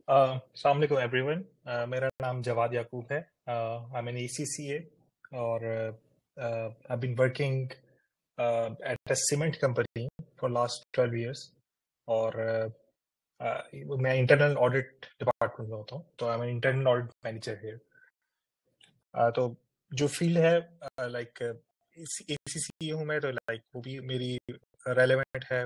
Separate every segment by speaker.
Speaker 1: अस्सलाम वालेकुम एवरीवन। मेरा नाम जवाद याकूब है। आई एम एन ACCA और I been working at a cement company for last 12 years और मैं इंटरनल ऑडिट डिपार्टमेंट में होता हूँ, तो I am an internal audit manager here. तो जो फील्ड है लाइक ACCA हूँ मैं, तो लाइक वो भी मेरी रेलेवेंट है,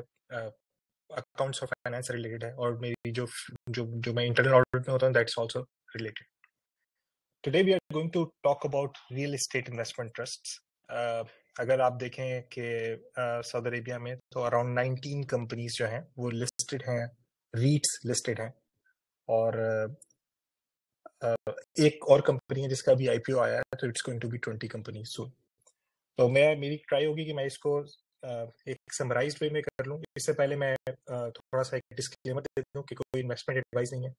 Speaker 1: अकाउंट्स और फाइनेंस रिलेटेड है, और मेरी जो जो जो मैं इंटरनल ऑडिट में होता हूँ that's also related. Today we are going to talk about real estate investment trusts. अगर आप देखें कि सऊदी अरेबिया में तो अराउंड 19 कंपनीज जो हैं वो लिस्टेड हैं, रीट्स लिस्टेड हैं, और एक और कंपनी है जिसका भी IPO आया है, तो it's going to be 20 companies soon. तो मेरी ट्राई होगी कि मैं इसको एक समराइज्ड वे में कर लूँ। इससे पहले मैं थोड़ा सा एक डिस्क्लेमर दे दूँ कि कोई इन्वेस्टमेंट एडवाइस नहीं है।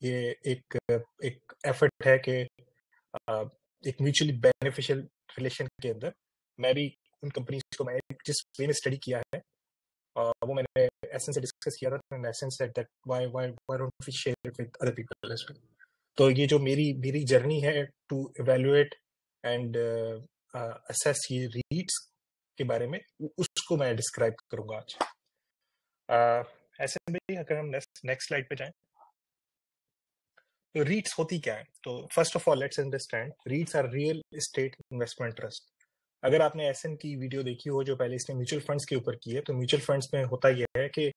Speaker 1: ये एक एफर्ट है कि एक म्यूचुअली बेनिफिशियल रिलेशन के अंदर मैं भी उन कंपनीज को मैंने जिस वे में स्टडी किया है वो मैंने एसेंस से डिस्कस किया था, and essence said that why don't we share it with other people as well. तो ये जो मेरी जर्नी है टू इवैल्यूएट एंड असेस ये रीट्स के बारे में, उसको मैं डिस्क्राइब करूंगा आज। ऐसे में अगर हम नेक्स्ट स्लाइड पे जाएं, तो रीट्स होती क्या है? तो first of all let's understand REITs are real estate investment trust. अगर आपने एसएन की वीडियो देखी हो जो पहले इसने म्यूचुअल फंड्स के ऊपर की है, तो म्यूचुअल फंड्स में होता यह है कि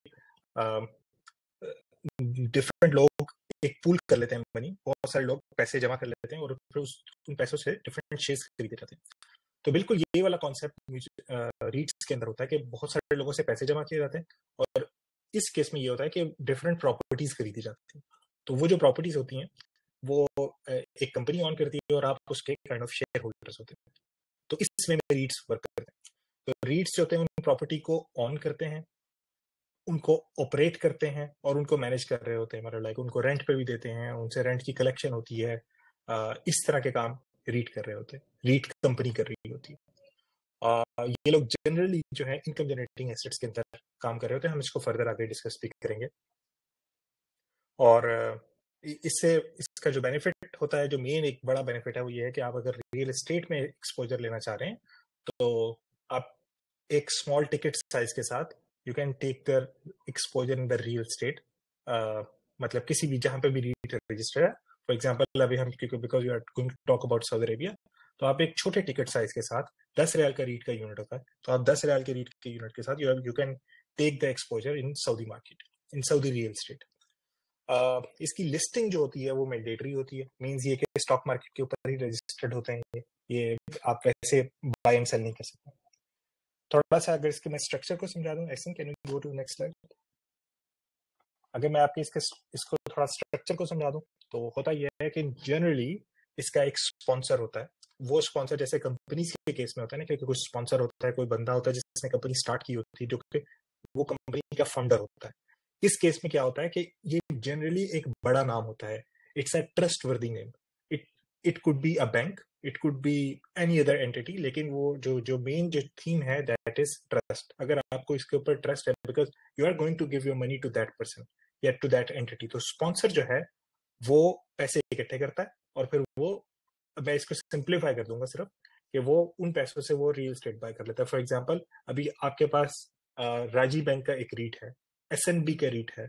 Speaker 1: डिफरेंट लोग एक पूल कर लेते हैं मनी, बहुत सारे लोग पैसे जमा कर लेते हैं और फिर उन पैसों से डिफरेंट शेयर्स खरीदे जाते हैं। तो बिल्कुल ये वाला कॉन्सेप्ट रीट्स के अंदर होता है कि बहुत सारे लोगों से पैसे जमा किए जाते हैं, और इस केस में ये होता है कि डिफरेंट प्रॉपर्टीज खरीदी जाती हैं। तो वो जो प्रॉपर्टीज होती हैं वो एक कंपनी ऑन करती है और आप उसके काइंड ऑफ शेयर होल्डर्स होते हैं। तो इसमें रीट्स वर्क करते हैं। तो रीट्स जो होते हैं उन प्रॉपर्टी को ऑन करते हैं, उनको ऑपरेट करते हैं और उनको मैनेज कर रहे होते हैं, मतलब लाइक उनको रेंट पे भी देते हैं, उनसे रेंट की कलेक्शन होती है। इस तरह के काम रीट कर रहे होते हैं, रीट कंपनी कर रही होती है। ये लोग जनरली जो है इनकम जनरेटिंग एसेट्स के अंदर काम कर रहे होते हैं। हम इसको फर्दर आगे डिस्कस भी करेंगे। और इससे इसका जो बेनिफिट होता है, जो मेन एक बड़ा बेनिफिट है, वो ये है कि आप अगर रियल एस्टेट में एक्सपोजर लेना चाह रहे हैं तो आप एक स्मॉल टिकट साइज के साथ you can take the exposure in the real estate. मतलब किसी भी जहां पे भी रीट रजिस्टर है, फॉर एग्जांपल अभी हम because you are going to talk about Saudi Arabia, तो आप एक छोटे टिकट साइज के साथ 10 रियाल का रीट का यूनिट होता है, तो आप 10 रियाल के रीट के यूनिट के साथ you can take the exposure in Saudi market, in Saudi real estate. इसकी लिस्टिंग जो होती है वो मैंडेटरी होती है। मींस ये कि स्टॉक मार्केट के ऊपर ही रजिस्टर्ड होते हैं, ये आप वैसे बाय एंड सेल नहीं कर सकते। थोड़ा सा अगर इसके मैं स्ट्रक्चर को समझा दूं, ऐसे can you go to next slide. अगर मैं आपके इसको थोड़ा स्ट्रक्चर को समझा दूं, तो होता यह है कि जनरली इसका एक स्पॉन्सर होता है। वो स्पॉन्सर जैसे कंपनीज के केस में होता है ना, क्योंकि कुछ स्पॉन्सर होता है, कोई बंदा होता है जिसने कंपनी स्टार्ट की होती है, जो कि वो कंपनी का फंडर होता है। इस केस में क्या होता है कि ये जनरली एक बड़ा नाम होता है, इट्स अ ट्रस्ट वर्दी name. It it could be a bank, it could be any other entity, लेकिन वो जो मेन जो थीम है दैट इज ट्रस्ट। अगर आपको इसके ऊपर ट्रस्ट है because you are going to give your money to that person या टू दैट एंटिटी, तो स्पॉन्सर जो है वो पैसे इकट्ठे करता है और फिर वो, मैं इसको सिंप्लीफाई कर दूंगा सिर्फ, कि वो उन पैसों से वो रियल एस्टेट बाय कर लेता है। फॉर एग्जांपल अभी आपके पास राजी बैंक का एक रीट है, SNB का रीट है,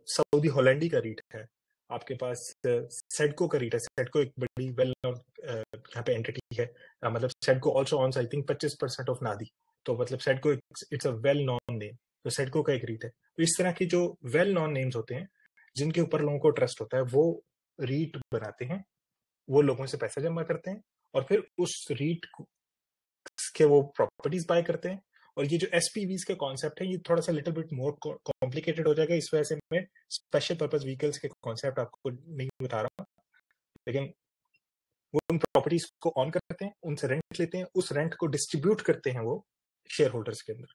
Speaker 1: सऊदी होलैंडी का रीट है, आपके पास सेडको का रीट है। सेडको एक बड़ी वेल नोन यहाँ पे एंटिटी है, मतलब SEDCO also owns I think 25% of नादी, तो मतलब SEDCO it's a well known name, तो सेडको का एक रीट है। तो इस तरह की जो वेल नोन नेम्स होते हैं जिनके ऊपर लोगों को ट्रस्ट होता है, वो रीट बनाते हैं, वो लोगों से पैसा जमा करते हैं और फिर उस रीट के वो प्रॉपर्टीज बाय करते हैं। और ये जो SPVs का कॉन्सेप्ट है, ये थोड़ा सा लिटिल बिट मोर कॉम्प्लिकेटेड हो जाएगा, इस वजह से मैं स्पेशल पर्पस व्हीकल्स के कॉन्सेप्ट आपको नहीं बता रहा हूँ। लेकिन वो उन प्रॉपर्टीज को ऑन करते हैं, उनसे रेंट लेते हैं, उस रेंट को डिस्ट्रीब्यूट करते हैं वो शेयर होल्डर्स के अंदर।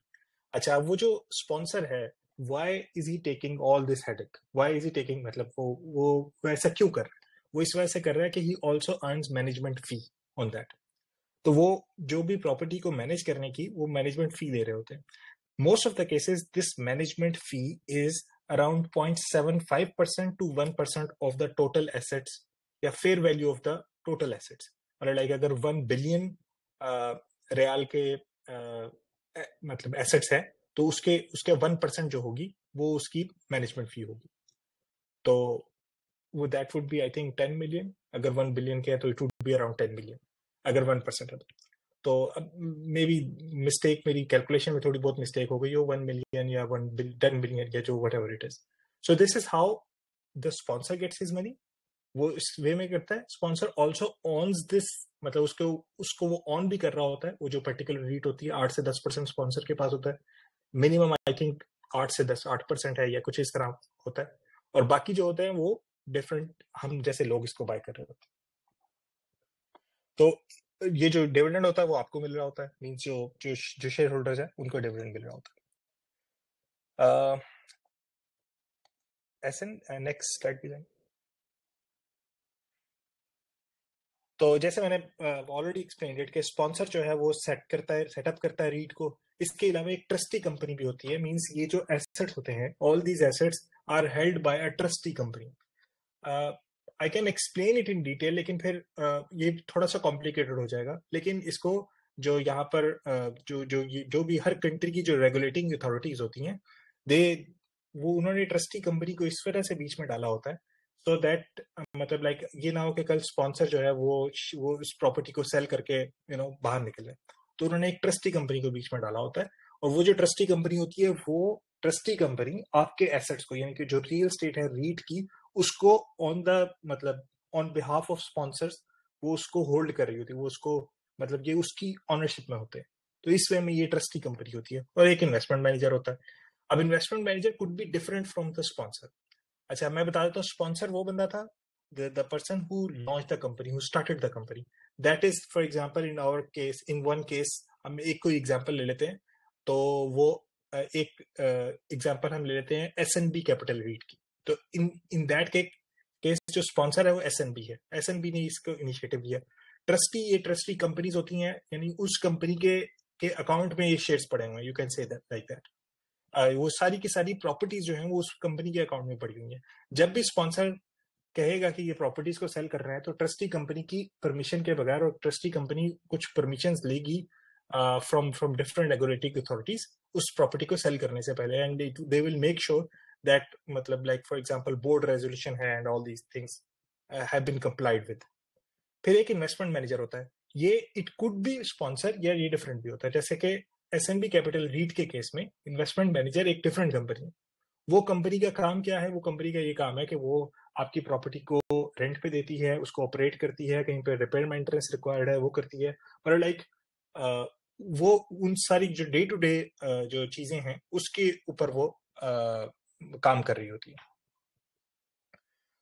Speaker 1: अच्छा, वो जो स्पॉन्सर है, why is he taking all this headache, why is he taking, मतलब वो ऐसा क्यों कर रहा है? वो इस वजह से कर रहा है कि he also earns management fee on that. तो वो जो भी प्रॉपर्टी को मैनेज करने की वो मैनेजमेंट फी ले रहे होते हैं। Most of the cases this management fee is around 0.75% to 1% of the total assets या fair value of the total assets. मतलब like अगर 1 billion रियाल के मतलब assets है तो उसके 1% जो होगी वो उसकी management fee होगी. तो वो that would be I think 10 million. अगर 1 billion के है तो it would be around 10 million. अगर 1% है तो मे बी मिस्टेक मेरी कैलकुलेशन में थोड़ी बहुत मिस्टेक हो गई हो 1 million या 10 million या जो whatever it is. So this is how the sponsor gets his money. वो इस वे में करता है. स्पॉन्सर ऑल्सो ऑन्स दिस, मतलब उसको वो ऑन भी कर रहा होता है. वो जो पर्टिकुलर रीट होती है 8 से 10% स्पॉन्सर के पास होता है. मिनिमम आई थिंक 8% है या कुछ इस तरह होता है. और बाकी जो होते हैं वो डिफरेंट, हम जैसे लोग इसको बाय कर रहे होते हैं. तो ये जो डिविडेंड होता है वो आपको मिल रहा होता है. मींस जो शेयर होल्डर्स है उनको डिविडेंड मिल रहा होता है. एसन नेक्स्ट स्लाइड पे जाएं. तो जैसे मैंने ऑलरेडी एक्सप्लेन्ड कि स्पॉन्सर जो है वो सेटअप करता है रीट को. इसके अलावा एक ट्रस्टी कंपनी भी होती है. मींस ये जो एसेट्स होते हैं, all these assets are held by a trustee company. I can explain it in detail, लेकिन फिर ये थोड़ा सा कॉम्प्लिकेटेड हो जाएगा. लेकिन इसको जो यहाँ पर जो भी हर कंट्री की जो रेगुलेटिंग अथॉरिटीज होती हैं, वो उन्होंने ट्रस्टी कंपनी को इस तरह से बीच में डाला होता है सो दैट मतलब लाइक ये ना हो कि कल स्पॉन्सर जो है वो उस प्रॉपर्टी को सेल करके बाहर निकले. तो उन्होंने एक ट्रस्टी कंपनी को बीच में डाला होता है. और वो जो ट्रस्टी कंपनी होती है वो ट्रस्टी कंपनी आपके एसेट्स को, यानी कि जो रियल स्टेट है रीट की, उसको ऑन बिहाफ ऑफ स्पॉन्सर्स वो उसको होल्ड कर रही होती है. वो उसको मतलब ये उसकी ऑनरशिप में होते हैं. तो इस वे में ये ट्रस्टी कंपनी होती है. और एक इन्वेस्टमेंट मैनेजर होता है. अब investment manager could be different from the sponsor. अच्छा, मैं बता देता हूँ. स्पॉन्सर वो बंदा था, the person who launch the company, who started the company. That is for example in our case, in one case हम एक कोई एग्जांपल ले लेते हैं. तो वो एक एग्जांपल हम ले लेते हैं एसएनबी कैपिटल रीट की. तो इन दैट केस जो स्पॉन्सर है वो एसएनबी है. एसएनबी ने इसको इनिशिएटिव लिया. ये ट्रस्टी कंपनीज होती हैं, यानी उस कंपनी के अकाउंट में ये शेयर्स पड़े हुए हैं. You can say that like that. वो सारी की सारी प्रॉपर्टीज जो हैं वो उस कंपनी के अकाउंट में पड़ी हुई हैं. जब भी स्पॉन्सर कहेगा कि ये प्रॉपर्टीज को सेल कर रहा है तो ट्रस्टी कंपनी की परमिशन के बगैर, और ट्रस्टी कंपनी कुछ परमिशंस लेगी फ्रॉम डिफरेंट रेगुलेटरी अथॉरिटीज उस प्रॉपर्टी को सेल करने से पहले. And they will make sure that मतलब like for example board resolution है and all these things have been complied with. फिर एक इन्वेस्टमेंट मैनेजर होता है. ये इट कुड बी स्पॉन्सर या ये डिफरेंट भी होता है. जैसे कि एसएनबी कैपिटल रीट के केस में इन्वेस्टमेंट मैनेजर एक डिफरेंट कंपनी है. वो कंपनी का काम क्या है? वो कंपनी का ये काम है कि वो आपकी प्रॉपर्टी को रेंट पे देती है, उसको ऑपरेट करती है, कहीं पे रिपेयर मेंटेनेंस रिक्वायर्ड है वो करती है. और लाइक वो उन सारी जो डे टू डे जो चीजें हैं उसके ऊपर वो काम कर रही होती है.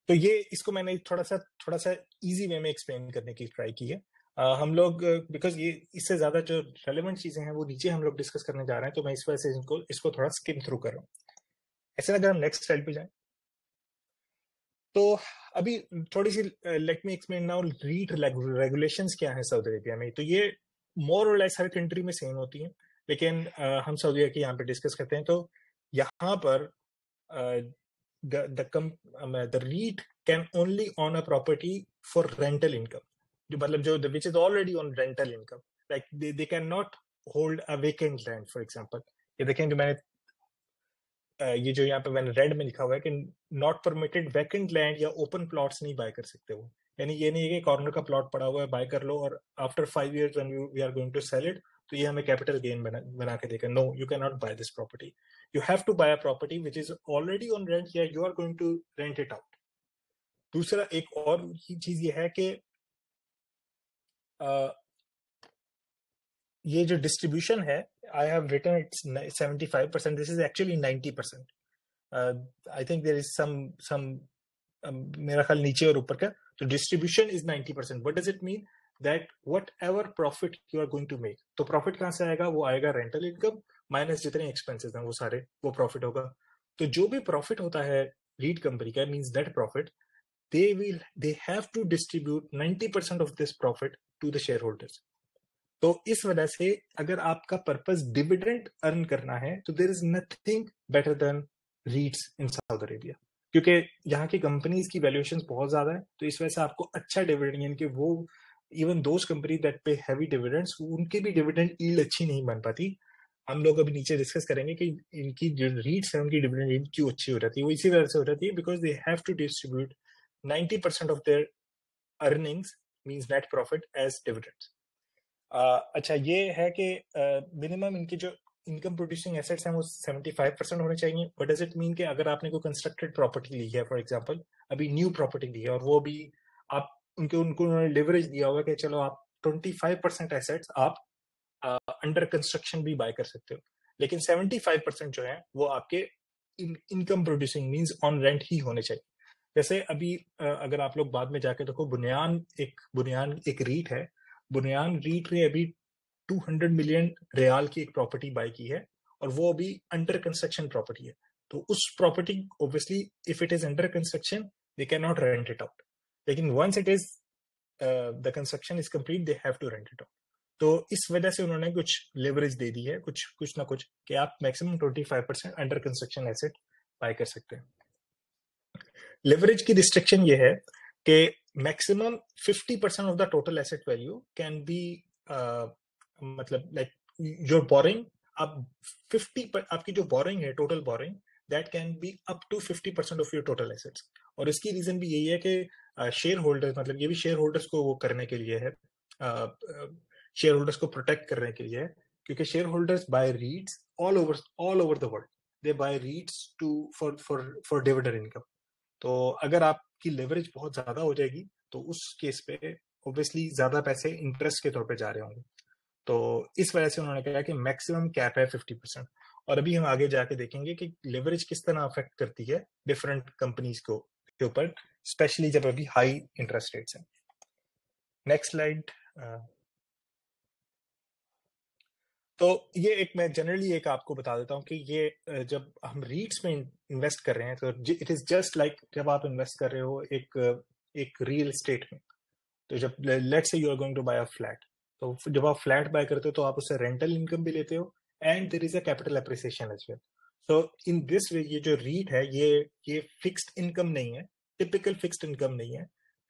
Speaker 1: तो ये इसको मैंने थोड़ा सा इजी वे में एक्सप्लेन करने की ट्राई की है. हम लोग बिकॉज ये इससे ज्यादा जो रेलेवेंट चीजें हैं वो नीचे हम लोग डिस्कस करने जा रहे हैं, तो मैं इस वजह से इसको थोड़ा स्किम थ्रू कर रहा हूँ. ऐसे अगर हम नेक्स्ट स्लाइड पे जाएं तो अभी थोड़ी सी let me explain now REIT regulations क्या है सऊदी अरेबिया में. तो ये मोर और लेस हर कंट्री में सेम होती है, लेकिन हम सऊदी अरेबिया की यहाँ पे डिस्कस करते हैं. तो यहाँ पर the REIT can only own a property for rental income. जो मतलब जो which is already on rental income. Like they cannot hold a vacant land, for example. ये देखें जो मैंने ये जो यहाँ पे मैंने रेड में लिखा हुआ है कि नॉट परमिटेड वैकेंट लैंड या ओपन प्लॉट्स नहीं बाय कर सकते वो. यानी ये नहीं है कि कॉर्नर का प्लॉट पड़ा हुआ है बाय कर लो और after 5 years when we are going to sell it तो ये हमें कैपिटल गेन बना के देगा. No, you can not buy this property. You have to buy a property which is already on rent या you are going to rent it out. दूसरा एक और चीज ये है कि ये जो डिस्ट्रीब्यूशन है, I have written it's 75%. This is actually 90%. I think there is some मेरा ख्याल नीचे और ऊपर का. तो distribution is 90%. What does it mean? That whatever profit you are going to make, तो प्रॉफिट कहां से आएगा? वो आएगा रेंटल इनकम माइनस जितने एक्सपेंसेस हैं वो सारे वो प्रॉफिट होगा. तो जो भी प्रॉफिट होता है रीट कंपनी का, means net profit, they have to distribute 90% of this profit to the shareholders. तो इस वजह से अगर आपका पर्पस डिविडेंड अर्न करना है तो there is nothing better than REITs in Saudi Arabia, क्योंकि यहाँ की कंपनीज की वैल्यूएशंस बहुत ज्यादा है, तो इस वजह से आपको अच्छा डिविडेंड, यानी कि वो इवन दोज कंपनी दैट पे हैवी डिविडेंड्स, उनके भी डिविडेंड यील्ड अच्छी नहीं बन पाती। हम लोग अभी नीचे डिस्कस करेंगे कि इनकी जो रीट्स है उनकी डिविडेंड यील्ड क्यों अच्छी हो जाती है। वो इसी वजह से हो जाती है because they have to distribute 90% of their earnings means net profit as dividends. अच्छा, ये है कि मिनिमम इनकी जो इनकम प्रोड्यूसिंग एसेट्स हैं वो 75% होने चाहिए। व्हाट डज इट मीन कि अगर आपने कोई कंस्ट्रक्टेड प्रॉपर्टी ली है, फॉर एग्जांपल अभी न्यू प्रॉपर्टी ली है, और वो भी आप उनको उन्होंने लिवरेज दिया होगा कि चलो आप 25% एसेट्स आप अंडर कंस्ट्रक्शन भी बाय कर सकते हो, लेकिन 75% जो है वो आपके income producing means on rent ही होने चाहिए। जैसे अभी अगर आप लोग बाद में जाके देखो, बुनियान एक रीट है। बुनियान रीट ने अभी 200 मिलियन रियाल की एक प्रॉपर्टी बाय की है, और वो अभी अंडर कंस्ट्रक्शन प्रॉपर्टी है। तो उस property obviously if it is under construction they can not rent it out, लेकिन once it is the construction is complete they have to rent it out. तो इस वजह से उन्होंने कुछ लेवरेज दे दी है, कुछ ना कुछ, कि आप maximum 25% under construction asset buy कर सकते हैं। लेवरेज की रिस्ट्रिक्शन ये है कि maximum 50% of the total asset value can be, मतलब लाइक योर बोरिंग, आप 50 आपकी जो बोरिंग है, total borrowing, that can be up to 50% of your total assets. और इसकी रीजन भी यही है कि शेयर होल्डर्स, मतलब ये भी शेयर होल्डर्स को वो करने के लिए है, शेयर होल्डर्स को प्रोटेक्ट करने के लिए है, क्योंकि shareholders buy REITs all over the world, they buy REITs to for dividend income. तो अगर आपकी लेवरेज बहुत ज्यादा हो जाएगी तो उस केस पे ऑब्वियसली ज्यादा पैसे इंटरेस्ट के तौर पे जा रहे होंगे। तो इस वजह से उन्होंने कहा कि मैक्सिमम कैप है 50%। और अभी हम आगे जाके देखेंगे कि लेवरेज किस तरह अफेक्ट करती है डिफरेंट कंपनीज को के ऊपर, स्पेशली जब अभी हाई इंटरेस्ट रेट्स हैं। Next slide. तो ये एक, मैं जनरली एक आपको बता देता हूँ कि ये जब हम रीट्स में इन्वेस्ट कर रहे हैं, तो इट इज जस्ट लाइक जब आप इन्वेस्ट कर रहे हो एक रियल एस्टेट में। तो जब let's say you are going to buy a flat, तो जब आप फ्लैट बाय करते हो तो आप उससे रेंटल इनकम भी लेते हो, and there is a capital appreciation as well. So in this way ये जो रीट है ये फिक्स्ड इनकम नहीं है, टिपिकल फिक्स्ड इनकम नहीं है।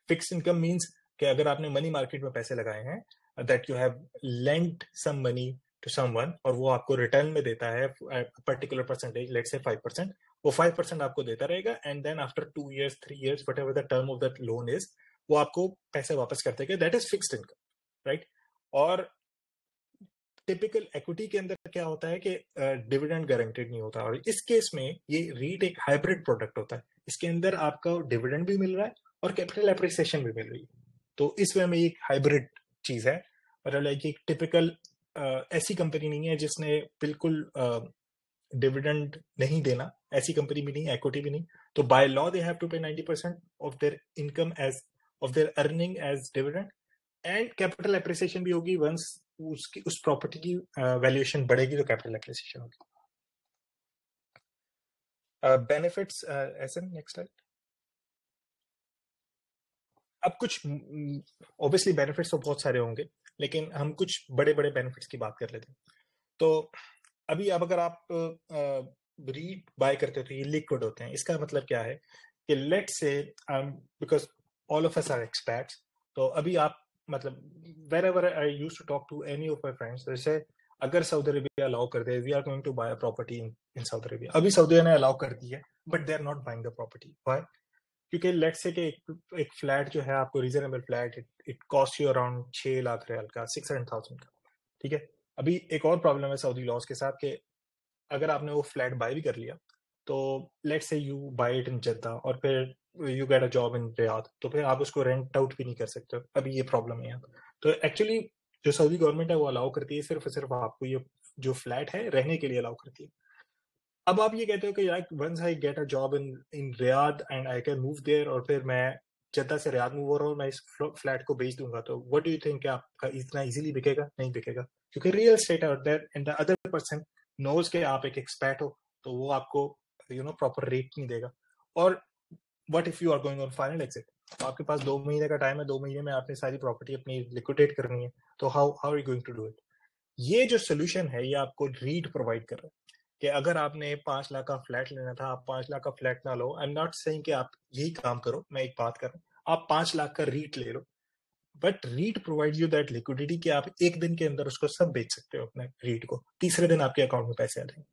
Speaker 1: फिक्स्ड इनकम मींस कि अगर आपने मनी मार्केट में पैसे लगाए हैं, that you have lent some money to someone, और वो आपको रिटर्न में देता है पर्टिकुलर परसेंटेज, लेट्स से 5%, वो 5% आपको देता रहेगा, and then after 2 years 3 years whatever the term of that loan is, वो आपको पैसे वापस करते हैं। That is fixed income, right. और टिपिकल इक्विटी के अंदर क्या होता है कि डिविडेंड गारंटेड नहीं होता, और इस केस में ये रीट एक हाइब्रिड प्रोडक्ट होता है। इसके अंदर आपका डिविडेंड भी मिल रहा है और कैपिटल एप्रिसिएशन भी मिल रही है। तो इस वे में एक हाइब्रिड चीज है, मतलब लाइक एक टिपिकल ऐसी कंपनी नहीं है जिसने बिल्कुल डिविडेंड नहीं देना, ऐसी कंपनी भी नहीं, इक्विटी भी नहीं। तो by law they have to pay 90% of their income as of their earning as dividend, and capital appreciation भी होगी वंस उसकी उस प्रॉपर्टी की वैल्यूएशन बढ़ेगी तो कैपिटल एप्रिसिएशन होगी। बेनिफिट्स एसन, नेक्स्ट स्लाइड। अब कुछ ऑब्वियसली बेनिफिट्स तो बहुत सारे होंगे, लेकिन हम कुछ बड़े बड़े बेनिफिट्स की बात कर लेते हैं। तो अभी अब अगर आप रीट बाय करते हो तो ये लिक्विड होते हैं। इसका मतलब क्या है कि let's say because all of us are experts, तो अभी आप मतलब wherever I used to talk to any of my friends, जैसे अगर सऊदी अरेबिया अलाउ कर दे, we are going to buy a property in Saudi Arabia, अभी Saudi ने अलाउ कर दी है, but they are not buying the property. Why? क्योंकि लेट्स से कि एक फ्लैट जो है आपको, reasonable flat, it cost you around 6 lakh riyal का, 600,000 का, ठीक है। अभी एक और प्रॉब्लम है सऊदी लॉज के साथ कि अगर आपने वो फ्लैट बाय भी कर लिया, तो let's say you buy it in Jeddah और फिर you get a job in Riyadh, तो फिर आप उसको रेंट आउट भी नहीं कर सकते। अभी ये प्रॉब्लम है यहाँ। तो एक्चुअली जो सऊदी गवर्नमेंट है वो अलाउ करती है सिर्फ और सिर्फ आपको ये जो फ्लैट है रहने के लिए अलाउ करती है। अब आप ये कहते हो कि यार once I get a job in in Riyadh and I can move there, और फिर मैं जद्दा से रियाद मूव हो रहा हूँ, मैं इस फ्लैट को बेच दूंगा, तो व्हाट डू यू थिंक, आपका इतना इजीली बिकेगा? नहीं बिकेगा, क्योंकि real estate out there and the other person knows के आप एक एक्सपर्ट हो, तो वो आपको प्रॉपर रेट नहीं देगा। और what if you are going on final exit, तो आपके पास 2 महीने का टाइम है, 2 महीने में आपने सारी प्रॉपर्टी अपनी लिक्विडेट करनी है, तो how how are you going to do it? ये जो सोल्यूशन है ये आपको रीट प्रोवाइड कर रहा है कि अगर आपने 5 लाख का फ्लैट लेना था, आप 5 लाख का फ्लैट ना लो। आई एम नॉट सेइंग कि आप यही काम करो, मैं एक बात कर रहा हूँ, आप 5 लाख का रीट ले लो, but REIT provide you that liquidity कि आप एक दिन के अंदर उसको सब बेच सकते हो अपने रीट को, तीसरे दिन आपके अकाउंट में पैसे आ जाएंगे।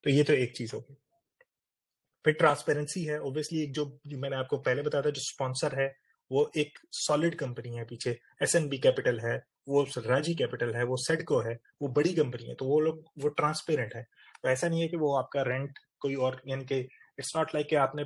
Speaker 1: तो ये तो एक चीज होगी। फिर ट्रांसपेरेंसी है, ऑब्वियसली एक जो मैंने आपको पहले बताया था, जो स्पॉन्सर है वो एक सॉलिड कंपनी है, पीछे एसएनबी कैपिटल है, वो राजी कैपिटल है, वो सेडको है, वो बड़ी कंपनी है, तो वो लोग वो ट्रांसपेरेंट है। तो ऐसा नहीं है कि वो आपका रेंट कोई और, यानी कि इट्स नॉट लाइक कि आपने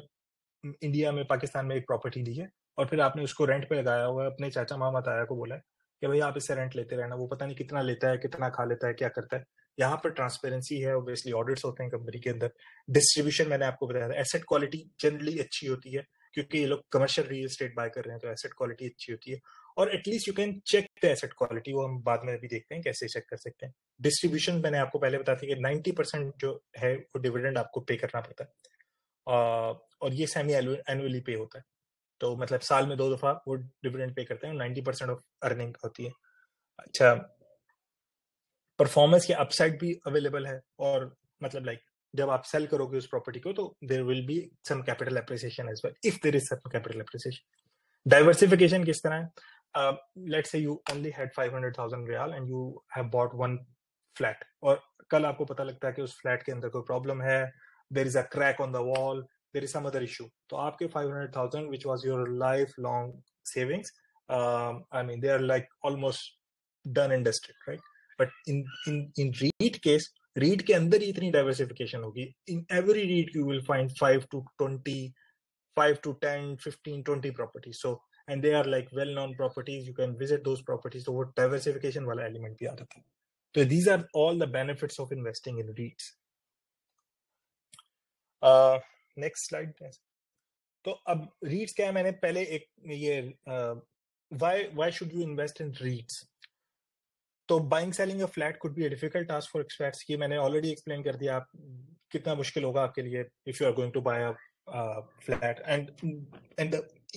Speaker 1: इंडिया में पाकिस्तान में एक प्रॉपर्टी ली है और फिर आपने उसको रेंट पे लगाया हुआ है, अपने चाचा मामा ताया को बोला है कि भाई आप इससे रेंट लेते रहना, वो पता नहीं कितना लेता है, कितना खा लेता है, क्या करता है। यहाँ पर ट्रांसपेरेंसी है, ऑब्वियसली ऑडिट्स होते हैं कंपनी के अंदर। डिस्ट्रीब्यूशन मैंने आपको बताया था, एसेट क्वालिटी जनरली अच्छी होती है क्योंकि ये लोग कमर्शियल रियल एस्टेट बाय कर रहे हैं, तो एसेट क्वालिटी अच्छी होती है। और at least you can check the asset quality, वो हम बाद में भी देखते हैं कैसे चेक कर सकते हैं। डिस्ट्रीब्यूशन मैंने आपको पहले बताया था कि 90% जो है वो डिविडेंड आपको पे करना पड़ता है, और ये सेमी एनुअली पे होता है, तो मतलब साल में 2 दफा वो डिविडेंड पे करते हैं, 90% ऑफ अर्निंग होती है। अच्छा, परफॉर्मेंस के अपसाइड भी अवेलेबल है, और मतलब लाइक जब आप सेल करोगे उस प्रॉपर्टी को तो there will be some capital appreciation as well, if there is some capital appreciation. Diversification किस तरह है? Let's say you only had 500,000 riyal and you have bought one flat, और कल आपको पता लगता है कि उस फ्लैट के अंदर कोई प्रॉब्लम है, there is a crack on the wall, there is some other issue, तो आपके 500,000 which was your life long savings, I mean they are like almost done and dusted, right? But in REIT case, REIT के अंदर ही इतनी diversification होगी, in every REIT you will find 5 to 20, 5 to 10, 15, 20 properties, so and they are like well known properties, you can visit those properties, so वो diversification वाला element भी आ जाता है। तो these are all the benefits of investing in REITs. Next slide please. तो अब REITs क्या है, मैंने पहले एक ये why should you invest in REITs? तो buying selling a flat could be a difficult task for experts, की मैंने ऑलरेडी एक्सप्लेन कर दिया आप कितना मुश्किल होगा आपके लिए if you are going to buy a flat, and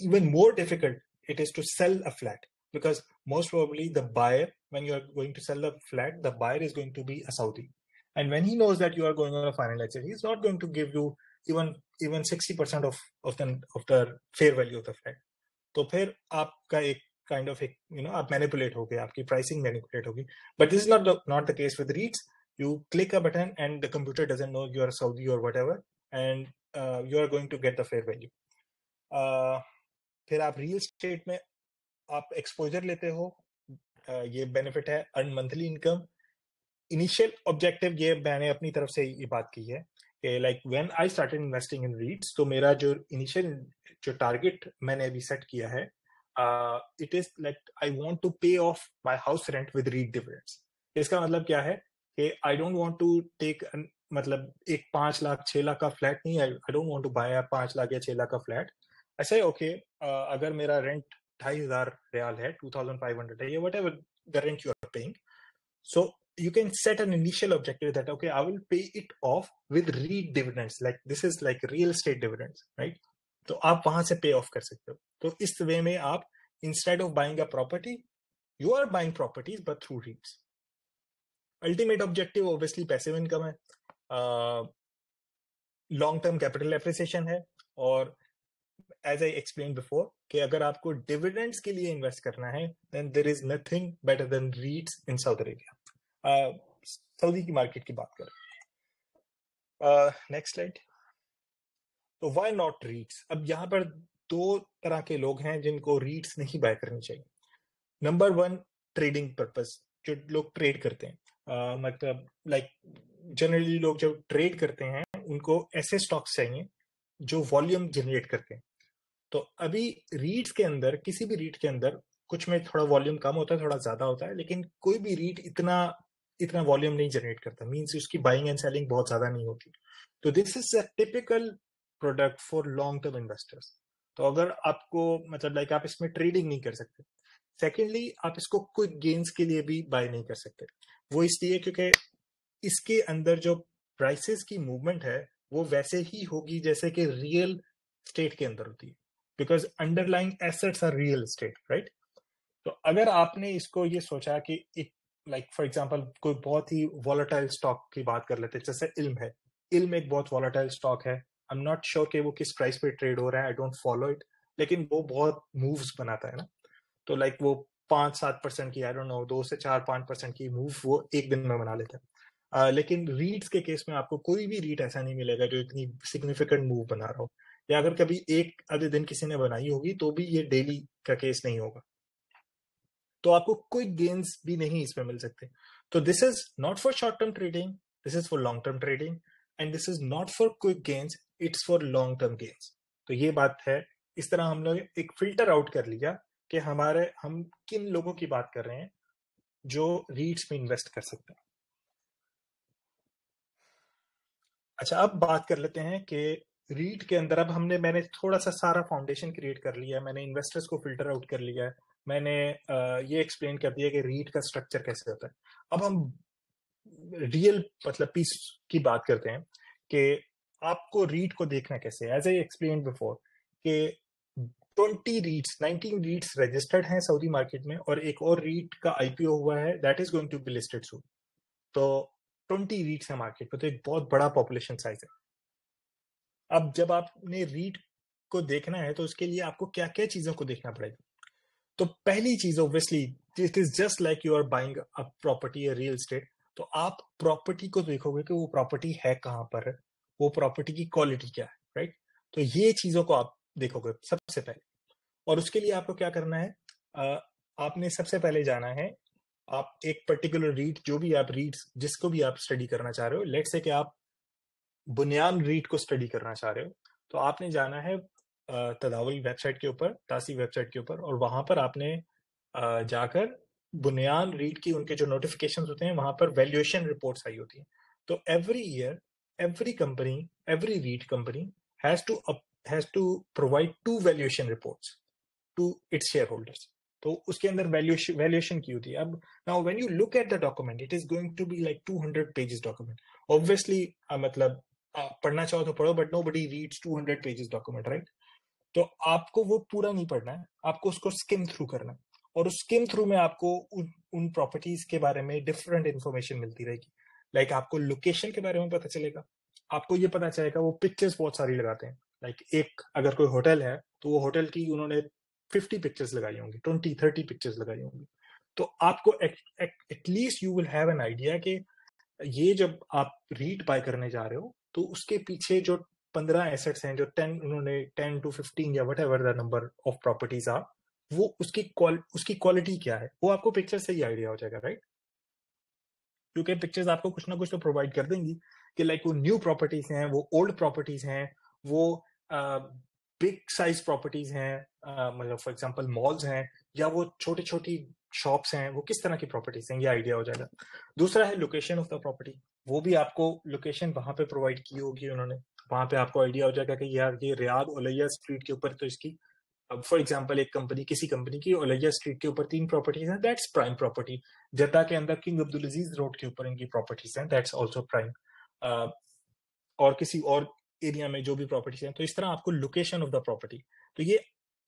Speaker 1: even more difficult it is to sell a flat, because most probably the buyer, when you are going to sell the flat, the buyer is going to be a Saudi, and when he knows that you are going on a final exit, he is not going to give you even 60% of the fair value of the flat. तो फिर आपका एक kind of एक आप manipulate हो गए, आपकी pricing manipulate होगी, but this is not the case with REITs. You click a button and the computer doesn't know you are Saudi और whatever, and you are going to get the fair value. फिर आप real estate में आप exposure लेते हो, ये benefit है, earn monthly income. Initial objective ये मैंने अपनी तरफ से ये बात की है कि like when I started investing in रीट्स, तो मेरा जो इनिशियल जो टारगेट मैंने अभी सेट किया है, it is like I want to pay off my house rent with REIT dividends. इसका मतलब क्या है कि I don't want to take, मतलब एक 5 लाख 6 लाख का फ्लैट नहीं, I don't want to buy 5 lakh या 6 लाख का फ्लैट। ऐसा है ओके, अगर मेरा रेंट 2,500 रियाल है, 2,500 है, या whatever the rent you are paying, so you can set an initial objective that okay, I will pay it off with REIT dividends, like this is like real estate dividends, right? तो आप वहां से पे of कर सकते हो। तो इस वे में आप instead of buying a property, you are buying properties but through REITs। Ultimate objective obviously passive income है, लॉन्ग टर्म कैपिटल एप्रिसिएशन है, और एज आई एक्सप्लेन बिफोर कि अगर आपको डिविडेंड्स के लिए इन्वेस्ट करना है, then there is nothing better than REITs in South Arabia. Saudi की मार्केट की बात करें, नेक्स्ट स्लाइड। तो व्हाई नॉट रीट्स? अब यहाँ पर 2 तरह के लोग हैं जिनको रीट्स नहीं बाय करनी चाहिए। नंबर 1, ट्रेडिंग पर्पस, जो लोग ट्रेड करते हैं, मतलब लाइक जनरली लोग जब ट्रेड करते हैं उनको ऐसे स्टॉक्स चाहिए जो वॉल्यूम जनरेट करते हैं। तो अभी रीट्स के अंदर, किसी भी रीट के अंदर, कुछ में थोड़ा वॉल्यूम कम होता है, थोड़ा ज्यादा होता है, लेकिन कोई भी रीट इतना वॉल्यूम नहीं जनरेट करता, मींस उसकी बाइंग एंड सेलिंग बहुत ज्यादा नहीं होती। तो this is a typical product for long term investors. तो अगर आपको मतलब लाइक आप इसमें ट्रेडिंग नहीं कर सकते। सेकेंडली, आप इसको क्विक गेन्स के लिए भी बाय नहीं कर सकते। वो इसलिए क्योंकि इसके अंदर जो प्राइसेस की मूवमेंट है वो वैसे ही होगी जैसे कि रियल स्टेट के अंदर होती है, because underlying assets are real estate, right? तो अगर आपने इसको ये सोचा कि लाइक फॉर एग्जांपल कोई बहुत ही वॉलेटाइल स्टॉक की बात कर लेते हैं, जैसे इल्म है। इल्म एक बहुत वॉलेटाइल स्टॉक है। आई एम नॉट श्योर कि वो किस प्राइस पे ट्रेड हो रहा है, आई डोंट फॉलो इट, लेकिन वो बहुत मूव्स बनाता है ना। तो लाइक वो 5-7% की, आई डोंट नो, 2 से 4-5% की मूव वो एक दिन में बना लेता है। लेकिन रीट्स के केस में आपको कोई भी रीट ऐसा नहीं मिलेगा जो इतनी सिग्निफिकेंट मूव बना रहा हो, या अगर कभी एक आधे दिन किसी ने बनाई होगी तो भी ये डेली का केस नहीं होगा। तो आपको क्विक गेन्स भी नहीं इसमें मिल सकते। तो this is not for short term trading, this is for long term trading, and this is not for quick gains, it's for long term gains. तो ये बात है। इस तरह हम लोग एक फिल्टर आउट कर लिया कि हम किन लोगों की बात कर रहे हैं जो रीट्स में इन्वेस्ट कर सकते हैं। अच्छा, अब बात कर लेते हैं कि रीट के अंदर अब मैंने थोड़ा सा सारा फाउंडेशन क्रिएट कर लिया है, मैंने इन्वेस्टर्स को फिल्टर आउट कर लिया है, मैंने ये एक्सप्लेन कर दिया कि रीट का स्ट्रक्चर कैसे होता है। अब हम रियल मतलब पीस की बात करते हैं कि आपको रीट को देखना कैसे। एज आई एक्सप्लेन बिफोर कि 19 रीट्स रजिस्टर्ड हैं सऊदी मार्केट में, और एक और रीट का आईपीओ हुआ है, that is going to be listed soon. तो 20 रीट्स है मार्केट में, तो एक बहुत बड़ा पॉपुलेशन साइज है। अब जब आपने रीट को देखना है तो उसके लिए आपको क्या क्या चीजों को देखना पड़ेगा। तो पहली चीज obviously, it is just like you are buying a property, a real estate. तो आप प्रॉपर्टी को देखोगे कि वो प्रॉपर्टी है कहाँ पर, वो प्रॉपर्टी की क्वालिटी क्या है, राइट। तो ये चीजों को आप देखोगे सबसे पहले। और उसके लिए आपको क्या करना है, आपने सबसे पहले जाना है, आप एक पर्टिकुलर रीट, जो भी आप रीट्स जिसको भी आप स्टडी करना चाह रहे हो, लेट्स से कि आप बुनियान रीट को स्टडी करना चाह रहे हो, तो आपने जाना है तदावुल वेबसाइट के ऊपर, तासी वेबसाइट के ऊपर, और वहां पर आपने जाकर बुनियान रीट की उनके जो नोटिफिकेशन होते हैं वहां पर वैल्यूएशन रिपोर्ट्स आई होती हैं। तो every year every company, every REIT company has to provide 2 valuation reports to its shareholders. तो उसके अंदर वैल्यूएशन की होती है। अब now when you look at the document, it is going to be like 200 pages document. Obviously मतलब आप पढ़ना चाहो तो पढ़ो, but nobody reads 200 pages document, right. तो आपको वो पूरा नहीं पढ़ना है, आपको उसको स्किम थ्रू करना है। और उस स्किम थ्रू में आपको उन प्रॉपर्टीज के बारे में डिफरेंट इंफॉर्मेशन मिलती रहेगी। लाइक आपको लोकेशन के बारे में पता चलेगा, आपको ये पता चलेगा, वो पिक्चर्स बहुत सारी लगाते हैं। लाइक एक अगर कोई होटल है तो वो होटल की उन्होंने 50 पिक्चर्स लगाई होंगी, 20-30 पिक्चर्स लगाई होंगी। तो आपको at least you will have an idea कि ये जब आप रीट बाय करने जा रहे हो तो उसके पीछे जो 15 एसेट्स हैं, जो 10 उन्होंने 10 to 15 या whatever the number of properties are, वो उसकी क्वालिटी क्या है, वो आपको पिक्चर से ही आइडिया हो जाएगा, राइट। क्योंकि पिक्चर्स आपको कुछ ना कुछ तो प्रोवाइड कर देंगी कि लाइक वो न्यू प्रॉपर्टीज हैं, वो ओल्ड प्रॉपर्टीज हैं, वो बिग साइज प्रॉपर्टीज हैं, मतलब फॉर एग्जांपल मॉल्स हैं, या वो छोटी छोटी शॉप्स हैं, वो किस तरह की प्रॉपर्टीज हैं, ये आइडिया हो जाएगा। दूसरा है लोकेशन ऑफ द प्रॉपर्टी, वो भी आपको लोकेशन वहां पे प्रोवाइड की होगी उन्होंने, वहां पे आपको आइडिया हो जाएगा कि यार ये रियाद ओलैया स्ट्रीट के ऊपर तो इसकी, अब फॉर एग्जांपल एक कंपनी, किसी कंपनी की ओलैया स्ट्रीट के ऊपर 3 प्रॉपर्टीज हैं, दैट्स प्राइम प्रॉपर्टी। जद्दा के अंदर किंग अब्दुल अजीज रोड के ऊपर इनकी प्रॉपर्टीज हैं, दैट्स आल्सो प्राइम। और किसी और एरिया में जो भी प्रॉपर्टीज हैं, तो इस तरह आपको लोकेशन ऑफ द प्रॉपर्टी। तो ये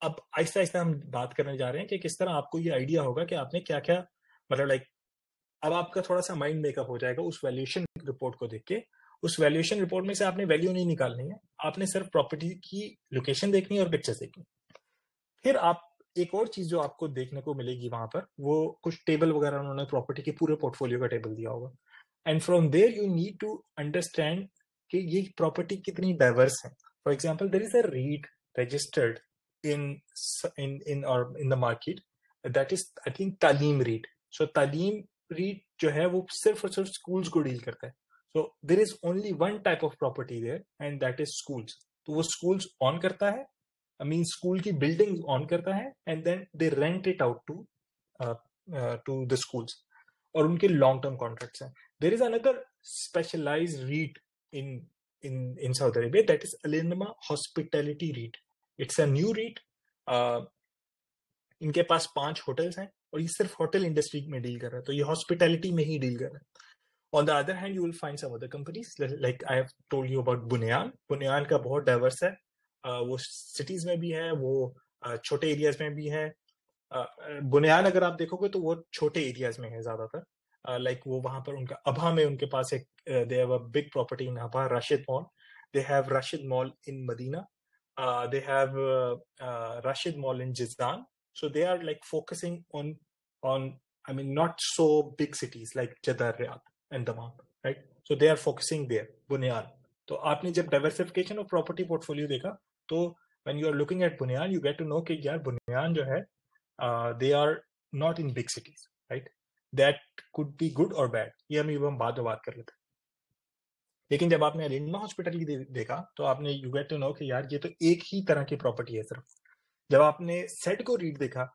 Speaker 1: अब आहिस्ता आहिस्ता हम बात करने जा रहे हैं कि किस तरह आपको ये आइडिया होगा कि आपने क्या क्या, मतलब लाइक अब आपका थोड़ा सा माइंड मेकअप हो जाएगा उस वैल्यूएशन रिपोर्ट को देख के। उस वैल्यूएशन रिपोर्ट में से आपने वैल्यू नहीं निकालनी है, आपने सिर्फ प्रॉपर्टी की लोकेशन देखनी है और पिक्चर्स देखनी। फिर आप एक और चीज जो आपको देखने को मिलेगी वहां पर, वो कुछ टेबल वगैरह उन्होंने प्रॉपर्टी के पूरे पोर्टफोलियो का टेबल दिया होगा। And from there you need to understand कि ये प्रॉपर्टी कितनी डाइवर्स है। For example, there is a REIT registered in in the market, that is I think Taleem REIT. सो तालीम रीट जो है वो सिर्फ और सिर्फ स्कूल्स को डील करता है। So there is only one type of property there, and that is schools. तो वो स्कूल्स ऑन करता है, आई मीन स्कूल की बिल्डिंग ऑन करता है, and then they rent it out to the schools, और उनके लॉन्ग टर्म कॉन्ट्रैक्ट्स हैं। There is another specialised REIT in in Saudi Arabia, that is Alinma hospitality REIT. It's a new REIT. इनके पास 5 hotels हैं, और ये सिर्फ hotel industry में डील कर रहा है, तो ये हॉस्पिटैलिटी में ही डील कर रहा है। On the other hand, you will find some other companies like I have told you about बुनियान। बुनियान का बहुत डाइवर्स है, वो सिटीज में भी है, वो छोटे एरियाज में भी है। बुनियान अगर आप देखोगे तो वो छोटे एरियाज में है ज्यादातर, लाइक वो वहां पर उनका अभा में उनके पास एक they have a big property in Abha, Rashid mall. They have Rashid mall in Medina. They have Rashid Mall in Jizan. So they are like focusing on I mean not so big cities like Jeddah, Riyadh and Dammam, right? So they are focusing there. Bunyan. तो आपने जब diversification of property portfolio देखा तो when you are looking at Bunyan you get to know कि यार Bunyan जो है they are not in big cities, right? That could be good or bad. ये हम बाद में बात कर लेते हैं. लेकिन जब आपने अलिंडा हॉस्पिटल की देखा तो आपने यू गेट टू नो कि यार ये तो एक ही तरह की प्रॉपर्टी है सिर्फ. जब आपने सेडको रीट देखा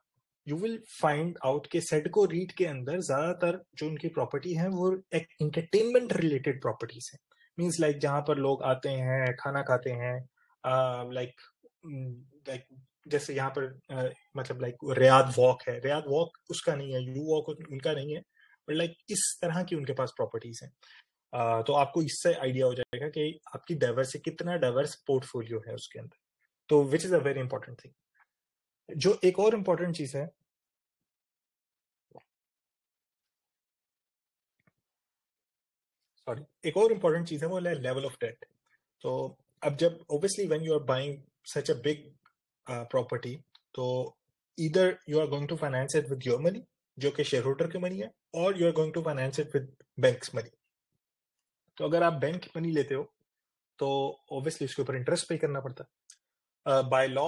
Speaker 1: यू विल फाइंड आउट कि सेडको रीट के अंदर ज्यादातर जो उनकी प्रॉपर्टी है वो एक इंटरटेनमेंट रिलेटेड प्रॉपर्टीज है. मींस लाइक जहां पर लोग आते हैं खाना खाते हैं, लाइक लाइक जैसे यहाँ पर मतलब लाइक रियाद वॉक है, रियाद वॉक उसका नहीं है, यू वॉक उनका नहीं है, बट लाइक इस तरह की उनके पास प्रॉपर्टीज हैं. तो आपको इससे आइडिया हो जाएगा कि आपकी डाइवर्स कितना डाइवर्स पोर्टफोलियो है उसके अंदर. तो which is a very important thing. जो एक और इंपॉर्टेंट चीज है, सॉरी, एक और इंपॉर्टेंट चीज है वो है लेवल ऑफ डेट. तो अब जब obviously when you are buying such a big property तो either you are going to finance it with your money जो कि शेयर होल्डर की मनी है, और you are going to finance it with banks money. तो अगर आप bank money लेते हो तो ऑब्वियसली उसके ऊपर इंटरेस्ट पे करना पड़ता है. बाय लॉ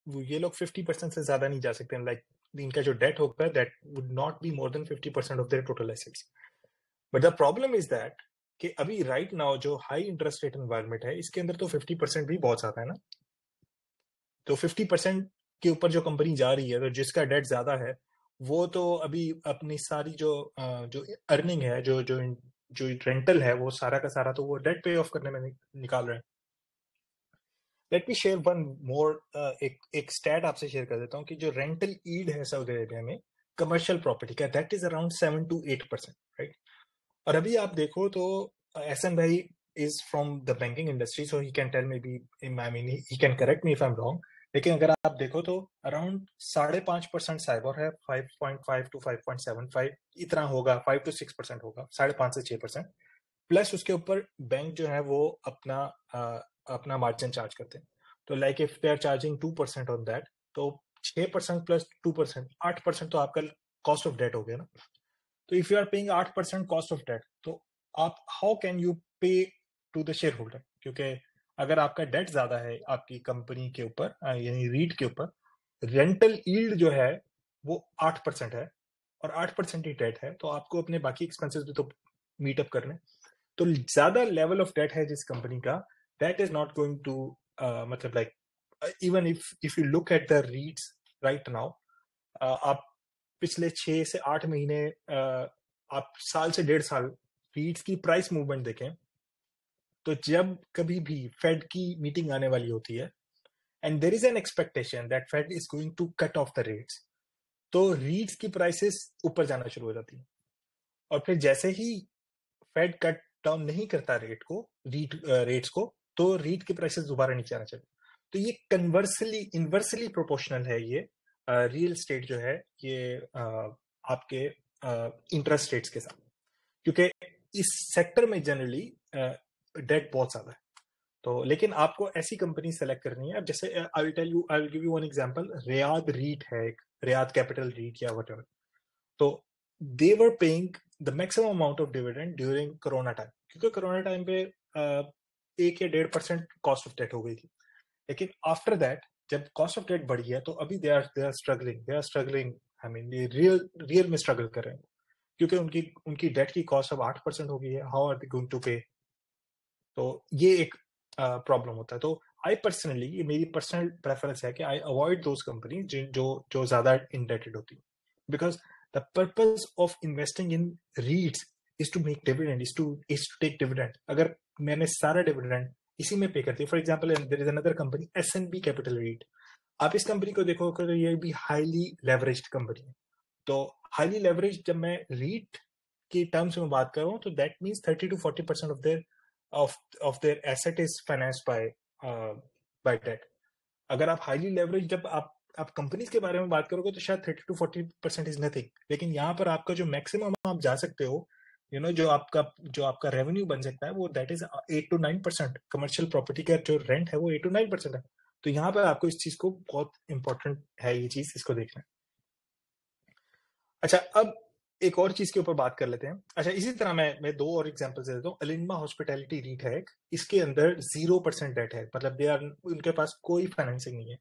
Speaker 1: ये लोग 50% से ज्यादा नहीं जा सकते. लाइक इनका जो डेट होगा that would not be more than 50% of their total assets. But the problem is that कि अभी राइट नाउ जो हाई इंटरेस्ट रेट एनवायरमेंट है इसके अंदर तो 50% भी बहुत ज्यादा है ना. तो 50% के ऊपर जो कंपनी जा रही है तो जिसका डेट ज्यादा है वो तो अभी अपनी सारी जो अर्निंग है, जो रेंटल है, वो सारा का सारा तो वो डेट पे ऑफ करने में निकाल रहे हैं. Let me share one more, एक स्टैट आपसे शेयर कर देता हूँ कि जो रेंटल ईल्ड है सऊदी अरेबिया में कमर्शियल प्रॉपर्टी का that is around 7 to 8%, right. और अभी आप देखो तो एहसन भाई is from the banking industry so he can tell maybe, I mean he can correct me if I am wrong. लेकिन अगर आप देखो तो अराउंड 5.5% साइबर है, 5.5 to 5.75 इतना होगा, 5 to 6% होगा, 5.5 से 6%. प्लस उसके ऊपर बैंक जो है वो अपना मार्जिन चार्ज करते हैं. तो like if they are charging 2% on that तो 6% प्लस 2% 8% तो आपका कॉस्ट ऑफ डेट हो गया ना. तो if you are paying 8% cost of debt तो आप how can you pay to the shareholder. क्योंकि अगर आपका डेट ज्यादा है आपकी कंपनी के ऊपर यानी रीट के ऊपर, रेंटल यील्ड जो है वो 8% है और 8% ही डेट है, तो आपको अपने बाकी एक्सपेंसेस भी तो मीट अप करने. तो ज्यादा लेवल ऑफ डेट है जिस कंपनी का, that is not going to मतलब like even if you look at the REITs right now, आप पिछले 6 से 8 महीने आप साल से 1.5 साल रीट्स की प्राइस मूवमेंट देखें तो जब कभी भी फेड की मीटिंग आने वाली होती है and there is an expectation that Fed is going to cut off the rates, तो रीट्स की प्राइसेस ऊपर जाना शुरू हो जाती है. और फिर जैसे ही फेड कट डाउन नहीं करता रेट्स को तो रीट के प्राइसेस दोबारा नीचे आना चाहिए. तो ये कन्वर्सली इनवर्सली प्रोपोर्शनल है ये रियल स्टेट जो है ये आपके इंटरेस्ट रेट्स के साथ, क्योंकि इस सेक्टर में जनरली डेट बहुत ज्यादा है. तो लेकिन आपको ऐसी कंपनी सेलेक्ट करनी है. अब जैसे I will give you one example. Riyadh REIT है एक, रियाद कैपिटल रीट या व्हाटएवर. तो they were paying the maximum amount of dividend during corona time, क्योंकि कोरोना टाइम पे 1 या 1.5% कॉस्ट ऑफ डेट हो गई थी. लेकिन आफ्टर दैट जब कॉस्ट ऑफ डेट बढ़ी है तो अभी they are struggling, I mean ये रियल में स्ट्रगल कर रहे हैं, क्योंकि उनकी डेट की कॉस्ट अब 8% हो गई है. How are they going to pay. तो ये एक प्रॉब्लम होता है. तो आई पर्सनली, ये मेरी पर्सनल प्रेफरेंस है कि आई अवॉइड दोज कंपनी जो ज्यादा इंडेटेड होती है, because the purpose of investing in REITs is to make dividend, is to take dividend. अगर मैंने सारा डिविडेंड इसी में पे करती है, for example there is another company SNB capital REIT. आप इस कंपनी को देखो कि ये भी हाईली लेवरेज्ड कंपनी है. तो हाईली लेवरेज जब मैं रीट की टर्म्स में बात कर रहा हूँ तो that means 30 to 40% of their asset is financed by debt. अगर आप हाईली लेवरेज जब आप आप कंपनीज के बारे में बात करोगे तो शायद 30 to 40% इज नथिंग, लेकिन यहाँ पर आपका जो मैक्सिमम आप जा सकते हो, जो आपका रेवेन्यू बन सकता है वो that is 8 to 9%। Commercial property का जो रेंट है वो 8 to 9% है। तो यहाँ पर आपको इस चीज को बहुत इंपॉर्टेंट है, ये चीज इसको देखना है। अच्छा, अब एक और चीज के ऊपर बात कर लेते हैं। अच्छा, इसी तरह मैं दो और एग्जांपल्स दे देता हूँ। अलिंबा हॉस्पिटैलिटी रीट है एक, इसके अंदर 0% डेट है, मतलब उनके पास कोई फाइनेंसिंग नहीं है।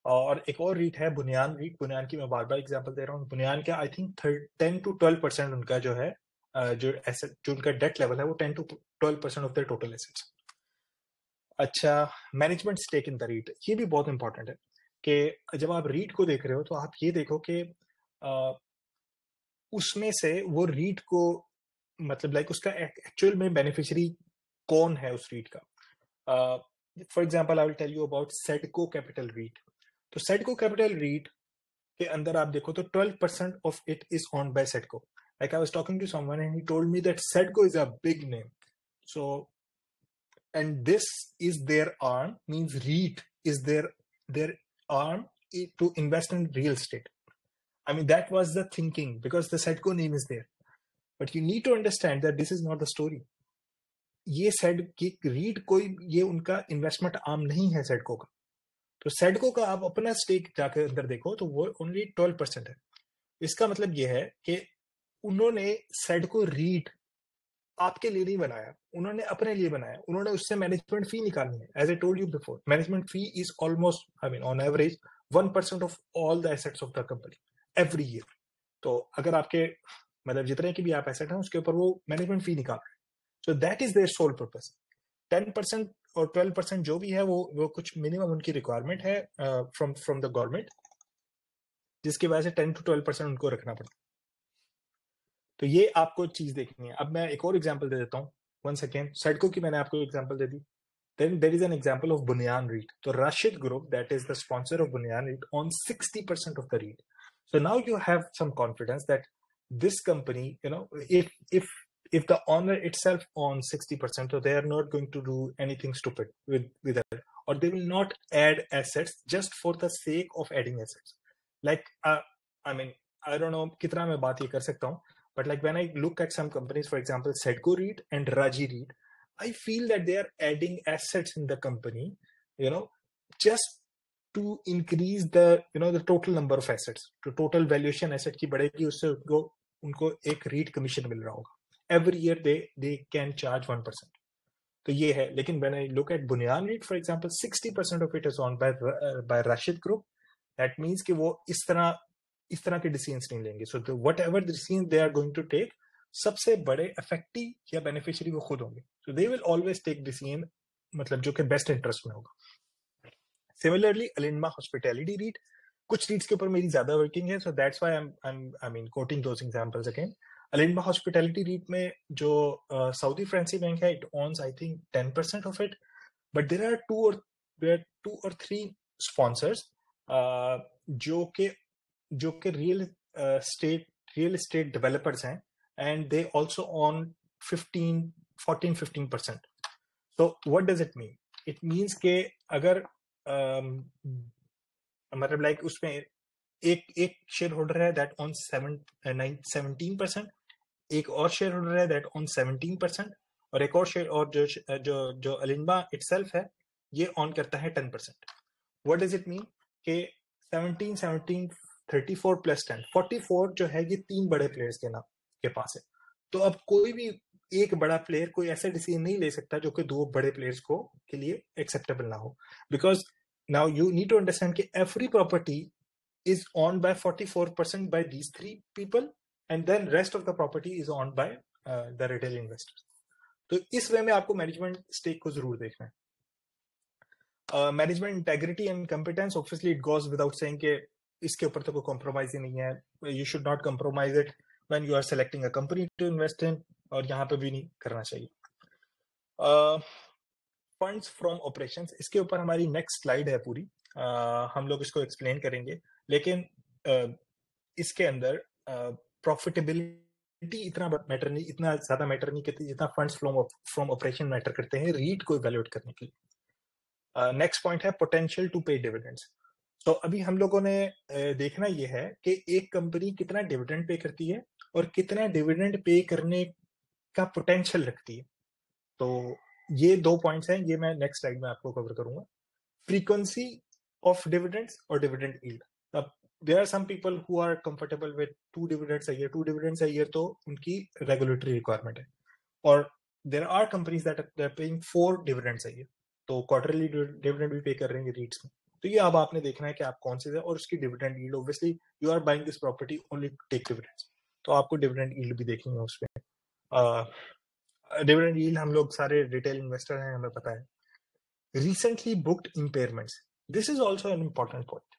Speaker 1: और एक और रीट है बुनियान रीट। बुनियान की मैं बार बार एग्जांपल दे रहा हूँ। बुनियान का आई थिंक 10 to 12% उनका जो है जो एसेट, जो उनका डेट लेवल है वो 10 to 12% of the total assets. अच्छा, management stake in the REIT, ये भी बहुत इंपॉर्टेंट है कि जब आप रीट को देख रहे हो तो आप ये देखो कि उसमें से वो रीट को, मतलब लाइक उसका एक्चुअल में बेनिफिशियरी कौन है उस रीट का। For example I will tell you about SEDCO capital REIT. तो सेडको कैपिटल रीट के अंदर आप देखो तो 12% of it is owned by SEDCO. Like I was talking to someone and he told me that SEDCO is a big name, so and this is their arm, means REIT is their arm to invest in real estate. I mean, that was the thinking because the Sedco name is there. But you need to understand that this is not the story. ये said की रीट कोई, ये उनका investment arm नहीं है सेडको का। तो SEDCO का आप अपना स्टेक जाकर अंदर देखो तो वो ओनली 12% है। इसका मतलब ये है कि उन्होंने सेडको रीट आपके लिए नहीं बनाया, उन्होंने अपने लिए बनाया। उन्होंने उससे मैनेजमेंट फी निकालनी है। As I told you before, management fee is almost, I mean on average 1% of all the assets of the company every year. तो अगर आपके मतलब जितने की भी आप एसेट हैं उसके ऊपर वो मैनेजमेंट फी निकाल रहे हैं। So that is their sole purpose. 10% और 12% जो भी है वो कुछ मिनिमम उनकी रिक्वायरमेंट है फ्रॉम द गवर्नमेंट, जिसकी वजह से 10 to 12% उनको रखना पड़ता है। तो ये आपको चीज देखनी है। अब मैं एक और एग्जांपल दे देता हूँ। वन सेकेंड, सेडको की मैंने आपको example they the. Then there is an example of Bunyan REIT. So Rashid Group, that is the sponsor of Bunyan REIT, owns 60% of the REIT. So now you have some confidence that this company, if the owner itself owns 60%, so they are not going to do anything stupid with it, or they will not add assets just for the sake of adding assets. Like I mean, I don't know कितना मैं बात ये कर सकता हूँ, but like when I look at some companies, for example, Sedco REIT and Raji REIT, I feel that they are adding assets in the company, just to increase the total number of assets. तो total valuation asset की बढ़ेगी, उससे उनको एक REIT commission मिल रहा होगा। Every year they can charge 1%. तो ये है। लेकिन when I look at Bunyan REIT, for example, 60% of it is owned by Rashid Group. That means कि वो इस तरह के डिसीजंस नहीं लेंगे। So whatever decision they are going to take, सबसे बड़े इफेक्टिव या बेनिफिशियरी वो खुद होंगे। So they will always take decision, मतलब जो कि बेस्ट इंटरेस्ट में होगा। सिमिलरली अलिंबा हॉस्पिटैलिटी रीट, कुछ रीट्स के ऊपर मेरी ज्यादा वर्किंग है, so that's why I mean quoting those examples again. Alinma hospitality REIT में जो सऊदी फ्रेंसी बैंक है, it owns I think 10% of it, but there are two और थ्री स्पॉन्सर्स जो कि रियल एस्टेट डेवलपर्स हैं, and they also own 14-15%. So what does it mean? It means के अगर मतलब लाइक उसमें एक शेयर होल्डर है दैट ऑन 17%, एक और शेयर होल्डर है दैट ऑन 17%, और एक और शेयर और जो अलिंबा इटसेल्फ है ये ऑन करता है 10%. What does it mean? कि 17 34 + 10 44 जो है ये तीन बड़े प्लेयर्स के पास है। तो अब कोई भी एक बड़ा प्लेयर कोई ऐसा डिसीजन नहीं ले सकता जो कि दो बड़े प्लेयर्स के लिए एक्सेप्टेबल ना हो, because now you need to understand कि every property is owned by 44% by these three people, and then rest of the property is owned by the retail investors. तो इस वे में आपको मैनेजमेंट स्टेक को जरूर देखना है। Management integrity and competence, obviously it goes without saying कि इसके ऊपर तो कोई कॉम्प्रोमाइज ही नहीं है। You should not compromise it when you are selecting a company to invest in, और यहाँ पे भी नहीं करना चाहिए। फंड्स फ्रॉम ऑपरेशंस, इसके ऊपर हमारी नेक्स्ट स्लाइड है पूरी, हम लोग इसको एक्सप्लेन करेंगे, लेकिन इसके अंदर प्रॉफिटेबिलिटी इतना ज्यादा मैटर नहीं करती जितना फंड्स फ्रॉम ऑपरेशन मैटर करते हैं रीट को इवैल्यूएट करने के लिए। नेक्स्ट पॉइंट है पोटेंशियल टू पे डिविडेंड्स। तो अभी हम लोगों ने देखना ये है कि एक कंपनी कितना डिविडेंड पे करती है और कितना डिविडेंड पे करने का पोटेंशियल रखती है। तो ये 2 पॉइंट्स हैं, ये मैं नेक्स्ट स्लाइड में आपको कवर करूंगा। फ्रीक्वेंसी ऑफ डिविडेंड्स और डिविडेंड यील्ड। अब there are some people who are comfortable with 2 dividends a year. 2 dividends a year तो उनकी रेगुलेटरी रिक्वायरमेंट है, और there are companies that are paying 4 dividends a year, तो quarterly dividend भी pay कर रहे हैं रीट्स में। तो ये अब आपने देखना है कि आप कौन से है, और उसकी dividend yield, obviously you are buying this property only take dividends, तो आपको डिविडेंड यील्ड भी देखनी है उसमें। डिविडेंड यील्ड हम लोग सारे रिटेल इन्वेस्टर हैं, हमें पता है। Recently booked impairments, this is also an important point.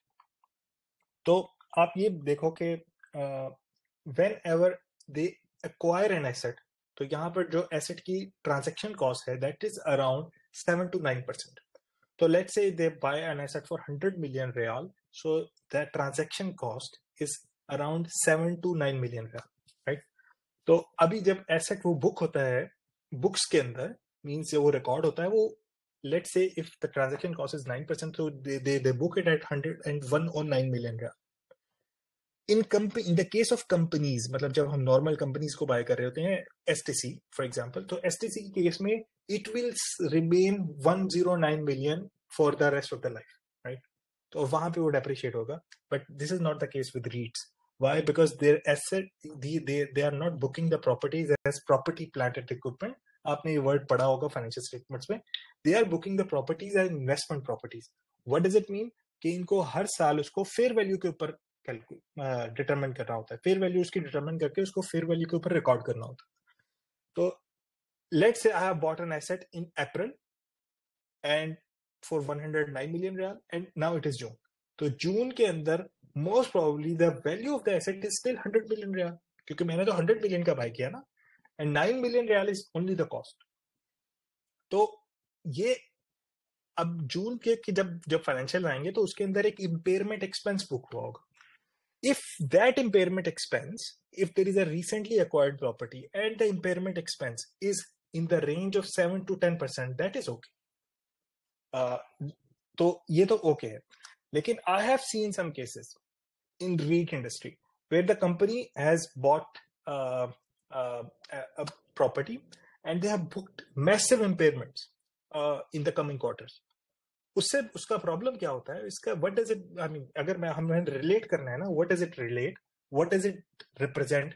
Speaker 1: तो आप ये देखो कि when ever they acquire an asset, तो यहाँ पर जो एसेट की ट्रांजेक्शन कॉस्ट है that is around 7 to 9%. So let's say they buy an asset for 100 million real, so that transaction cost is around 7 to 9 million real, right? तो अभी जब asset वो बुक होता है बुक्स के अंदर, मीन्स वो रिकॉर्ड होता है, वो let's say if the transaction cost is 9%, so they book it at 101 or 9 million real. In the case of companies, मतलब जब हम नॉर्मल कंपनीज को बाय कर रहे होते हैं, एसटीसी फॉर एग्जांपल, तो एसटीसी के केस में it will remain 109 million for the rest of the life, right? तो वहां पे वो डेप्रिशिएट होगा, but this is not the case with REITs. Why? Because their asset, they are not booking the properties as property, plant and equipment. आपने ये word पढ़ा होगा financial statements में। They are booking the properties as investment properties. What does it mean? कि इनको हर साल उसको fair value के ऊपर डिटरमिन करना होता है, फेयर वैल्यू उसकी डिटरमिन करके उसको फेयर वैल्यू के ऊपर रिकॉर्ड करना होता है। तो let's say I have bought an asset in April and for 109 million riyal, and now it is June. तो जून के अंदर most probably the value of the asset is still 100 million riyal, क्योंकि मैंने तो 100 मिलियन का buy किया ना, and 9 million riyal is only the cost. तो ये अब जून के जब फाइनेंशियल आएंगे तो उसके अंदर एक इम्पेयरमेंट एक्सपेंस बुक हुआ होगा। If that impairment expense, if there is a recently acquired property and the impairment expense is in the range of 7 to 10%, that is okay. तो ये तो okay है, लेकिन I have seen some cases in REIT industry where the company has bought a property and they have booked massive impairments in the coming quarters. उससे उसका problem क्या होता है इसका? What does it, I mean, अगर हमें relate करना है ना, what does it relate, what does it represent?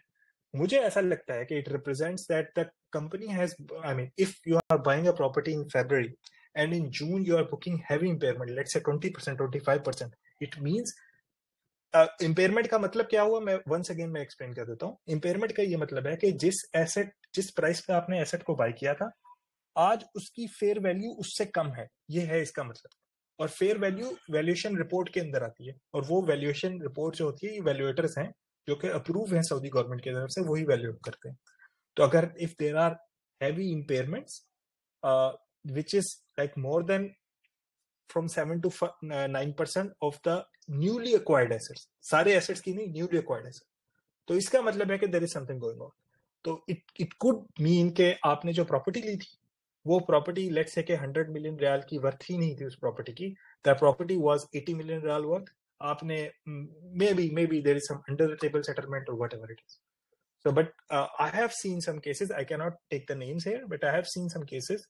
Speaker 1: मुझे ऐसा लगता है कि it represents that the company has, I mean, if you are buying a property in February and in June you are booking heavy impairment, let's say 20%, 25%, it means impairment का मतलब क्या हुआ? मैं वंस अगेन मैं explain कर देता हूँ। Impairment का ये मतलब है कि जिस प्राइस पे आपने एसेट को बाय किया था, आज उसकी फेयर वैल्यू उससे कम है, ये है इसका मतलब। और फेयर वैल्यू वैल्यूएशन रिपोर्ट के अंदर आती है, और वो वैल्यूएशन रिपोर्ट जो होती है, ये वैल्यूएटर्स हैं जो कि अप्रूव हैं सऊदी गवर्नमेंट की तरफ से, वही वैल्यूएट करते हैं। तो अगर if there are heavy impairments which is like more than from 7 to 9% of the newly acquired assets, सारे एसेट्स की नहीं, न्यूली एक्वायर्ड एसेट्स, तो इसका मतलब है कि there is something going on. तो इट कुड मीन के आपने जो प्रॉपर्टी ली थी, वो प्रॉपर्टी लेट्स से के 100 मिलियन रियाल की वर्थ ही नहीं थी उस प्रॉपर्टी की, the property was 80 million riyal worth. आपने may be there is some under the table settlement और whatever it is. So, but I have seen some cases, I cannot take the names here, but I have seen some cases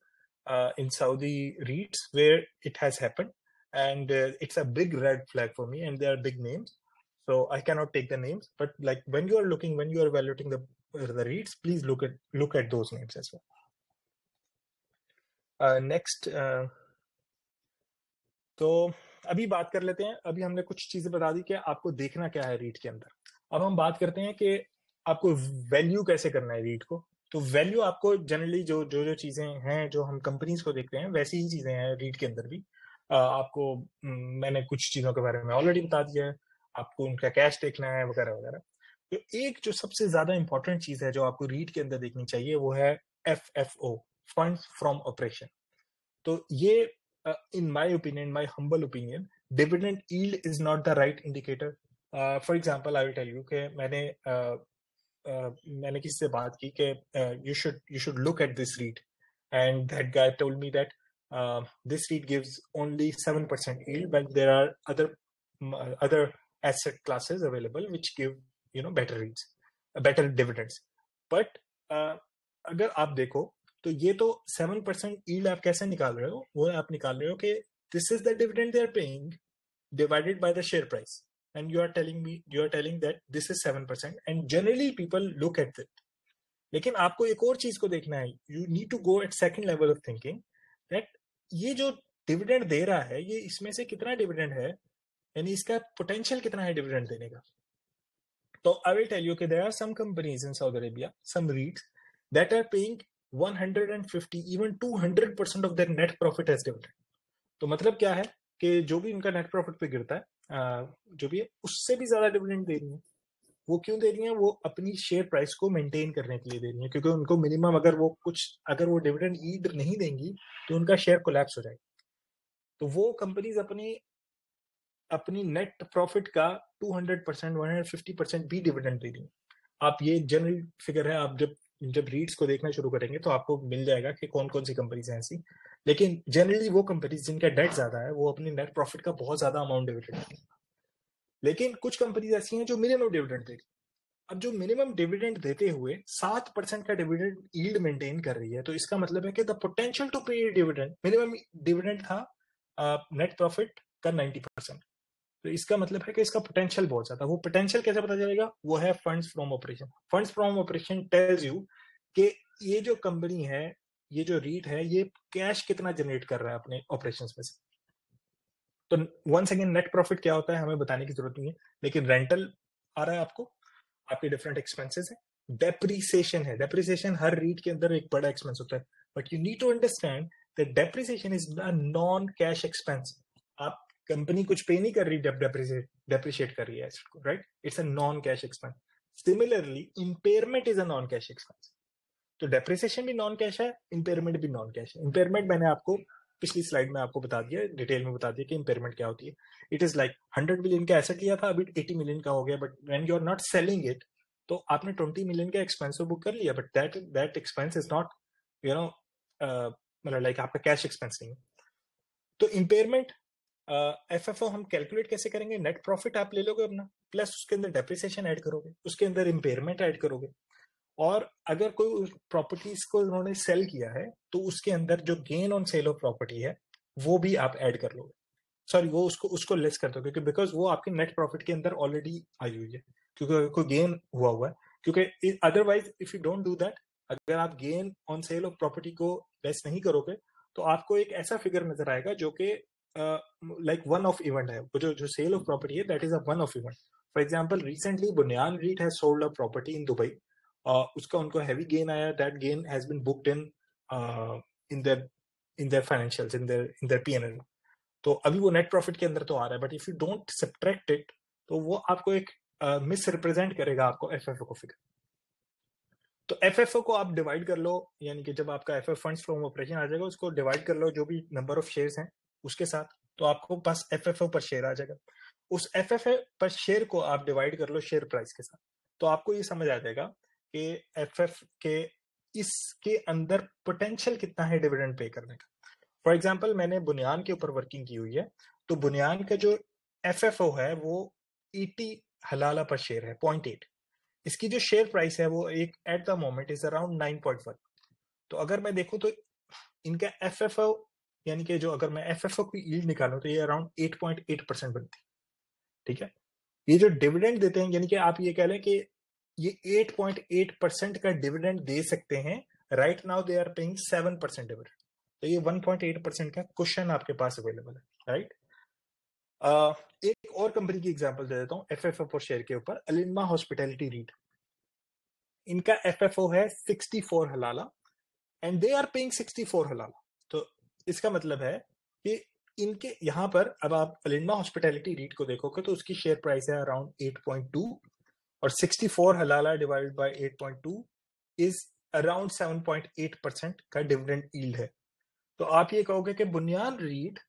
Speaker 1: in Saudi REITs where it has happened, and it's a big red flag for me, and they are big names. So I cannot take the names, but like when you are evaluating the REITs, please look at those names as well. Next, तो अभी बात कर लेते हैं। अभी हमने कुछ चीजें बता दी कि आपको देखना क्या है रीट के अंदर। अब हम बात करते हैं कि आपको वैल्यू कैसे करना है रीट को। तो वैल्यू आपको जनरली जो चीजें हैं जो हम कंपनीज को देखते हैं, वैसी ही चीजें हैं रीट के अंदर भी। आपको मैंने कुछ चीजों के बारे में ऑलरेडी बता दिया है, आपको उनका कैश देखना है वगैरह वगैरह। तो एक जो सबसे ज्यादा इंपॉर्टेंट चीज है जो आपको रीट के अंदर देखनी चाहिए, वो है FFO, फंड्स फ्रॉम ऑपरेशन। तो ये in my humble opinion, dividend yield is not the right indicator. For example, I will tell you कि मैंने किसी से बात की कि you should look at this REIT, and that guy told me that this REIT gives only 7% yield, but there are other other asset classes available which give better rates, better dividends. But अगर आप देखो तो ये तो 7% yield आप कैसे निकाल रहे हो, वो आप निकाल रहे हो कि this is the dividend they are paying divided by the share price, and you are telling that this is 7%, and generally people look at it. लेकिन आपको एक और चीज को देखना है, you need to go at second level of thinking that ये जो डिविडेंड दे रहा है ये इसमें से कितना डिविडेंड है, यानी इसका पोटेंशियल कितना है डिविडेंड देने का. तो आई विल टेल यू कि there are some companies in Saudi Arabia, some REITs that are paying 150 even 200% of their net profit as dividend. तो मतलब क्या है कि जो भी उनका नेट प्रॉफिट पे गिरता है जो भी है उससे भी ज्यादा डिविडेंड दे रही है. वो क्यों दे रही है? वो अपनी शेयर प्राइस को मेंटेन करने के लिए दे रही है, क्योंकि उनको मिनिमम अगर वो डिविडेंड यील्ड नहीं देंगी तो उनका शेयर कोलैप्स हो जाएगा. तो वो कंपनीज अपनी नेट प्रॉफिट का 200% 150% भी डिविडेंड दे रही है. आप ये जनरल फिगर है, आप जब REITs को देखना शुरू करेंगे तो आपको मिल जाएगा कि कौन कौन सी कंपनीज हैं ऐसी. लेकिन जनरली वो कंपनीज जिनका डेट ज्यादा है वो अपनी नेट प्रॉफिट का बहुत ज्यादा अमाउंट डिविडेंड देती है. लेकिन कुछ कंपनीज ऐसी हैं जो मिनिमम डिविडेंड देती है. अब जो मिनिमम डिविडेंड देते हुए 7% का डिविडेंड यील्ड मेंटेन कर रही है, तो इसका मतलब है कि द पोटेंशियल टू पे डिविडेंड, मिनिमम डिविडेंड था नेट प्रॉफिट का 90%. तो इसका मतलब है कि इसका पोटेंशियल बहुत ज्यादा. वो पोटेंशियल कैसे पता चलेगा? वो है funds from operation. Funds from operation tells you कि ये जो कंपनी है, ये जो REIT है, ये कैश कितना जनरेट कर रहा है अपने ऑपरेशंस में से. तो वंस अगेन नेट प्रॉफिट क्या होता है हमें बताने की जरूरत नहीं है, लेकिन रेंटल आ रहा है आपको, आपके डिफरेंट एक्सपेंसेस है, डेप्रिसिएशन है. डेप्रिसिएशन हर REIT के अंदर एक बड़ा एक्सपेंस होता है, but you need to understand that depreciation is a non cash expense. आप कंपनी कुछ पे नहीं कर रही जब डेप्रिशिएट कर रही है एसेट को, right? It's a non cash expense. Similarly impairment is a non cash expense. तो डेप्रिसिएशन भी नॉन कैश है, इंपेयरमेंट भी नॉन कैश है. इंपेयरमेंट मैंने आपको पिछली स्लाइड में आपको बता दिया, डिटेल में बता दिया कि इंपेयरमेंट क्या होती है. इट इज लाइक 100 मिलियन का एसेट लिया था, अभी 80 मिलियन का हो गया, but when you are not selling it तो आपने 20 मिलियन का एक्सपेंस तो बुक कर लिया, but that expense is not मतलब लाइक आपका कैश एक्सपेंस नहीं है. तो इंपेयरमेंट FFO हम कैलकुलेट कैसे करेंगे? नेट प्रॉफिट आप ले लोगे अपना, प्लस उसके अंदर डेप्रिसिएशन ऐड करोगे, उसके अंदर इंपेयरमेंट ऐड करोगे, और अगर कोई प्रॉपर्टीज को उन्होंने सेल किया है तो उसके अंदर जो gain on sale of property है वो भी आप ऐड कर लोगे. सॉरी, वो उसको लेस कर दो, क्योंकि बिकॉज वो आपके नेट प्रॉफिट के अंदर ऑलरेडी आई हुई है, क्योंकि कोई गेन हुआ है. क्योंकि otherwise if you don't do that, अगर आप gain on sale of property को लेस नहीं करोगे तो आपको एक ऐसा फिगर नजर आएगा जो कि लाइक वन ऑफ इवेंट है. वो जो सेल ऑफ प्रॉपर्टी है that is a one off event. For example recently Bonyan REIT has sold a property in Dubai. उसका उनको हैवी गेन आया. That gain has been booked in their financials, in their P&L. तो अभी वो net profit के अंदर तो आ रहा है, but if you don't subtract it तो वो आपको एक मिस रिप्रेजेंट करेगा आपको FFO को फिगर. तो FFO को आप डिवाइड कर लो, यानी कि जब आपका FF फंड्स फ्रॉम ऑपरेशन आ जाएगा उसको डिवाइड कर लो जो भी नंबर ऑफ शेयर्स हैं उसके साथ, तो आपको पास FFO पर शेयर आ जाएगा. उस FFO पर शेयर को आप डिवाइड कर लो शेयर प्राइस के साथ, तो आपको ये समझ आ जाएगा कि FF के इसके अंदर पोटेंशियल कितना है डिविडेंड पे करने का. फॉर एग्जाम्पल मैंने बुनियान के ऊपर वर्किंग की हुई है, तो बुनियान का जो FFO है वो 80 हलाला पर शेयर है, 0.8. इसकी जो शेयर प्राइस है वो एक at the moment is around 9.1. तो अगर मैं देखूं तो इनका FFO, यानी कि जो अगर मैं FFO की यील्ड निकालूं तो ये अराउंड 8.8% बनती है. ठीक है, ये जो डिविडेंड देते हैं, यानी कि आप ये कह लें कि ये 8.8% का डिविडेंड दे सकते हैं. Right now they are paying 7% dividend. तो ये 1.8% का क्वेश्चन आपके पास अवेलेबल है, राइट? एक और कंपनी की एग्जांपल दे देता हूं FFO पर शेयर के ऊपर. अलिनमा हॉस्पिटैलिटी REIT, इनका FFO है 64 हलाला एंड दे आर पेइंग 64 हलाला. तो इसका मतलब है कि इनके यहां पर अब आप अलिनमा हॉस्पिटैलिटी REIT को देखोगे तो उसकी शेयर प्राइस है अराउंड 8.2 और 64 हलाला डिवाइडेड बाय 8.2 इज अराउंड 7.8% का डिविडेंड यील्ड है. तो आप ये कहोगे कि बुनियान REIT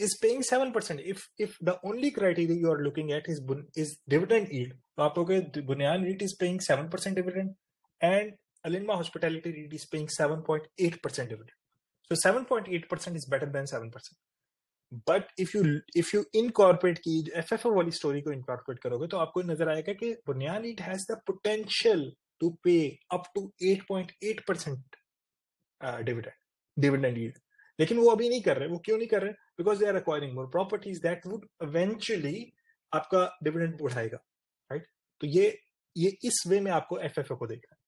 Speaker 1: is paying 7%. If the only criteria you are looking at is dividend yield, तो आप कहोगे बुनियान REIT is paying 7% dividend and Alinma Hospitality REIT is paying 7.8% dividend. So 7.8% is better than 7%. But if you incorporate की एफएफओ वाली story को incorporate करोगे तो आपको नजर आएगा कि Bonyan REIT has the potential to pay up to 8.8% dividend dividend yield, लेकिन वो अभी नहीं कर रहे। वो क्यों नहीं कर रहे? Because they are acquiring more properties that would eventually आपका डिविडेंड बढ़ाएगा, राइट? तो ये इस वे में आपको एफएफओ को देखना है।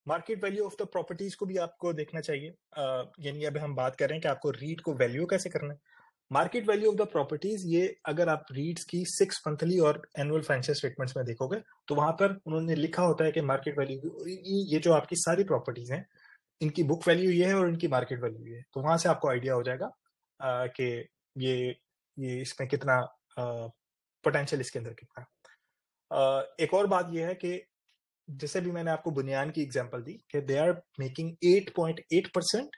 Speaker 1: Market value of the properties को भी आपको देखना चाहिए। यानी अभी हम बात कर रहे हैं कि आपको रीट को वैल्यू कैसे करना है। Market value of the properties, ये अगर आप रीट्स की 6 मंथली और एनुअल फाइनेंशियल स्टेटमेंट्स में देखोगे तो वहां पर उन्होंने लिखा होता है कि मार्केट वैल्यू, ये जो आपकी सारी प्रॉपर्टीज हैं इनकी बुक वैल्यू ये है और इनकी मार्केट वैल्यू ये है। तो वहां से आपको आइडिया हो जाएगा कि ये इसमें कितना पोटेंशियल इसके अंदर कितना है। एक और बात ये है कि जैसे भी मैंने आपको बुनियान की एग्जांपल दी कि दे आर मेकिंग 8.8%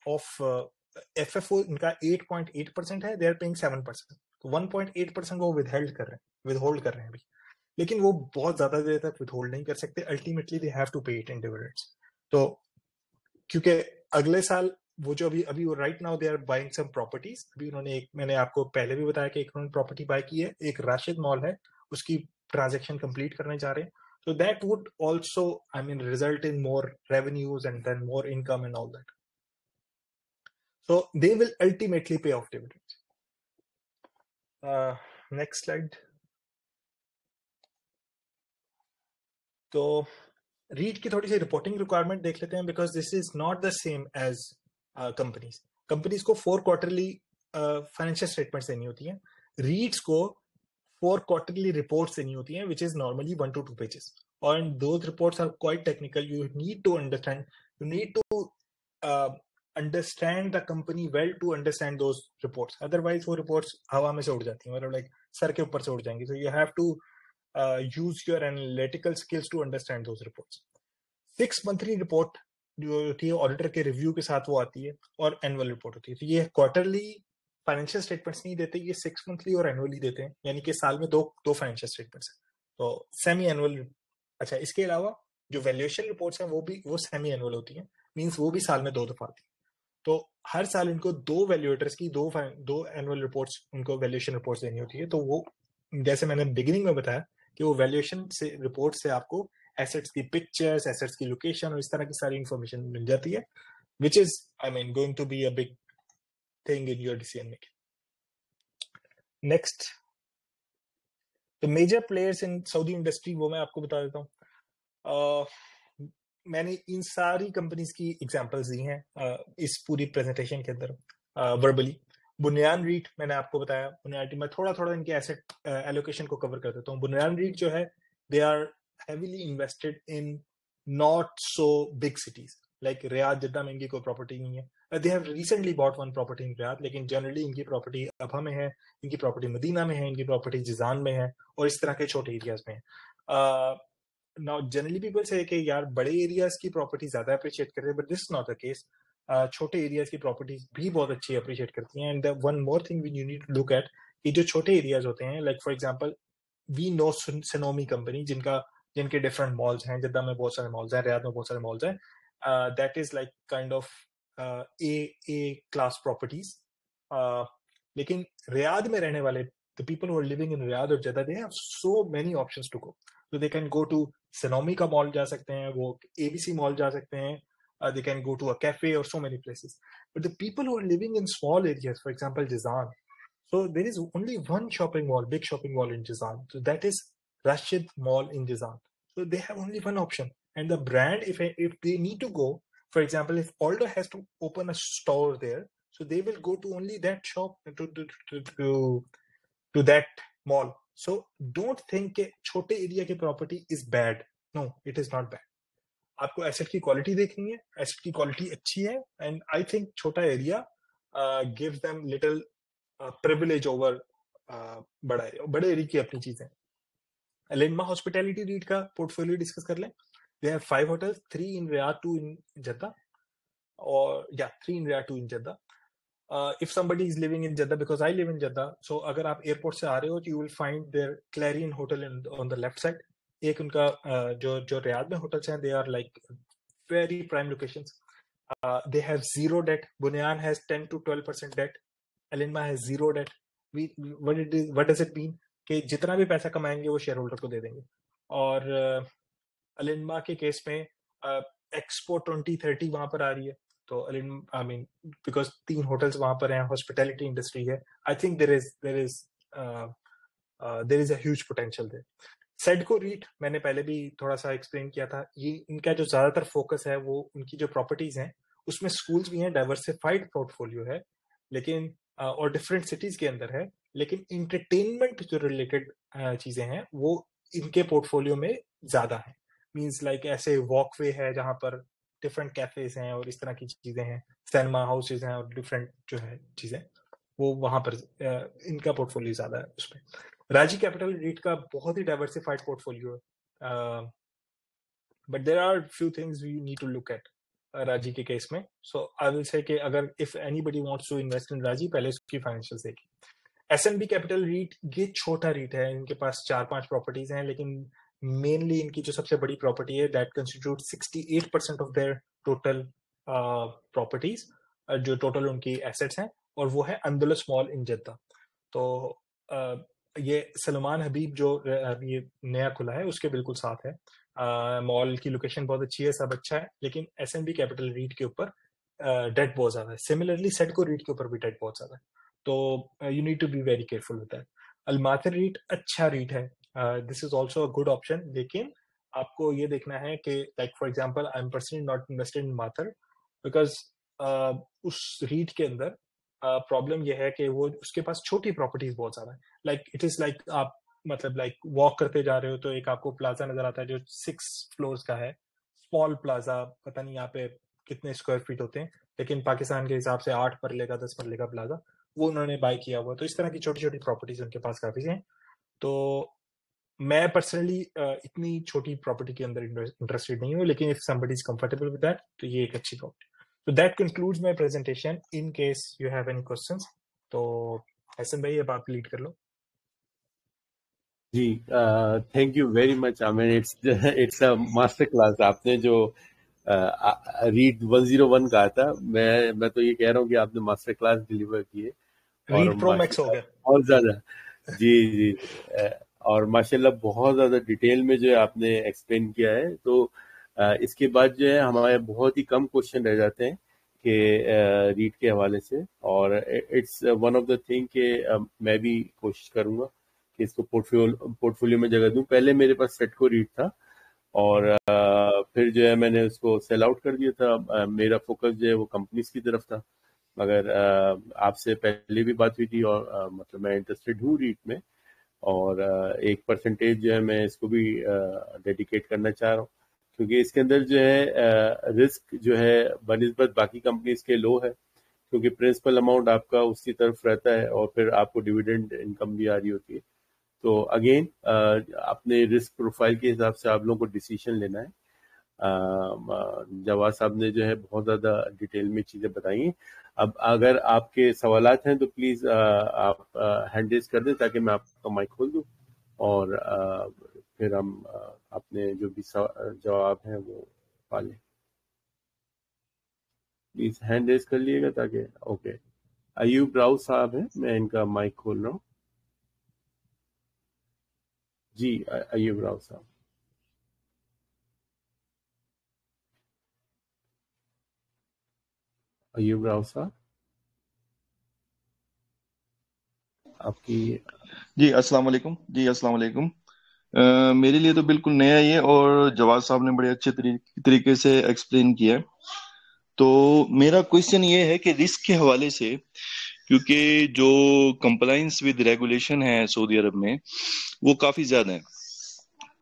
Speaker 1: ऑफ एफएफओ, इनका 8.8% है, दे आर पेइंग 7%। तो 1.8% वो विदहोल्ड कर रहे हैं अभी, लेकिन वो बहुत ज्यादा देर तक विदहोल्ड नहीं कर सकते। Ultimately they have to pay it in dividends. तो क्योंकि अगले साल वो जो अभी वो right now they are buying some properties. अभी उन्होंने मैंने आपको पहले भी बताया कि एक उन्होंने प्रॉपर्टी बाय की है, एक राशिद मॉल है, उसकी ट्रांजेक्शन कंप्लीट करने जा रहे हैं। So that would also, I mean, result in more revenues and then more income and all that. So they will ultimately pay off dividends. Next slide. तो रीट की थोड़ी सी रिपोर्टिंग रिक्वायरमेंट देख लेते हैं, because this is not the same as companies को 4 quarterly financial statements देनी होती हैं। रीट्स को 4 क्वार्टरली रिपोर्ट्स देनी होती हैं, which is normally 1 to 2 pages, and those reports are quite technical. You need to understand the company well to understand those reports. Otherwise वो reports हवा में से उड़ जाती हैं, मतलब like सर के ऊपर से उड़ जाएंगी. So you have to use your analytical skills to understand those reports. 6 monthly report जो होती है ऑडिटर के रिव्यू के साथ वो आती है, और एनुअल रिपोर्ट होती है। तो ये क्वार्टरली फाइनेंशियल स्टेटमेंट्स नहीं देते, ये 6 मंथली और एनुअली देते हैं, यानी कि साल में दो फाइनेंशियल स्टेटमेंट्स है, तो सेमी एनुअल। अच्छा, इसके अलावा जो वैल्यूएशन रिपोर्ट्स हैं वो सेमी एनुअल होती हैं, मींस वो भी साल में 2 दफा आती है। तो हर साल इनको 2 वैल्यूएटर्स की 2 एनुअल रिपोर्ट्स, उनको वैल्यूएशन रिपोर्ट्स देनी होती है। तो वो जैसे मैंने बिगिनिंग में बताया कि वो वैल्यूएशन से रिपोर्ट से आपको एसेट्स की पिक्चर्स, एसेट्स की लोकेशन और इस तरह की सारी इंफॉर्मेशन मिल जाती है, which is, I mean, going to be a big thing in your decision making. Next, the major players in Saudi industry, वो मैं आपको बता देता हूँ। मैंने इन सारी कंपनीज की एग्जांपल्स दी हैं इस पूरी प्रेजेंटेशन के अंदर वर्बली। बुनियान रीट मैंने आपको बताया, बुनियान रीट मैं थोड़ा इनके एसेट एलोकेशन को कवर कर देता हूँ। बुनियान रीट जो है, they are heavily invested in not so big cities like Riyadh, Jeddah में इनकी कोई प्रॉपर्टी नहीं है। They have recently bought one property in Riyadh, लेकिन जनरली इनकी प्रॉपर्टी अबहा में है, इनकी प्रॉपर्टी मदीना में है, इनकी प्रॉपर्टी जिजान में है, और इस तरह के छोटे एरियाज में है। नाउ जनरली पीपल से कि यार बड़े एरियाज की प्रॉपर्टी ज्यादा अप्रिशिएट करते हैं, but this is not the case. छोटे एरियाज की प्रॉपर्टीज भी बहुत अच्छी अप्रिशिएट करती हैं। And one more thing you need to look at, कि जो छोटे एरियाज होते हैं, like for example we know Cenomi company, जिनके डिफरेंट मॉल्स हैं, जिद्दा में बहुत सारे मॉल्स हैं, रियाद में बहुत सारे मॉल्स हैं। That is like kind of A class properties. लेकिन रियाद में रहने वाले, the people who are living in Riyadh और Jeddah, they have so many options to go. So they can go to Cenomi का mall जा सकते हैं, वो ABC मॉल जा सकते हैं, they can go to a cafe or so many places. But the people who are living in small areas, for example Jizan, so there is only one shopping mall, big shopping mall in Jizan, so that is Rashid Mall in Jizan. So they have only one option, and the brand, if they need to go, for example, if Aldo has to open a store there, so they will go to only that shop, to that mall. So don't think कि छोटे area की property is bad. No, it is not bad. आपको asset की quality देखनी है, asset की quality अच्छी है, एंड आई थिंक छोटा area gives them little privilege over बड़े एरिया की अपनी चीजें. लिंडमा हॉस्पिटैलिटी रीट का पोर्टफोलियो डिस्कस कर लें. They have 5 hotels, 3 in Riyadh, 2 in Jeddah, or 3 in Riyadh, 2 in Jeddah. If somebody is living in Jeddah, because I live in Jeddah, so अगर आप airport से आ रहे हो, you will find their Clarion Hotel on the left side. एक उनका जो Riyadh में hotels हैं, they are like very prime locations. They have zero debt. Bunyan has 10 to 12% debt. Alinma has zero debt. What does it mean? कि जितना भी पैसा कमाएंगे वो शेयर होल्डर को दे देंगे. और अलिनमा के केस में एक्सपो 2030 वहां पर आ रही है. तो आई मीन बिकॉज 3 होटल्स वहां पर हैं, हॉस्पिटैलिटी इंडस्ट्री है. I think there is a huge potential there. SEDCO REIT मैंने पहले भी थोड़ा सा एक्सप्लेन किया था. ये इनका जो ज्यादातर फोकस है वो उनकी जो प्रॉपर्टीज हैं उसमें स्कूल्स भी हैं, डाइवर्सिफाइड पोर्टफोलियो है, लेकिन और डिफरेंट सिटीज के अंदर है, लेकिन इंटरटेनमेंट जो रिलेटेड चीजें हैं वो इनके पोर्टफोलियो में ज्यादा है. मींस लाइक ऐसे वॉकवे है जहां पर डिफरेंट कैफेज हैं और इस तरह की चीजें हैं, सिनेमा हाउसेज हैं और डिफरेंट जो है चीजें वो वहां पर इनका पोर्टफोलियो ज्यादा है. उसमें राजी कैपिटल रीट का बहुत ही डाइवर्सिफाइड पोर्टफोलियो है, but there are few things we need to look at Rajhi के केस में. सो आई विल से कि अगर if anybody wants to invest in Rajhi, पहले उसकी फाइनेंशियल देखिए. एसएनबी कैपिटल रीट ये छोटा रीट है, इनके पास 4-5 प्रॉपर्टीज हैं, लेकिन मेनली इनकी जो सबसे बड़ी प्रॉपर्टी है that constitute 68% of their total properties, जो टोटल उनकी एसेट्स हैं, और वो है अंदलुस मॉल इन जद्दा. तो ये सलमान हबीब जो ये नया खुला है उसके बिल्कुल साथ है. मॉल की लोकेशन बहुत अच्छी है, सब अच्छा है, लेकिन एसएनबी कैपिटल रीट के ऊपर डेट बहुत ज्यादा है. सिमिलरली सेडको रीट के ऊपर भी डेट बहुत ज्यादा है. तो you need to be very careful with that. Almather REIT अच्छा रीट है, this is also a good option, लेकिन आपको ये देखना है कि like for example I am personally not invested in Mather because उस रीट के अंदर प्रॉब्लम यह है कि वो उसके पास छोटी प्रॉपर्टीज बहुत ज्यादा है. लाइक इट इज लाइक आप मतलब लाइक वॉक करते जा रहे हो तो एक आपको प्लाजा नजर आता है जो 6 फ्लोर्स का है, स्मॉल प्लाजा. पता नहीं यहाँ पे कितने स्क्वायर फीट होते हैं, लेकिन पाकिस्तान के हिसाब से 8 मरले का 10 मरले का प्लाजा वो उन्होंने बाय किया हुआ. तो इस तरह की छोटी छोटी प्रॉपर्टीज उनके पास काफी हैं. तो मैं पर्सनली इतनी छोटी प्रॉपर्टी के अंदर इंटरेस्टेड नहीं हूँ, लेकिन if somebody is comfortable with that तो ये एक अच्छी प्रॉपर्टी. तो that concludes my presentation. In case you have any questions तो हसन भाई अब आप लीड कर लो.
Speaker 2: जी thank you very much Aamir. It's a master class. आपने जो रीड 101 कहा था, मैं तो ये कह रहा हूँ कि आपने मास्टर क्लास डिलीवर किए.
Speaker 1: रीड प्रो मैक्स हो गया
Speaker 2: बहुत ज्यादा. जी जी. और माशाल्लाह बहुत ज्यादा डिटेल में जो है आपने एक्सप्लेन किया है. तो इसके बाद जो है हमारे बहुत ही कम क्वेश्चन रह जाते हैं कि रीड के हवाले से. और it's one of the thing कि मैं भी कोशिश करूंगा कि इसको पोर्टफोलियो में जगह दूं. पहले मेरे पास सेडको रीड था और फिर जो है मैंने उसको सेल आउट कर दिया था. मेरा फोकस जो है वो कंपनीज की तरफ था. मगर आपसे पहले भी बात हुई थी और मतलब मैं इंटरेस्टेड हूँ रीड में, और एक परसेंटेज जो है मैं इसको भी डेडिकेट करना चाह रहा हूँ, क्योंकि इसके अंदर जो है रिस्क जो है बनिस्बत बाकी कंपनीज के लो है, क्योंकि प्रिंसिपल अमाउंट आपका उसी तरफ रहता है और फिर आपको डिविडेंड इनकम भी आ रही होती है. तो अगेन अपने रिस्क प्रोफाइल के हिसाब से आप लोगों को डिसीजन लेना है. जवाद साहब ने जो है बहुत ज़्यादा डिटेल में चीज़ें बताई हैं. अब अगर आपके सवालात हैं तो प्लीज़ आप हैंड रेज कर दें ताकि मैं आपका माइक खोल दूं और फिर हम अपने जो भी जवाब हैं वो पा लें. प्लीज़ हैंड रेज कर लीजिएगा ताकि. ओके, अयूब राव साहब हैं, मैं इनका माइक खोल रहा हूँ. जी अयूब राव साहब. अयूब राव साहब आपकी.
Speaker 3: जी अस्सलाम वालेकुम. जी अस्सलाम वालेकुम. मेरे लिए तो बिल्कुल नया ही है और जवाद साहब ने बड़े अच्छे तरीके से एक्सप्लेन किया है. तो मेरा क्वेश्चन ये है कि रिस्क के हवाले से, क्योंकि जो कंप्लाइंस विद रेगुलेशन है सऊदी अरब में वो काफी ज्यादा है.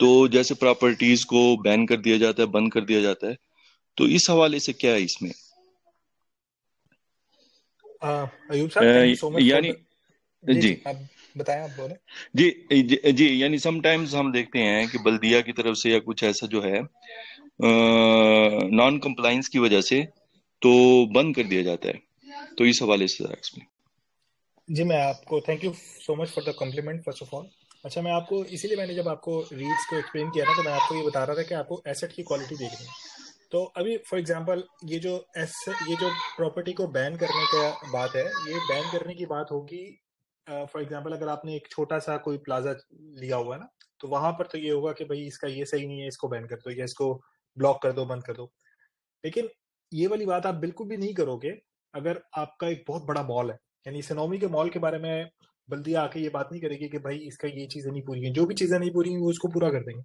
Speaker 3: तो जैसे प्रॉपर्टीज को बैन कर दिया जाता है, बंद कर दिया जाता है, तो इस हवाले से क्या है इसमें?
Speaker 1: अयूब साहब थैंक यू सो मच.
Speaker 3: यानी जी
Speaker 1: आप बताएं, आप बोले.
Speaker 3: जी यानी समटाइम्स हम देखते हैं कि बल्दिया की तरफ से या कुछ ऐसा जो है नॉन कंप्लाइंस की वजह से तो बंद कर दिया जाता है. तो इस हवाले से जरा एक्सप्लेन.
Speaker 1: जी मैं आपको thank you so much for the compliment first of all. अच्छा, मैं आपको इसीलिए मैंने जब आपको रीड्स को एक्सप्लेन किया ना तो मैं आपको ये बता रहा था कि आपको एसेट की क्वालिटी देखनी है. तो अभी फॉर एग्जांपल ये जो प्रॉपर्टी को बैन करने का बात है, ये बैन करने की बात होगी फॉर एग्जांपल अगर आपने एक छोटा सा कोई प्लाजा लिया हुआ है ना, तो वहां पर तो ये होगा कि भाई इसका ये सही नहीं है, इसको बैन कर दो या इसको ब्लॉक कर दो, बंद कर दो। लेकिन ये वाली बात आप बिल्कुल भी नहीं करोगे अगर आपका एक बहुत बड़ा मॉल है। यानी इकोनॉमी के मॉल के बारे में बल्दिया आके ये बात नहीं करेगी कि भाई इसका ये चीजें नहीं पूरी हैं, जो भी चीजें नहीं पूरी हैं वो उसको पूरा कर देंगे।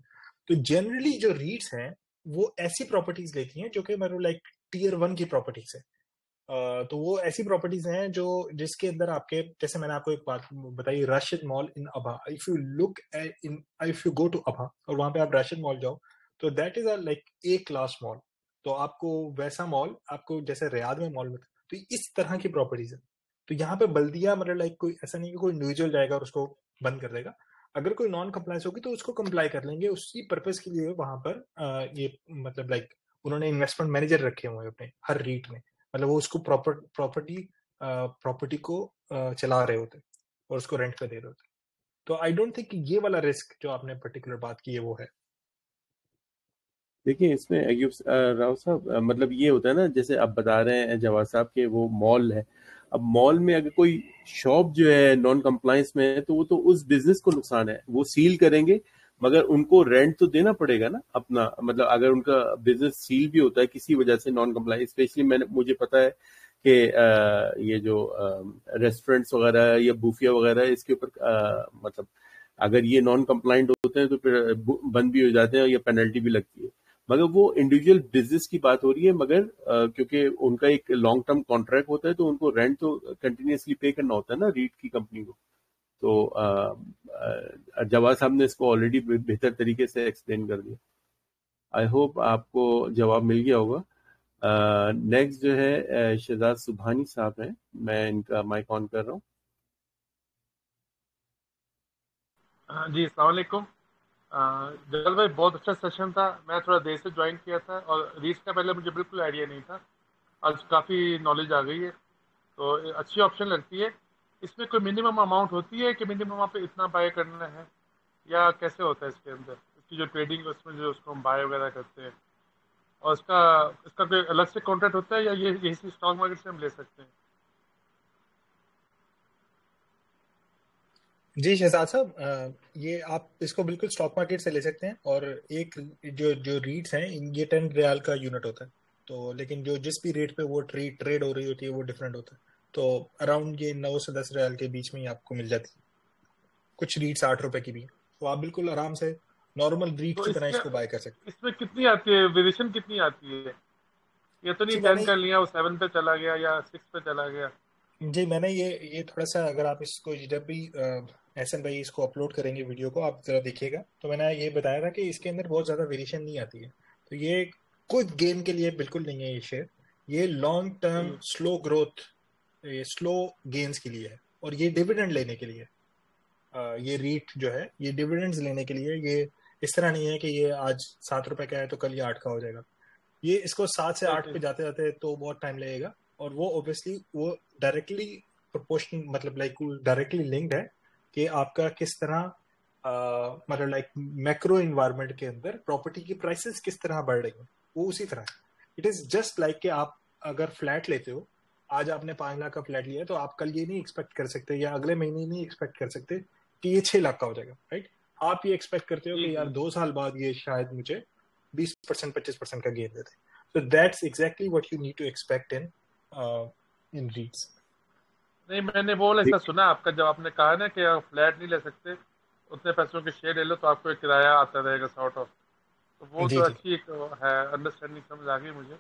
Speaker 1: तो जनरली जो रीट्स हैं वो ऐसी प्रॉपर्टीज लेती हैं जो कि मतलब लाइक टियर 1 की प्रॉपर्टीज है। तो वो ऐसी प्रॉपर्टीज हैं जो जिसके अंदर आपके, जैसे मैंने आपको एक बात बताई, Rashid mall in Abha. If you look in, if you go to Abha और वहां पे आप राशिद मॉल जाओ, तो that is a like A class mall. तो आपको वैसा मॉल, आपको जैसे रियाद में मॉल में, तो इस तरह की प्रॉपर्टीज है। तो यहाँ पे बल्दिया मतलब लाइक कोई ऐसा नहीं कि कोई इंडिविजुअल जाएगा और उसको बंद कर देगा। अगर कोई नॉन कंप्लायंस होगी तो उसको कंप्लाई कर लेंगे, उसी पर्पज के लिए वहां पर ये मतलब लाइक उन्होंने इन्वेस्टमेंट मैनेजर रखे हुए हैं अपने हर रीट में। मतलब वो उसको प्रॉपर्टी को चला रहे होते और उसको रेंट पे दे रहे होते। तो आई डोंट थिंक ये वाला रिस्क जो आपने पर्टिकुलर बात की है वो है।
Speaker 2: देखिए इसमें अयूब राव साहब, मतलब ये होता है ना, जैसे आप बता रहे हैं जवाद साहब के वो मॉल है। अब मॉल में अगर कोई शॉप जो है नॉन कंप्लायंस में है, तो वो तो उस बिजनेस को नुकसान है, वो सील करेंगे, मगर उनको रेंट तो देना पड़ेगा ना अपना। मतलब अगर उनका बिजनेस सील भी होता है किसी वजह से नॉन कंप्लायंस, स्पेशली मुझे पता है कि ये जो रेस्टोरेंट्स वगैरह या बूफिया वगैरह है, इसके ऊपर मतलब अगर ये नॉन कंप्लायंट होते हैं तो फिर बंद भी हो जाते हैं या पेनल्टी भी लगती है। मगर वो इंडिविजुअल बिजनेस की बात हो रही है, मगर क्योंकि उनका एक लॉन्ग टर्म कॉन्ट्रैक्ट होता है तो उनको रेंट तो कंटिन्यूसली पे करना होता है ना रीट की कंपनी को। तो जवाब साहब ने इसको ऑलरेडी बेहतर तरीके से एक्सप्लेन कर दिया। आई होप आपको जवाब मिल गया होगा। नेक्स्ट जो है शहजाद सुबहानी साहब हैं, मैं इनका माइक ऑन कर रहा हूँ।
Speaker 4: जी अस्सलाम वालेकुम। जलाल भाई बहुत अच्छा सेशन था। मैं थोड़ा देर से ज्वाइन किया था और रीच का पहले मुझे बिल्कुल आइडिया नहीं था, आज काफ़ी नॉलेज आ गई है, तो अच्छी ऑप्शन लगती है। इसमें कोई मिनिमम अमाउंट होती है कि मिनिमम आप इतना बाय करना है, या कैसे होता है इसके अंदर, इसकी जो ट्रेडिंग है उसमें जो उसको हम बाय वगैरह करते हैं, और इसका इसका कोई अलग से कॉन्ट्रैक्ट होता है या ये यही स्टॉक मार्केट से हम ले सकते हैं?
Speaker 1: जी शहजाद साहब, ये आप इसको बिल्कुल स्टॉक मार्केट से ले सकते हैं। और एक जो जो रीट्स हैं ये 10 रियाल का यूनिट होता है। तो लेकिन जो जिस भी रेट पे वो ट्रेड हो रही होती है वो डिफरेंट होता है। तो अराउंड ये 9 से 10 रियाल के बीच में ही आपको मिल जाती है। कुछ रीट्स 8 रुपए की भी हैं। तो आप बिल्कुल आराम से नॉर्मल रीट
Speaker 4: तो
Speaker 1: की तरह
Speaker 4: इसके
Speaker 1: इसको बाय कर सकते
Speaker 4: इसमें कितनी आती है, वेरिएशन कितनी आती है? ये तो
Speaker 1: हैं।
Speaker 4: नहीं
Speaker 1: जी
Speaker 4: 10
Speaker 1: मैंने
Speaker 4: कर लिया वो 7 पे चला गया या 6 पे चला गया?
Speaker 1: जी मैंने ये थोड़ा सा, अगर आप इसको जब भी एहसन भाई इसको अपलोड करेंगे वीडियो को, आप जरा देखिएगा, तो मैंने ये बताया था कि इसके अंदर बहुत ज्यादा वेरिएशन नहीं आती है। तो ये कुछ गेन के लिए बिल्कुल नहीं है ये शेयर। ये लॉन्ग टर्म
Speaker 4: जी
Speaker 1: स्लो ग्रोथ, ये स्लो गेन्स के लिए है। और ये डिविडेंड लेने के लिए ये रीट जो है ये डिविडेंड्स लेने के लिए। ये इस तरह नहीं है कि ये आज 7 रुपए का है तो कल ये 8 का हो जाएगा। ये इसको 7 से 8
Speaker 4: जी
Speaker 1: पे जाते जाते तो बहुत टाइम लगेगा। और वो ऑब्वियसली वो डायरेक्टली प्रोपोर्शनल, मतलब लाइक डायरेक्टली लिंक्ड है कि आपका किस तरह मतलब लाइक मैक्रो इन्वायरमेंट के अंदर प्रॉपर्टी की प्राइसेस किस तरह बढ़ रही हैं, वो उसी तरह है। इट इज जस्ट लाइक कि आप अगर फ्लैट लेते हो, आज आपने 5 लाख का फ्लैट लिया, तो आप कल ये नहीं एक्सपेक्ट कर सकते या अगले महीने नहीं एक्सपेक्ट कर सकते कि ये 6 लाख का हो जाएगा, राइट। आप ये एक्सपेक्ट करते हो
Speaker 4: जी
Speaker 1: कि यार
Speaker 4: जी।
Speaker 1: 2 साल बाद ये शायद मुझे 20% 25% का गेन देते। So that's exactly what you need to expect in REITs.
Speaker 4: नहीं, मैंने वो वाला ऐसा सुना आपका, जब आपने कहा ना कि आप फ्लैट नहीं ले सकते, उतने पैसों के शेयर ले लो तो आपको एक किराया आता रहेगा सॉर्ट ऑफ। तो वो
Speaker 1: जी
Speaker 4: तो
Speaker 1: जी
Speaker 4: अच्छी एक है, अंडरस्टैंडिंग समझ आ गई मुझे।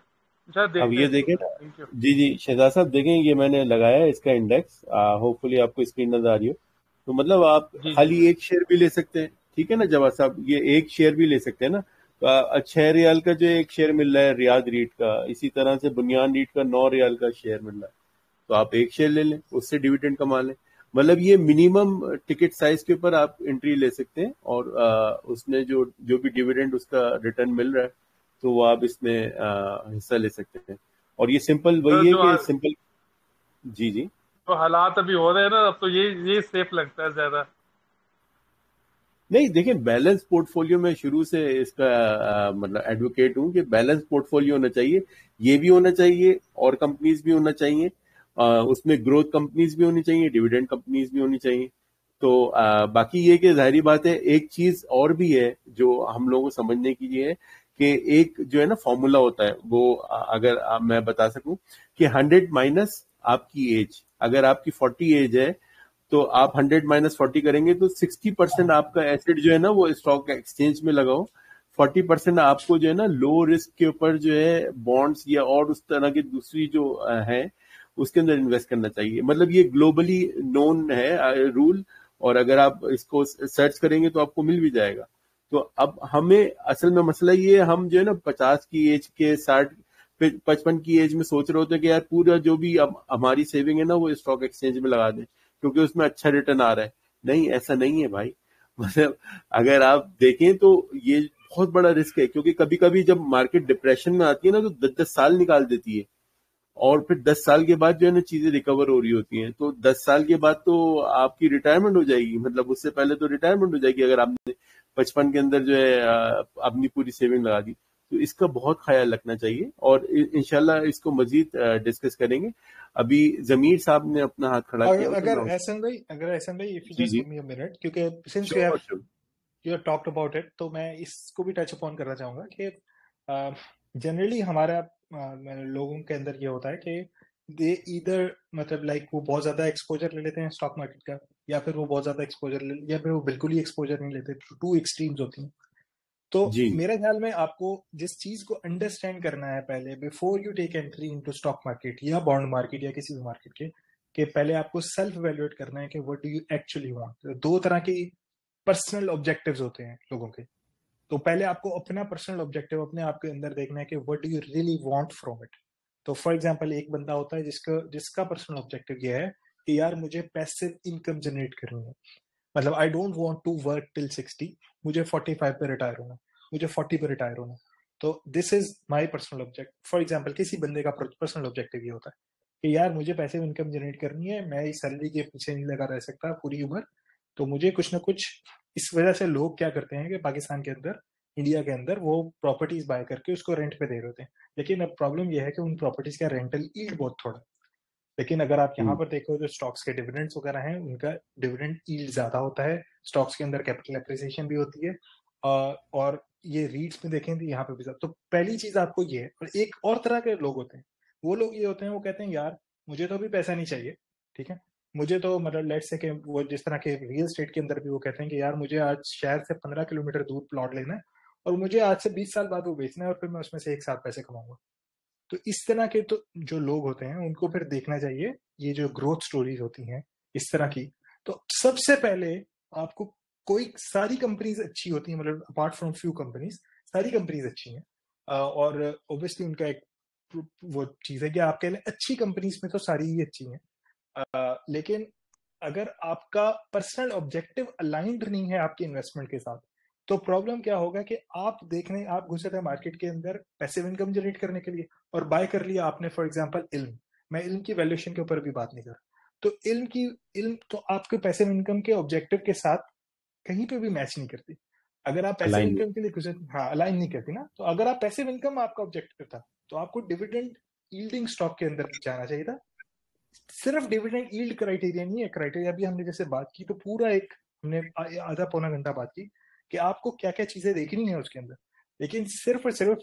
Speaker 4: शायद
Speaker 2: अब
Speaker 4: देखते हैं
Speaker 2: ये
Speaker 4: इसको
Speaker 2: देखें
Speaker 4: फिर।
Speaker 2: ना,
Speaker 4: थैंक यू।
Speaker 2: जी जी शहजाद साहब देखें, ये मैंने लगाया है इसका इंडेक्स, होपफुली आपको स्क्रीन नजर आ रही हो। तो मतलब आप
Speaker 4: जी जी
Speaker 2: खाली एक शेयर भी ले सकते हैं, ठीक है ना जवाब साहब, ये एक शेयर भी ले सकते हैं ना। तो 6 रियाल का जो एक शेयर मिल रहा है रियाद रीट का, इसी तरह से बुनियान रीट का 9 रियाल का शेयर मिल रहा है। तो आप एक शेयर ले लें, उससे डिविडेंड कमा लें। मतलब ये मिनिमम टिकट साइज के ऊपर आप एंट्री ले सकते हैं, और उसमें जो जो भी डिविडेंड उसका रिटर्न मिल रहा है, तो वो आप इसमें हिस्सा ले सकते हैं। और ये सिंपल
Speaker 4: तो
Speaker 2: वही है
Speaker 4: जो
Speaker 2: कि सिंपल, जी जी
Speaker 4: जो हालात अभी हो रहे हैं ना, अब तो ये सेफ लगता है ज्यादा।
Speaker 2: नहीं, देखिए बैलेंस पोर्टफोलियो में शुरू से इसका मतलब एडवोकेट हूँ कि बैलेंस पोर्टफोलियो होना चाहिए, ये भी होना चाहिए और कंपनीज भी होना चाहिए, उसमें ग्रोथ कंपनीज भी होनी चाहिए, डिविडेंड कंपनीज भी होनी चाहिए। तो बाकी ये कि जाहिर बात है एक चीज और भी है जो हम लोगों को समझने की ये है कि एक जो है ना फॉर्मूला होता है वो अगर मैं बता सकूं कि 100 माइनस आपकी एज, अगर आपकी 40 एज है तो आप 100 माइनस 40 करेंगे तो 60% आपका एसेट जो है ना वो स्टॉक एक्सचेंज में लगाओ, 40% आपको जो है ना लो रिस्क के ऊपर जो है बॉन्ड्स या और उस तरह की दूसरी जो है उसके अंदर इन्वेस्ट करना चाहिए। मतलब ये ग्लोबली नोन है रूल, और अगर आप इसको सर्च करेंगे तो आपको मिल भी जाएगा। तो अब हमें असल में मसला ये है, हम जो है ना 50 की एज के 60 55 की एज में सोच रहे होते हैं कि यार पूरा जो भी अब हमारी सेविंग है ना वो स्टॉक एक्सचेंज में लगा दें क्योंकि उसमें अच्छा रिटर्न आ रहा है। नहीं, ऐसा नहीं है भाई। मतलब अगर आप देखें तो ये बहुत बड़ा रिस्क है, क्योंकि कभी कभी जब मार्केट डिप्रेशन में आती है ना तो 10-10 साल निकाल देती है, और फिर 10 साल के बाद जो है ना चीजें रिकवर हो रही होती हैं। तो 10 साल के बाद तो आपकी रिटायरमेंट हो जाएगी, मतलब उससे पहले तो रिटायरमेंट हो जाएगी अगर आपने 55 के अंदर जो है अपनी पूरी सेविंग लगा दी। तो इसका बहुत ख्याल रखना चाहिए और इंशाल्लाह इसको मजीद डिस्कस करेंगे। अभी जमीर साहब ने अपना हाथ खड़ा
Speaker 1: और
Speaker 2: किया, तो
Speaker 1: अगर
Speaker 2: मैं
Speaker 1: एहसन भाई इफ यू
Speaker 2: जी
Speaker 1: जस्ट
Speaker 2: जी
Speaker 1: गिव मी अ मिनट, क्योंकि since we
Speaker 2: sure
Speaker 1: have
Speaker 2: sure
Speaker 1: you have talked about it, तो मैं इसको भी टच अपॉन करना चाहूंगा कि जनरली हमारा लोगों के अंदर ये होता है कि दे ईदर मतलब लाइक वो बहुत ज्यादा एक्सपोजर ले लेते हैं स्टॉक मार्केट का, या फिर वो बहुत ज्यादा एक्सपोजर ले, या फिर वो बिल्कुल ही एक्सपोजर नहीं लेते। टू एक्सट्रीम्स होती हैं। तो
Speaker 2: जी
Speaker 1: मेरे ख्याल में आपको जिस चीज को अंडरस्टैंड करना है पहले, before you take entry into stock market या बॉन्ड मार्केट या किसी भी मार्केट के, कि पहले आपको सेल्फ इवैल्यूएट करना है कि what do you actually want. दो तरह के पर्सनल ऑब्जेक्टिव्स होते हैं लोगों के। तो पहले आपको अपना पर्सनल ऑब्जेक्टिव अपने आप के अंदर देखना है कि what do you really want from it. तो फॉर एग्जांपल एक बंदा होता है जिसका पर्सनल ऑब्जेक्टिव ये है कि यार मुझे पैसिव इनकम जनरेट करनी है। मतलब I don't want to work till 60, मुझे 45 पे रिटायर होना, मुझे 40 पे रिटायर होना। तो this is my personal object. For example किसी बंदे का पर्सनल ऑब्जेक्टिव ये होता है कि यार मुझे पैसिव इनकम जनरेट करनी है, मैं इस सैलरी के पीछे नहीं लगा रह सकता पूरी उम्र, तो मुझे कुछ ना कुछ। इस वजह से लोग क्या करते हैं कि पाकिस्तान के अंदर, इंडिया के अंदर वो प्रॉपर्टीज बाय करके उसको रेंट पे दे रहे होते हैं। लेकिन अब प्रॉब्लम यह है कि उन प्रॉपर्टीज का रेंटल यील्ड बहुत थोड़ा है। लेकिन अगर आप यहाँ पर देखो जो स्टॉक्स के डिविडेंड्स वगैरह हैं, उनका डिविडेंड यील्ड ज्यादा होता है। स्टॉक्स के अंदर कैपिटल एप्रिसिएशन भी होती है। और ये रीट्स में देखें तो यहाँ पे भी तो पहली चीज आपको ये है। और एक और तरह के लोग होते हैं, वो लोग ये होते हैं, वो कहते हैं यार मुझे तो अभी पैसा नहीं चाहिए, ठीक है, मुझे तो मतलब लेट्स से कि वो जिस तरह के रियल एस्टेट के अंदर भी वो कहते हैं कि यार मुझे आज शहर से 15 किलोमीटर दूर प्लॉट लेना है और मुझे आज से 20 साल बाद वो बेचना है और फिर मैं उसमें से एक साथ पैसे कमाऊंगा। तो इस तरह के तो जो लोग होते हैं उनको फिर देखना चाहिए ये जो ग्रोथ स्टोरीज होती हैं इस तरह की। तो सबसे पहले आपको कोई सारी कंपनीज अच्छी होती हैं, मतलब अपार्ट फ्रॉम फ्यू कंपनीज सारी कंपनीज अच्छी हैं। और ऑब्वियसली उनका एक वो चीज है कि आपके लिए अच्छी कंपनीज में तो सारी ही अच्छी हैं। लेकिन अगर आपका पर्सनल ऑब्जेक्टिव अलाइंड नहीं है आपके इन्वेस्टमेंट के साथ, तो प्रॉब्लम क्या होगा कि आप घुसे थे मार्केट के अंदर पैसिव इनकम जनरेट करने के लिए और बाय कर लिया आपने फॉर एग्जांपल इल्म। मैं इल्म की वैल्यूएशन के ऊपर भी बात नहीं कर रहा। तो इल्म तो आपके पैसिव इनकम के ऑब्जेक्टिव के साथ कहीं पे भी मैच नहीं करती। अगर आप पैसिव
Speaker 2: अलाइन
Speaker 1: इनकम के लिए घुसे, हाँ अलाइन नहीं करती ना। तो अगर आप पैसिव इनकम आपका ऑब्जेक्टिव था तो आपको डिविडेंड यील्डिंग स्टॉक के अंदर जाना चाहिए था। सिर्फ डिविडेंड यील्ड क्राइटेरिया नहीं है, क्राइटेरिया भी हमने जैसे बात की तो पूरा एक हमने आधा पौना घंटा बात की कि आपको क्या क्या चीजें देखनी है उसके अंदर। लेकिन सिर्फ और सिर्फ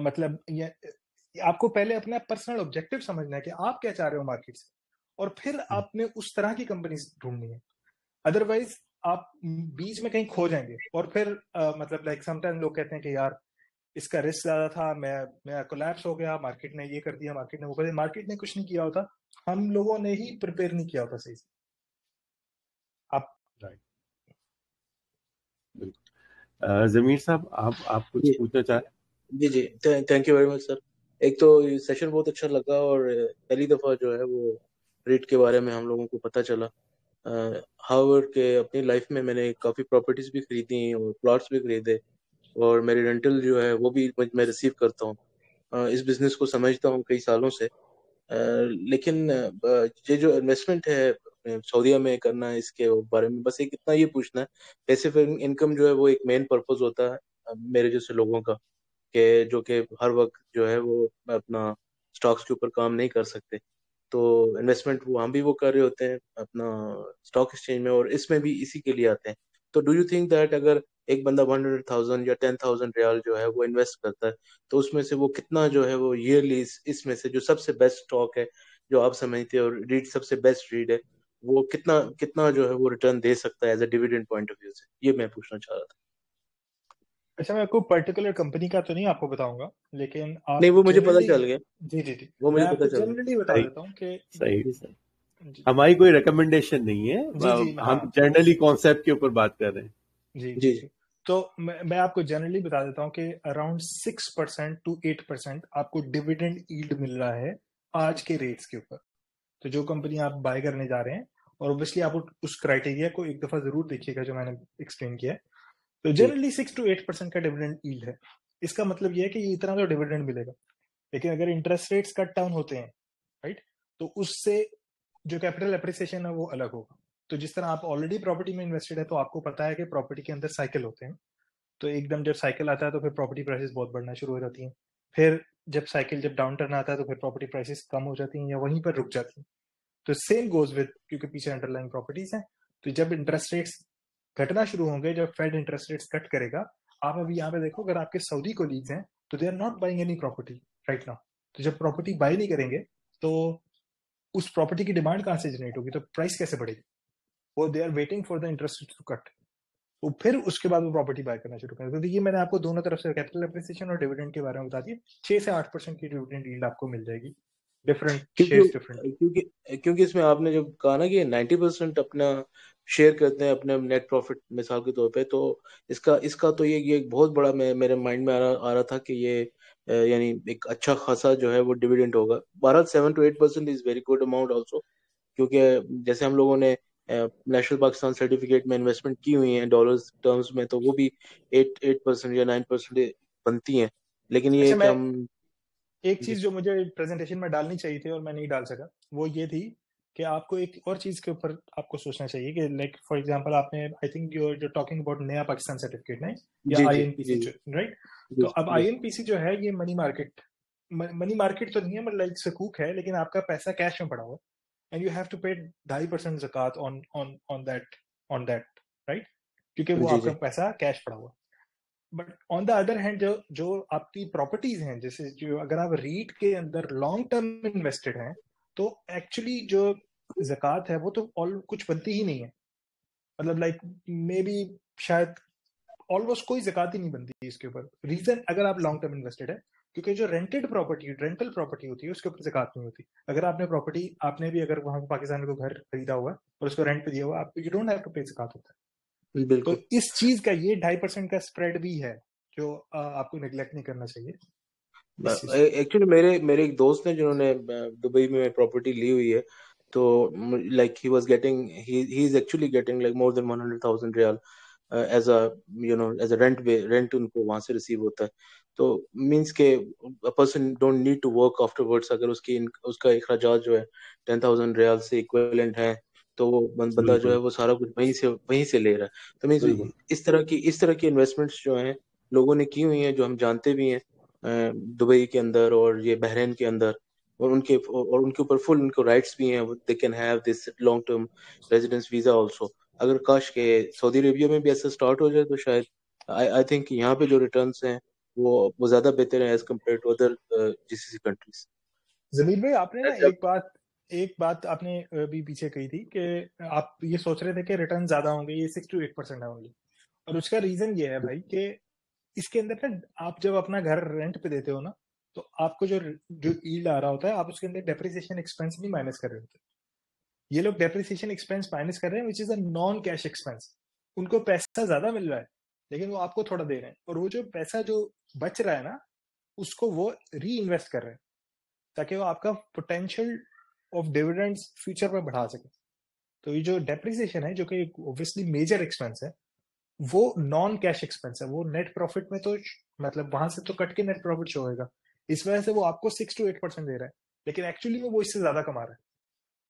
Speaker 1: मतलब ये आपको पहले अपना पर्सनल ऑब्जेक्टिव समझना है कि आप क्या चाह रहे हो मार्केट से, और फिर आपने उस तरह की कंपनी ढूंढनी है। अदरवाइज आप बीच में कहीं खो जाएंगे और फिर मतलब लाइक समटाइम लोग कहते हैं कि यार इसका रिस्क ज्यादा था, मैं कोलैप्स हो गया, मार्केट ने ये कर दिया, मार्केट ने वो कर दिया। मार्केट ने कुछ नहीं किया होता, हम लोगों ने ही प्रिपेयर नहीं किया होता सही से। आप
Speaker 2: राइट, बिल्कुल। जमीर साहब आप कुछ
Speaker 5: जी
Speaker 2: पूछना चाह
Speaker 5: जी जी thank you very much sir. एक तो ये सेशन बहुत अच्छा लगा और पहली दफ़ा जो है वो रेट के बारे में हम लोगों को पता चला। हार्वर्ड के अपनी लाइफ में मैंने काफ़ी प्रॉपर्टीज भी खरीदी और प्लॉट्स भी खरीदे और मेरी रेंटल जो है वो भी मैं रिसीव करता हूँ। इस बिजनेस को समझता हूँ कई सालों से। लेकिन ये जो इन्वेस्टमेंट है अपने सऊदीया में करना है, इसके बारे में बस एक इतना ये पूछना है। पैसिव इनकम जो है वो एक मेन पर्पस होता है मेरे जैसे लोगों का, कि जो कि हर वक्त जो है वो अपना स्टॉक्स के ऊपर काम नहीं कर सकते, तो इन्वेस्टमेंट वहाँ भी वो कर रहे होते हैं अपना स्टॉक एक्सचेंज में, और इसमें भी इसी के लिए आते हैं। तो डू यू थिंक दैट अगर एक बंदा 100,000 या 10,000 रियाल जो है वो इन्वेस्ट करता है, तो उसमें से वो कितना जो है वो ईयरली इसमें से जो सबसे बेस्ट स्टॉक है जो आप समझते हो, रीड सबसे बेस्ट रीड है, वो कितना कितना जो है वो रिटर्न दे सकता है as a dividend point of view से? ये मैं पूछना चाह रहा था।
Speaker 1: अच्छा, मैं आपको पर्टिकुलर कंपनी का तो नहीं आपको बताऊंगा, लेकिन आप
Speaker 5: नहीं, वो मुझे पता
Speaker 1: जनरली,
Speaker 5: चल गया,
Speaker 1: जी जी जी,
Speaker 5: वो
Speaker 1: मैं
Speaker 5: मुझे पता
Speaker 1: आपको
Speaker 5: चल गया।
Speaker 1: जनरली बता
Speaker 2: सही
Speaker 1: देता हूँ कि
Speaker 2: सही
Speaker 5: जी
Speaker 2: सही।
Speaker 1: जी
Speaker 2: हमारी कोई रिकमेंडेशन नहीं है,
Speaker 1: जी जी हाँ
Speaker 2: हम जनरली कॉन्सेप्ट के ऊपर बात कर रहे हैं।
Speaker 1: जी
Speaker 5: जी
Speaker 1: जी
Speaker 5: जी
Speaker 1: जी। तो मैं आपको जनरली बता देता हूँ कि अराउंड 6% to 8% आपको डिविडेंड यील्ड मिल रहा है आज के रेट्स के ऊपर। तो जो कंपनी आप बाय करने जा रहे हैं, और ऑब्वियसली आप उस क्राइटेरिया को एक दफा जरूर देखिएगा जो मैंने एक्सप्लेन किया है। तो
Speaker 5: जी
Speaker 1: जनरली 6 to 8% का डिविडेंड यील्ड है। इसका मतलब ये है कि ये इतना तो डिविडेंड मिलेगा, लेकिन अगर इंटरेस्ट रेट्स कट डाउन होते हैं, राइट, तो उससे जो कैपिटल एप्रिसिएशन है वो अलग होगा। तो जिस तरह आप ऑलरेडी प्रॉपर्टी में इन्वेस्टेड है, तो आपको पता है कि प्रॉपर्टी के अंदर साइकिल होते हैं। तो एकदम जब साइकिल आता है तो फिर प्रॉपर्टी प्राइसेस बहुत बढ़ना शुरू हो जाती हैं। फिर जब डाउन टर्न आता है तो फिर प्रॉपर्टी प्राइसेस कम हो जाती हैं या वहीं पर रुक जाती हैं। तो सेम गोज विद, क्योंकि पीछे अंडरलाइंग प्रॉपर्टीज हैं। तो जब इंटरेस्ट रेट्स घटना शुरू होंगे, जब फेड इंटरेस्ट रेट्स कट करेगा, आप अभी यहाँ पे देखो, अगर आपके सऊदी कोलीग्स हैं तो they are not buying any property right now. तो जब प्रॉपर्टी बाय नहीं करेंगे तो उस प्रॉपर्टी की डिमांड कहाँ से जनरेट होगी, तो प्राइस कैसे बढ़ेगी? वो they are waiting for the interest to cut, तो फिर उसके बाद वो प्रॉपर्टी बाय करना शुरू करें। तो ये मैंने आपको दोनों तरफ से कैपिटल एप्रिसिएशन और डिविडेंड के बारे में बता दिया। 6 से 8% की डिविडेंड यील्ड आपको मिल जाएगी, डिफरेंट शेयर्स डिफरेंट।
Speaker 5: क्योंकि क्योंकि इसमें आपने जब कहा ना कि 90% अपना शेयर करते हैं अपने नेट प्रॉफिट मिसाल के तौर पे, तो इसका इसका तो ये एक बहुत बड़ा मेरे माइंड में आ रहा था कि ये यानी एक अच्छा खासा जो है वो डिविडेंड होगा। 7 to 8% is very good amount also, क्योंकि जैसे हम लोगों ने नेशनल पाकिस्तान सर्टिफिकेट में इन्वेस्टमेंट की हुई है डॉलर्स टर्म्स में, तो वो भी 8% या 9% बनती हैं। लेकिन ये है
Speaker 1: अच्छा,
Speaker 5: कि
Speaker 1: मैं
Speaker 5: हम
Speaker 1: एक चीज जो मुझे प्रेजेंटेशन में डालनी चाहिए थी और मैं नहीं डाल सका, वो ये थी कि आपको एक और चीज के ऊपर आपको सोचना चाहिए कि लाइक फॉर एग्जांपल आपने, I think you talking about नया पाकिस्तान सर्टिफिकेट नहीं, या
Speaker 5: जी जी
Speaker 1: आईएनपीसी,
Speaker 5: जी
Speaker 1: राइट?
Speaker 5: जी
Speaker 1: तो अब
Speaker 5: जी
Speaker 1: आईएनपीसी जो है ये मनी मार्केट तो नहीं है, मतलब लाइक सकूक है, लेकिन आपका पैसा कैश में पड़ा हुआ है, and you have to pay 2.5% ज़कात on on on that, right? क्योंकि वो
Speaker 5: जी
Speaker 1: आपका
Speaker 5: जी
Speaker 1: पैसा कैश पड़ा हुआ है। But on the other hand जो आपकी प्रॉपर्टीज हैं, जैसे जो अगर आप रीट के अंदर लॉन्ग टर्म इन्वेस्टेड हैं, तो एक्चुअली जो ज़कात है वो तो ऑल कुछ बनती ही नहीं है। मतलब लाइक मे बी शायद ऑलमोस्ट कोई ज़कात ही नहीं बनती इसके ऊपर। रीजन, अगर आप लॉन्ग टर्म इन्वेस्टेड है, क्योंकि जो रेंटल प्रॉपर्टी होती है उसके ऊपर ज़कात नहीं होती। अगर आपने भी अगर वहां पाकिस्तान में कोई घर खरीदा हुआ है और उसको रेंट पे दिया हुआ, आप यू डोंट हैव टू पे ज़कात होता है। तो
Speaker 5: बिल्कुल।
Speaker 1: इस चीज का ये 2.5% का स्प्रेड भी है जो आपको नेग्लेक्ट नहीं करना चाहिए इस चीज को।
Speaker 5: एक्चुअली मेरे मेरे एक दोस्त हैं जिन्होंने दुबई में प्रॉपर्टी ली हुई है, तो like he was getting he is actually getting like more than 100,000 riyal as a as a rent उनको वहां से रिसीव होता है। तो मींस के a person don't need to work afterwards, अगर उसका अखराजात जो है 10,000 रियाल से इक्विवेलेंट है, तो वो बंदा जो है
Speaker 2: बिल्कुल
Speaker 5: वो सारा कुछ वहीं से ले रहा है। तो मींस
Speaker 2: बिल्कुल।
Speaker 5: इस तरह की इन्वेस्टमेंट्स जो हैं लोगों ने की हुई हैं, जो हम जानते भी हैं दुबई के अंदर और ये बहरीन के अंदर, और उनके ऊपर फुल उनको राइट्स भी हैं, they can have this long term residence visa also. अगर काश के सऊदी अरेबिया में भी ऐसा स्टार्ट हो जाए, तो शायद आई थिंक यहाँ पे जो रिटर्न्स हैं वो ज्यादा बेहतर है as compared to other GCC countries.
Speaker 1: Zameer भाई, आपने ना
Speaker 2: अच्छा,
Speaker 1: एक बात आपने भी पीछे कही थी कि आप ये सोच रहे थे कि रिटर्न ज्यादा होंगे, ये 6 to 8% है ओनली। और उसका रीजन ये है भाई कि इसके अंदर ना, आप जब अपना घर रेंट पे देते हो ना, तो आपको जो जो यील्ड आ रहा होता है, आप उसके अंदर डेप्रिसिएशन एक्सपेंस भी माइनस कर रहे होते हैं। ये लोग डेप्रिसिएशन एक्सपेंस माइनस कर रहे हैं, which is a non cash expense. उनको पैसा ज्यादा मिल रहा है, लेकिन वो आपको थोड़ा दे रहे हैं, और वो जो पैसा जो बच रहा है ना, उसको वो री इन्वेस्ट कर रहे हैं, ताकि वो आपका पोटेंशियल ऑफ डिविडेंड्स फ्यूचर में बढ़ा सके। तो ये जो डेप्रिसिएशन है, जो कि ऑब्वियसली मेजर एक्सपेंस है, वो नॉन कैश एक्सपेंस है। वो नेट प्रॉफिट में तो, मतलब वहां से तो कट के नेट प्रॉफिट शो होगा। इस वजह से वो आपको 6 to 8% दे रहा है, लेकिन एक्चुअली में वो इससे ज्यादा कमा रहा है।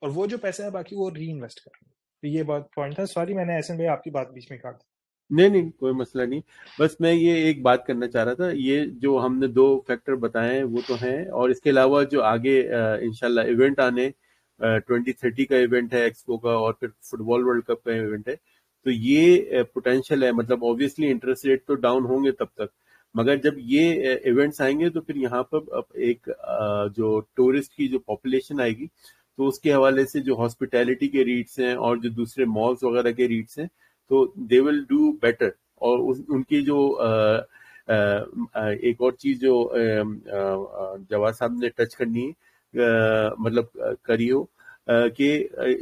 Speaker 1: और वो जो पैसा है बाकी वो री इन्वेस्ट कर रहे हैं। तो ये बात पॉइंट था। सॉरी मैंने ऐसे में आपकी बात बीच में काट दी।
Speaker 2: नहीं नहीं, कोई मसला नहीं। बस मैं ये एक बात करना चाह रहा था, ये जो हमने 2 फैक्टर बताए हैं वो तो हैं, और इसके अलावा जो आगे इंशाल्लाह इवेंट आने 2030 का इवेंट है एक्सपो का, और फिर फुटबॉल वर्ल्ड कप का इवेंट है, तो ये पोटेंशियल है। मतलब ऑब्वियसली इंटरेस्ट रेट तो डाउन होंगे तब तक, मगर जब ये इवेंट्स आएंगे तो फिर यहाँ पर अब एक जो टूरिस्ट की जो पॉपुलेशन आएगी, तो उसके हवाले से जो हॉस्पिटैलिटी के रीट्स हैं और जो दूसरे मॉल्स वगैरह के रीट्स हैं, तो दे विल डू बेटर। और उनकी जो एक और चीज जो जवाद साहब ने टच करनी है, मतलब करी हो, कि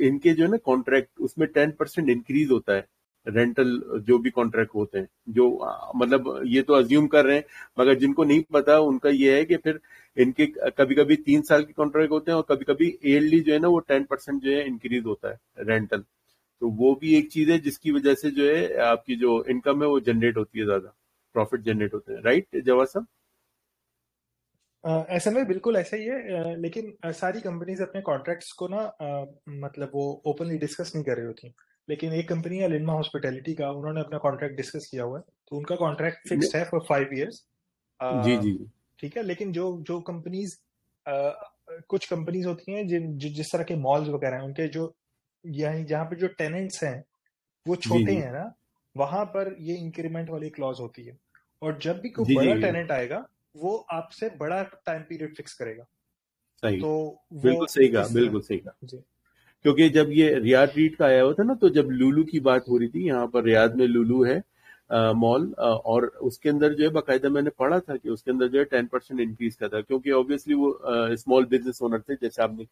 Speaker 2: इनके जो है ना कॉन्ट्रैक्ट, उसमें 10% इंक्रीज होता है रेंटल जो भी कॉन्ट्रैक्ट होते हैं, जो मतलब ये तो अज्यूम कर रहे हैं, मगर जिनको नहीं पता उनका ये है कि फिर इनके कभी कभी 3 साल के कॉन्ट्रैक्ट होते हैं, और कभी कभी ईयरली जो है ना वो 10% जो है इंक्रीज होता है रेंटल। तो वो भी एक चीज है जिसकी वजह से जो है आपकी जो इनकम है वो जनरेट होती है, ज्यादा प्रॉफिट जनरेट होते हैं। राइट जवाब साहब?
Speaker 1: ऐसा में बिल्कुल ऐसा ही है, लेकिन सारी कंपनीज अपने कॉन्ट्रैक्ट्स को ना मतलब वो ओपनली डिस्कस नहीं कर रही होती। लेकिन एक कंपनी है लिनमा हॉस्पिटैलिटी का, उन्होंने अपना कॉन्ट्रैक्ट डिस्कस किया हुआ है, तो उनका कॉन्ट्रैक्ट फिक्स्ड है फॉर 5 years।
Speaker 2: जी जी
Speaker 1: ठीक है, लेकिन जो जो कंपनीज कुछ कंपनीज होती हैं जिस तरह के मॉल्स वगैरह हैं, उनके जो यानी जहाँ पे जो टेनेंट्स हैं वो
Speaker 2: जी
Speaker 1: छोटे
Speaker 2: जी
Speaker 1: हैं ना, वहां पर ये इंक्रीमेंट वाली क्लॉज होती है। और जब भी कोई
Speaker 2: जी
Speaker 1: बड़ा
Speaker 2: जी
Speaker 1: टेनेंट आएगा वो आपसे बड़ा टाइम पीरियड फिक्स करेगा।
Speaker 2: सही,
Speaker 1: तो वो
Speaker 2: बिल्कुल सही कहा,
Speaker 1: इस तरह।
Speaker 2: बिल्कुल सही कहा।
Speaker 1: जी
Speaker 2: क्योंकि जब ये रियाद रीट का आया हुआ था ना, तो जब लुलु की बात हो रही थी, यहाँ पर रियाद में लुलु है मॉल, और उसके अंदर जो है बाकायदा मैंने पढ़ा था कि उसके अंदर जो है 10% इंक्रीज का था, क्योंकि ऑब्वियसली वो स्मॉल बिजनेस ओनर थे, जैसे आपने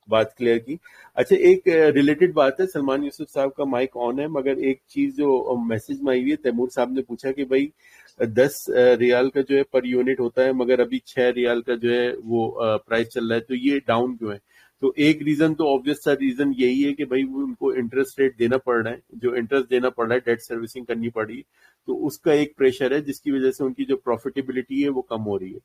Speaker 2: बात क्लियर की। अच्छा, एक रिलेटेड बात है, सलमान यूसुफ साहब का माइक ऑन है, मगर एक चीज जो मैसेज में आई हुई है, तैमूर साहब ने पूछा कि भाई 10 रियाल का जो है पर यूनिट होता है, मगर अभी 6 रियाल का जो है वो प्राइस चल रहा है, तो ये डाउन क्यों है? तो एक रीजन तो ऑब्वियस सा रीजन यही है कि भाई वो उनको इंटरेस्ट रेट देना पड़ रहा है, जो इंटरेस्ट देना पड़ रहा है, डेट सर्विसिंग करनी पड़ी, तो उसका एक प्रेशर है जिसकी वजह से उनकी जो प्रॉफिटेबिलिटी है वो कम हो रही है।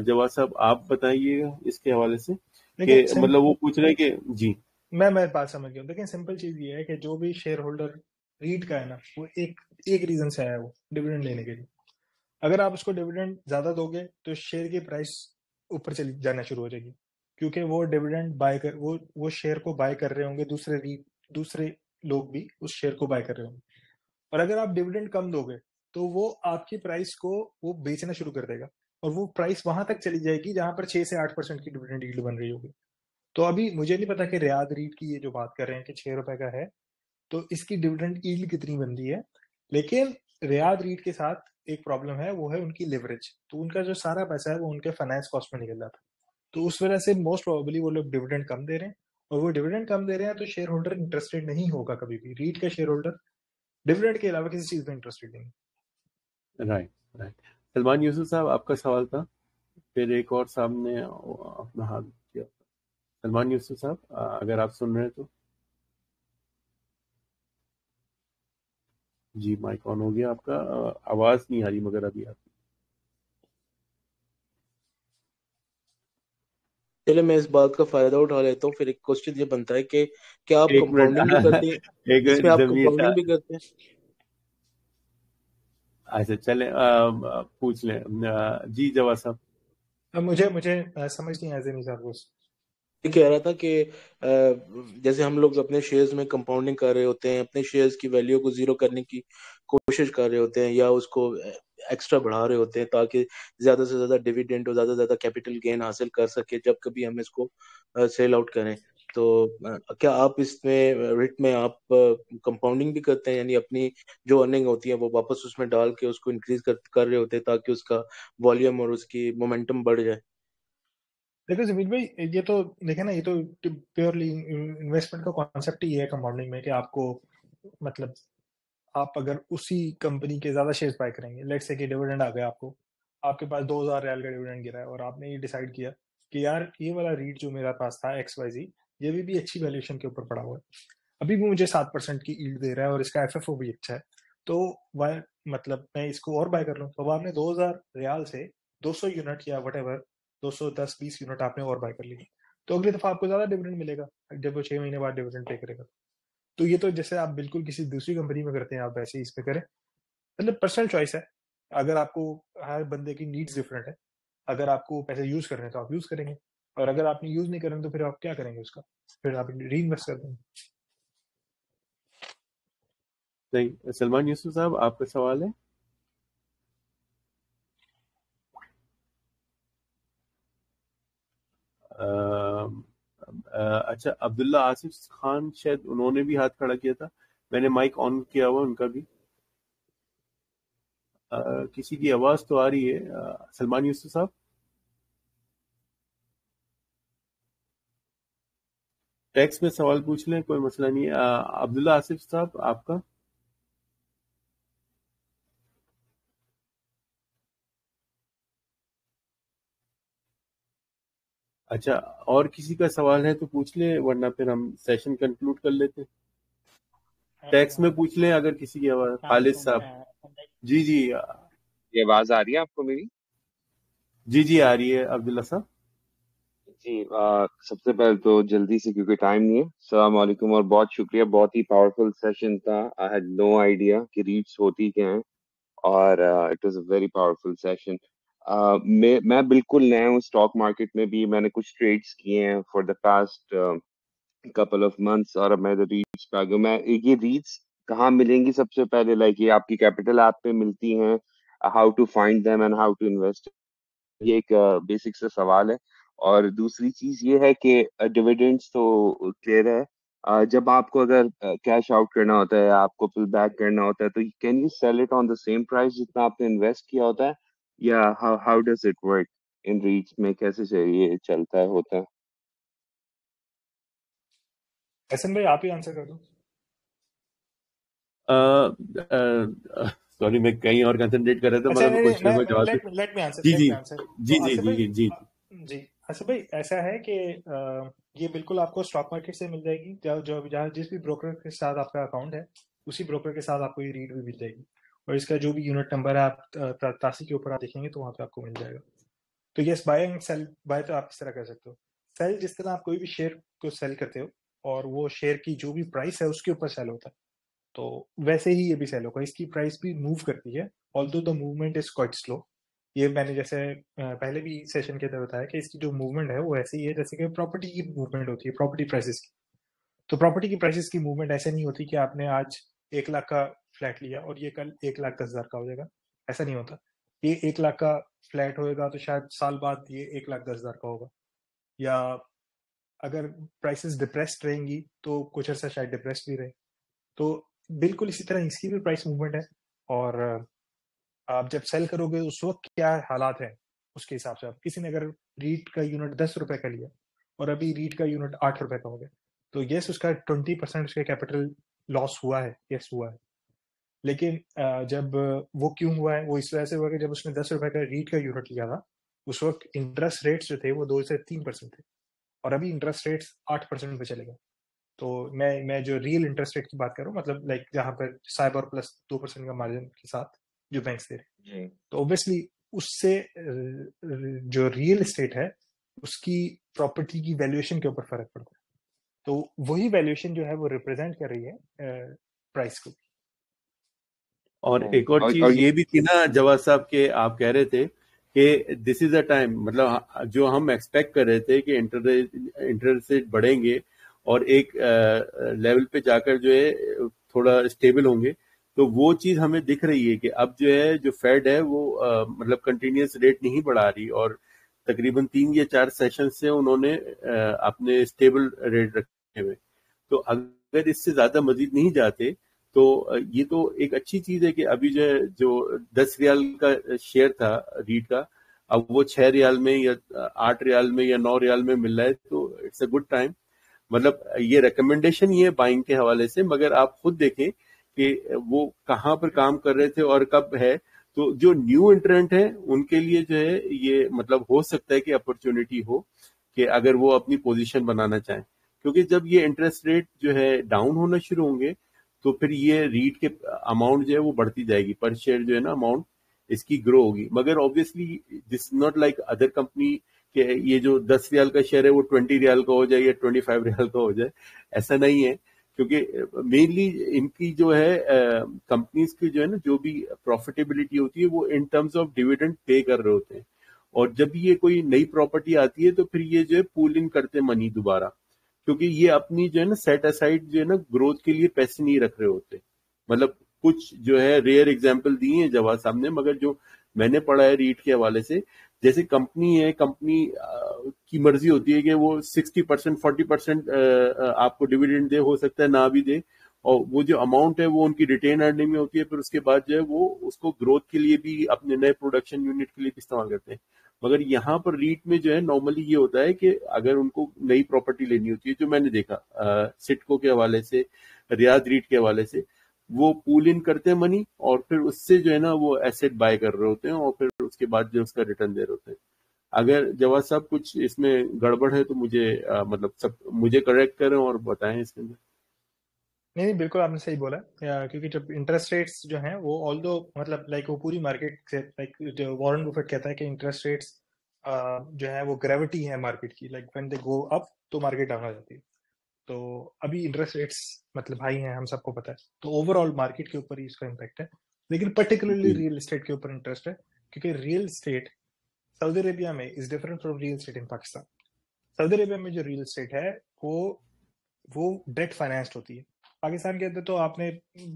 Speaker 2: जवाब साहब आप बताइएगा इसके हवाले से, कि मतलब वो पूछ रहे हैं कि जी।
Speaker 1: मैं बात समझ गया। लेकिन सिंपल चीज ये है कि जो भी शेयर होल्डर रीट का है ना, वो एक रीजन से आया है, वो डिविडेंड लेने के लिए। अगर आप उसको डिविडेंड ज्यादा दोगे तो शेयर की प्राइस ऊपर चली जाना शुरू हो जाएगी, क्योंकि वो डिविडेंड बाय कर वो शेयर को बाय कर रहे होंगे, दूसरे लोग भी उस शेयर को बाय कर रहे होंगे। और अगर आप डिविडेंड कम दोगे तो वो आपकी प्राइस को वो बेचना शुरू कर देगा, और वो प्राइस वहां तक चली जाएगी जहां पर 6 से 8% की डिविडेंड यील्ड बन रही होगी। तो अभी मुझे नहीं पता कि रियाद रीट की ये जो बात कर रहे हैं कि 6 रुपए का है, तो इसकी डिविडेंड यील्ड कितनी बनती है। लेकिन रियाद रीट के साथ एक प्रॉब्लम है, वो है उनकी लिवरेज। तो उनका जो सारा पैसा है वो उनके फाइनेंस कॉस्ट में निकल जाता है। तो उस वजह से मोस्ट प्रोबेबली वो लोग डिविडेंड कम दे रहे हैं, और वो डिविडेंड कम दे रहे हैं तो शेयर होल्डर इंटरेस्टेड नहीं होगा कभी भी। रीट का शेयर होल्डर डिविडेंड के अलावा किसी चीज में इंटरेस्टेड नहीं।
Speaker 2: Right right. सलमान यूसुफ साहब आपका सवाल था, फिर एक और सामने अपना हाथ किया। सलमान यूसुफ साहब अगर आप सुन रहे हैं तो जी, माइक ऑन हो गया आपका। आवाज नहीं आ रही मगर अभी आपकी।
Speaker 5: चले मैं इस बात का फायदा उठा लेता हूँ। फिर एक क्वेश्चन ये बनता है कि क्या आप
Speaker 2: एक मिनट
Speaker 5: कंपाउंडिंग भी करते हैं?
Speaker 2: एक
Speaker 5: इसमें आप
Speaker 2: जमीर
Speaker 5: कंपाउंडिंग भी करते हैं?
Speaker 2: अच्छा चले पूछ लें। जी जवाब साहब।
Speaker 1: अब मुझे मुझे समझ नहीं आया नहीं साहब।
Speaker 5: ये कह रहा था कि जैसे हम लोग अपने शेयर्स में कंपाउंडिंग कर रहे होते हैं, अपने शेयर्स की वैल्यू को जीरो करने की कोशिश कर रहे होते हैं, या उसको एक्स्ट्रा बढ़ा रहे होते हैं ताकि ज्यादा से ज्यादा डिविडेंड और ज्यादा से ज्यादा कैपिटल गेन हासिल कर सके जब कभी हम इसको सेल आउट करें। तो क्या आप इसमें रिट में आप कंपाउंडिंग भी करते हैं, यानी अपनी जो अर्निंग होती है वो वापस उसमें डाल के उसको इंक्रीज कर रहे होते हैं ताकि उसका वॉल्यूम और उसकी मोमेंटम बढ़ जाए?
Speaker 1: देखो जमील भाई, ये तो देखे ना, ये तो प्योरली इन्वेस्टमेंट का कॉन्सेप्ट ही है कंपाउंडिंग में, कि आपको मतलब आप अगर उसी कंपनी के ज्यादा शेयर्स बाय करेंगे, लेट्स से कि डिविडेंड आ गया आपको, आपके पास 2000 रियाल का डिविडेंड गिरा है, और आपने ये डिसाइड किया कि यार ये वाला रीट जो मेरा पास था XYZ, ये भी अच्छी वैल्यूएशन के ऊपर पड़ा हुआ है, अभी भी मुझे 7% की यील्ड दे रहा है और इसका FFO भी अच्छा है, तो वाई मतलब मैं इसको और बाय कर लूँ। तो अब आपने 2000 रियाल से 200 यूनिट या वट एवर 210-20 यूनिट आपने और बाय कर ली, तो अगली दफा आपको ज्यादा डिविडेंड मिलेगा। जब वो 6 महीने बाद डिविडेंड पे करेगा। तो ये तो जैसे आप बिल्कुल किसी दूसरी कंपनी में करते हैं, आप वैसे ही इस पे करें। मतलब पर्सनल चॉइस है। अगर आपको, हर बंदे की नीड्स डिफरेंट है। अगर आपको पैसे यूज करने हैं तो आप यूज करेंगे, और अगर आपने यूज नहीं करना तो फिर आप क्या करेंगे उसका? फिर आप री इन्वेस्ट कर देंगे।
Speaker 2: सही। सलमान यूसुफ साहब, आपका सवाल है? अच्छा, अब्दुल्ला आसिफ खान, शायद उन्होंने भी हाथ खड़ा किया था। मैंने माइक ऑन किया हुआ उनका भी। किसी की आवाज तो आ रही है। सलमान यूसुफ साहब, टेक्स्ट में सवाल पूछ लें, कोई मसला नहीं है। अब्दुल्ला आसिफ साहब, आपका? अच्छा, और किसी का सवाल है तो पूछ ले, वरना फिर हम सेशन कंक्लूड कर लेते हैं। टेक्स्ट में पूछ लें अगर किसी की आवाज। खालिद साहब, जी जी।
Speaker 6: ये आवाज आ रही है आपको मेरी?
Speaker 2: जी जी आ रही है अब्दुल्ला साहब।
Speaker 6: जी, सबसे पहले तो जल्दी से, क्योंकि टाइम नहीं है, अस्सलाम वालेकुम और बहुत शुक्रिया। बहुत ही पावरफुल सेशन था। आई हैड नो आइडिया कि रीड्स होती क्या हैं, और it was a very powerful session. मैं बिल्कुल नया हूँ स्टॉक मार्केट में भी। मैंने कुछ ट्रेड्स किए हैं for the past couple of months, और अब मैं रीड्स पे आ गया। मैं ये रीड्स कहाँ मिलेंगी? सबसे पहले, लाइक, ये आपकी कैपिटल ऐप पे मिलती हैं? How to find them and how to invest? ये एक बेसिक सा सवाल है। और दूसरी चीज ये है कि डिविडेंड्स तो क्लियर है। जब आपको अगर कैश आउट करना होता है, आपको पुल बैक करना होता है, तो can you sell it on the same price जितना आपने इन्वेस्ट किया होता है, या how how does it work in REIT में? कैसे ये चलता है, होता है?
Speaker 1: एहसन भाई, आप ही आंसर कर दो।
Speaker 2: सॉरी, मैं कहीं और कंसंट्रेट कर रहा था,
Speaker 1: अच्छा,
Speaker 2: मतलब
Speaker 1: नहीं नहीं,
Speaker 2: क्वेश्चन को
Speaker 1: मैं
Speaker 2: जवाब
Speaker 1: लेट मी आंसर,
Speaker 2: जी
Speaker 1: लेट
Speaker 2: जी
Speaker 1: मी आंसर।
Speaker 2: जी
Speaker 1: तो
Speaker 2: जी
Speaker 1: आसिफ भाई,
Speaker 2: जी जी
Speaker 1: जी आसिफ भाई, ऐसा है कि ये बिल्कुल आपको स्टॉक मार्केट से मिल जाएगी। जो जो जहाँ जिस भी ब्रोकर के साथ आपका अकाउंट है, उसी ब्रोकर के साथ आपको ये रीड भी मिल जाएगी। और इसका जो भी यूनिट नंबर है, आप तासी के ऊपर आप देखेंगे तो वहाँ पे आपको मिल जाएगा। तो yes, buy and sell, buy तो आप इस तरह कर सकते हो। सेल, जिस तरह आप कोई भी शेयर को सेल करते हो और वो शेयर की जो भी प्राइस है उसके ऊपर सेल होता है, तो वैसे ही ये भी सेल होगा। इसकी प्राइस भी मूव करती है, although the movement is quite slow. ये मैंने जैसे पहले भी सेशन के अंदर बताया कि इसकी जो मूवमेंट है वो ऐसी ही है जैसे कि प्रॉपर्टी की मूवमेंट होती है, प्रॉपर्टी प्राइसेस की। तो प्रॉपर्टी की प्राइसेस की मूवमेंट ऐसे नहीं होती कि आपने आज 1 लाख का फ्लैट लिया और ये कल 1,10,000 का हो जाएगा। ऐसा नहीं होता। ये 1 लाख का फ्लैट होएगा तो शायद साल बाद ये 1,10,000 का होगा, या अगर प्राइसेस डिप्रेस्ड रहेंगी तो कुछ अर्सा शायद डिप्रेस्ड भी रहे। तो बिल्कुल इसी तरह इसकी भी प्राइस मूवमेंट है। और आप जब सेल करोगे उस वक्त क्या हालात है, उसके हिसाब से। आप किसी ने अगर रीट का यूनिट 10 रुपए का लिया और अभी रीट का यूनिट 8 रुपए का हो गया, तो यस, उसका 20% उसका कैपिटल लॉस हुआ है। यस, हुआ है। लेकिन जब वो क्यों हुआ है, वो इस वजह से हुआ कि जब उसने 10 रुपए का रीट का यूनिट लिया था, उस वक्त इंटरेस्ट रेट्स जो थे वो 2 से 3% थे, और अभी इंटरेस्ट रेट्स 8% पे चले गए। तो मैं जो रियल इंटरेस्ट रेट की बात कर रहा हूँ, मतलब लाइक जहां पर साइबर प्लस 2% का मार्जिन के साथ जो बैंक्स दे रहे हैं, तो ऑब्वियसली उससे जो रियल एस्टेट है उसकी प्रॉपर्टी की वैल्यूएशन के ऊपर फर्क पड़ता है। तो वही वैल्यूएशन जो है वो रिप्रेजेंट कर रही है प्राइस को।
Speaker 2: और एक और
Speaker 6: और
Speaker 2: चीज
Speaker 6: ये
Speaker 2: ये भी थी ना जवाद साहब, के आप कह रहे थे कि दिस इज अ टाइम, मतलब जो हम एक्सपेक्ट कर रहे थे कि इंटरेस्ट रेट बढ़ेंगे और एक लेवल पे जाकर जो है थोड़ा स्टेबल होंगे, तो वो चीज हमें दिख रही है कि अब जो है जो फेड है वो मतलब कंटिन्यूस रेट नहीं बढ़ा रही, और तकरीबन 3 या 4 सेशन से उन्होंने अपने स्टेबल रेट रखे हुए। तो अगर इससे ज्यादा मजीद नहीं जाते तो ये तो एक अच्छी चीज है कि अभी जो है जो 10 रियाल का शेयर था रीट का, अब वो 6 रियाल में या 8 रियाल में या 9 रियाल में मिल रहा है, तो इट्स अ गुड टाइम। मतलब ये रिकमेंडेशन ही है बाइंग के हवाले से, मगर आप खुद देखें कि वो कहाँ पर काम कर रहे थे और कब है। तो जो न्यू एंट्रेंट है उनके लिए जो है ये मतलब हो सकता है कि अपॉर्चुनिटी हो कि अगर वो अपनी पोजीशन बनाना चाहें, क्योंकि जब ये इंटरेस्ट रेट जो है डाउन होना शुरू होंगे तो फिर ये रीट के अमाउंट जो है वो बढ़ती जाएगी, पर शेयर जो है ना अमाउंट इसकी ग्रो होगी। मगर obviously this not like other company कि ये जो 10 रियाल का शेयर है वो 20 रियाल का हो जाए या 25 रियाल का हो जाए, ऐसा नहीं है। क्योंकि मेनली इनकी जो है कंपनीज की जो है ना जो भी प्रॉफिटेबिलिटी होती है वो in terms of dividend pay कर रहे होते हैं, और जब ये कोई नई प्रॉपर्टी आती है तो फिर ये जो है पूल इन करते मनी दोबारा, क्योंकि ये अपनी जो है ना सेट असाइड जो है ना ग्रोथ के लिए पैसे नहीं रख रहे होते। मतलब कुछ जो है रेयर एग्जांपल दिए हैं जवाब साहब ने, मगर जो मैंने पढ़ा है रीट के हवाले से, जैसे कंपनी है, कंपनी की मर्जी होती है कि वो 60% 40% आपको डिविडेंड दे, हो सकता है ना भी दे, और वो जो अमाउंट है वो उनकी रिटेन अर्निंग में होती है, फिर उसके बाद जो है वो उसको ग्रोथ के लिए भी अपने नए प्रोडक्शन यूनिट के लिए भी इस्तेमाल करते हैं। मगर यहाँ पर रीट में जो है नॉर्मली ये होता है कि अगर उनको नई प्रॉपर्टी लेनी होती है, जो मैंने देखा सिटको के हवाले से, रियाद रीट के हवाले से, वो पूल इन करते हैं मनी और फिर उससे जो है ना वो एसेट बाय कर रहे होते हैं और फिर उसके बाद जो उसका रिटर्न दे रहे होते हैं। अगर जवाब साहब कुछ इसमें गड़बड़ है तो मुझे मतलब सब मुझे करेक्ट करें और बताएं इसके अंदर।
Speaker 1: नहीं, बिल्कुल आपने सही बोला। क्योंकि जब इंटरेस्ट रेट्स जो हैं वो ऑल्दो मतलब लाइक वो पूरी मार्केट से, लाइक वॉरेन बफेट कहता है कि इंटरेस्ट रेट्स जो है वो ग्रेविटी है मार्केट की, like when they go up तो मार्केट डाउन हो जाती है। तो अभी इंटरेस्ट रेट्स मतलब हाई हैं, हम सबको पता है, तो ओवरऑल मार्केट के ऊपर ही इसका इम्पैक्ट है, लेकिन पर्टिकुलरली रियल एस्टेट के ऊपर इंटरेस्ट है, क्योंकि रियल एस्टेट सऊदी अरेबिया में is different from real estate in Pakistan. Saudi Arabia में जो रियल एस्टेट है वो डेट फाइनेंस्ड होती है। पाकिस्तान के अंदर तो आपने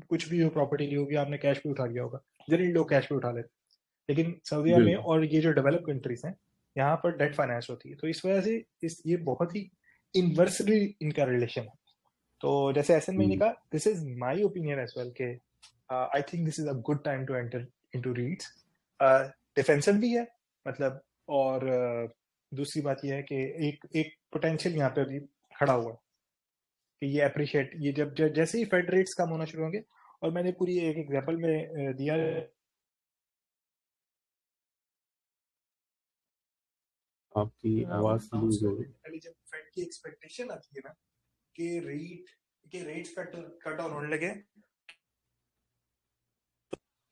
Speaker 1: कुछ भी प्रॉपर्टी ली होगी, आपने कैश पे उठा लिया होगा, जनरली लोग कैश पे उठा लेते, लेकिन सऊदीया में और ये जो डेवलप कंट्रीज हैं यहाँ पर डेट फाइनेंस होती है। तो इस वजह से ये बहुत ही इनवर्सली इनका रिलेशन है। तो जैसे एसएन भाई ने कहा, this is my opinion as well के I think this is a good time to enter into REITs. Defensive भी है मतलब, और दूसरी बात यह है कि एक पोटेंशियल यहाँ पे अभी खड़ा हुआ है कि ये अप्रिशिएट, ये जब जैसे ही फेड रेट्स कम होना शुरू होंगे, और मैंने पूरी एक एग्जांपल में दिया
Speaker 2: आपकी आवाज लूज हो गई।
Speaker 1: जब फेड की एक्सपेक्टेशन आती है ना कि रेट्स कट डाउन होने लगे,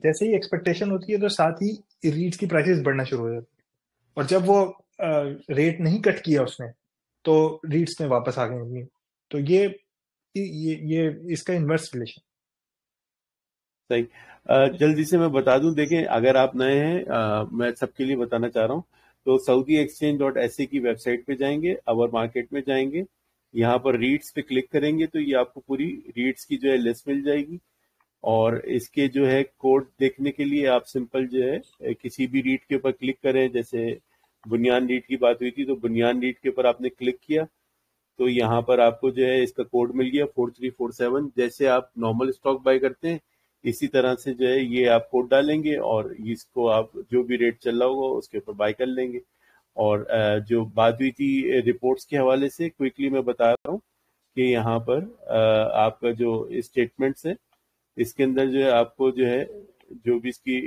Speaker 1: जैसे ही एक्सपेक्टेशन होती है तो साथ ही रीट्स की प्राइसेस बढ़ना शुरू हो जाती है, और जब वो रेट नहीं कट किया उसने तो रीट्स में वापस आ गए। तो ये इसका इन्वर्स रिलेशन।
Speaker 2: सही। जल्दी से मैं बता दूं, देखें अगर आप नए हैं, मैं सबके लिए बताना चाह रहा हूं, तो saudiexchange.sa की वेबसाइट पे जाएंगे, अवर मार्केट में जाएंगे, यहाँ पर रीट्स पे क्लिक करेंगे तो ये आपको पूरी रीट्स की जो है लिस्ट मिल जाएगी। और इसके जो है कोड देखने के लिए आप सिंपल जो है किसी भी रीट के ऊपर क्लिक करें, जैसे बुनियान रीट की बात हुई थी तो बुनियान रीट के ऊपर आपने क्लिक किया तो यहाँ पर आपको जो है इसका कोड मिल गया 4347। जैसे आप नॉर्मल स्टॉक बाय करते हैं इसी तरह से जो है ये आप कोड डालेंगे और इसको आप जो भी रेट चल रहा होगा उसके ऊपर बाय कर लेंगे। और जो बात हुई थी रिपोर्ट्स के हवाले से, क्विकली मैं बता रहा हूँ कि यहाँ पर आपका जो स्टेटमेंट्स है इसके अंदर जो है आपको जो है जो भी इसकी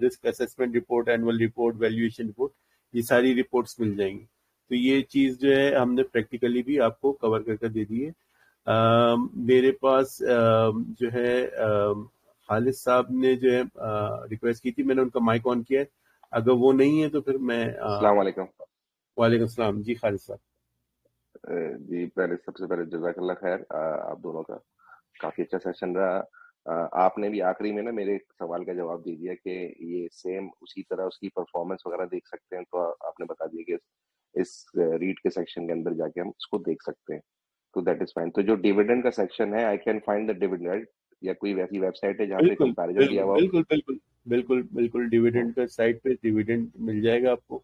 Speaker 2: risk assessment report, annual report, valuation report, ये सारी रिपोर्ट्स मिल जाएंगी। तो ये चीज जो है हमने प्रैक्टिकली भी आपको कवर करके दे दी है। मेरे पास जो है खालिद साहब ने जो है रिक्वेस्ट की थी, मैंने उनका माइक ऑन किया है, अगर वो नहीं है तो फिर मैं
Speaker 6: अस्सलाम वालेकुम।
Speaker 2: वालेकुम सलाम जी खालिद साहब।
Speaker 6: जी सबसे पहले जज़ाकल्लाह खैर, आप दोनों का काफी अच्छा सेशन रहा। आपने भी आखिरी में ना मेरे सवाल का जवाब दे दिया कि ये सेम उसी तरह उसकी परफॉर्मेंस वगैरह देख सकते हैं, तो आपने बता दिया कि इस रीड के सेक्शन के अंदर जाके हम उसको देख सकते हैं, तो दैट इज फाइन। तो जो डिविडेंड का सेक्शन है, I can find the dividend, या कोई वैसी वेबसाइट है जहाँ पे
Speaker 2: बिल्कुल
Speaker 6: कंपैरिजन दिया हुआ हो?
Speaker 2: बिल्कुल बिल्कुल बिल्कुल बिल्कुल डिविडेंड का साइट पे डिविडेंड मिल जाएगा आपको,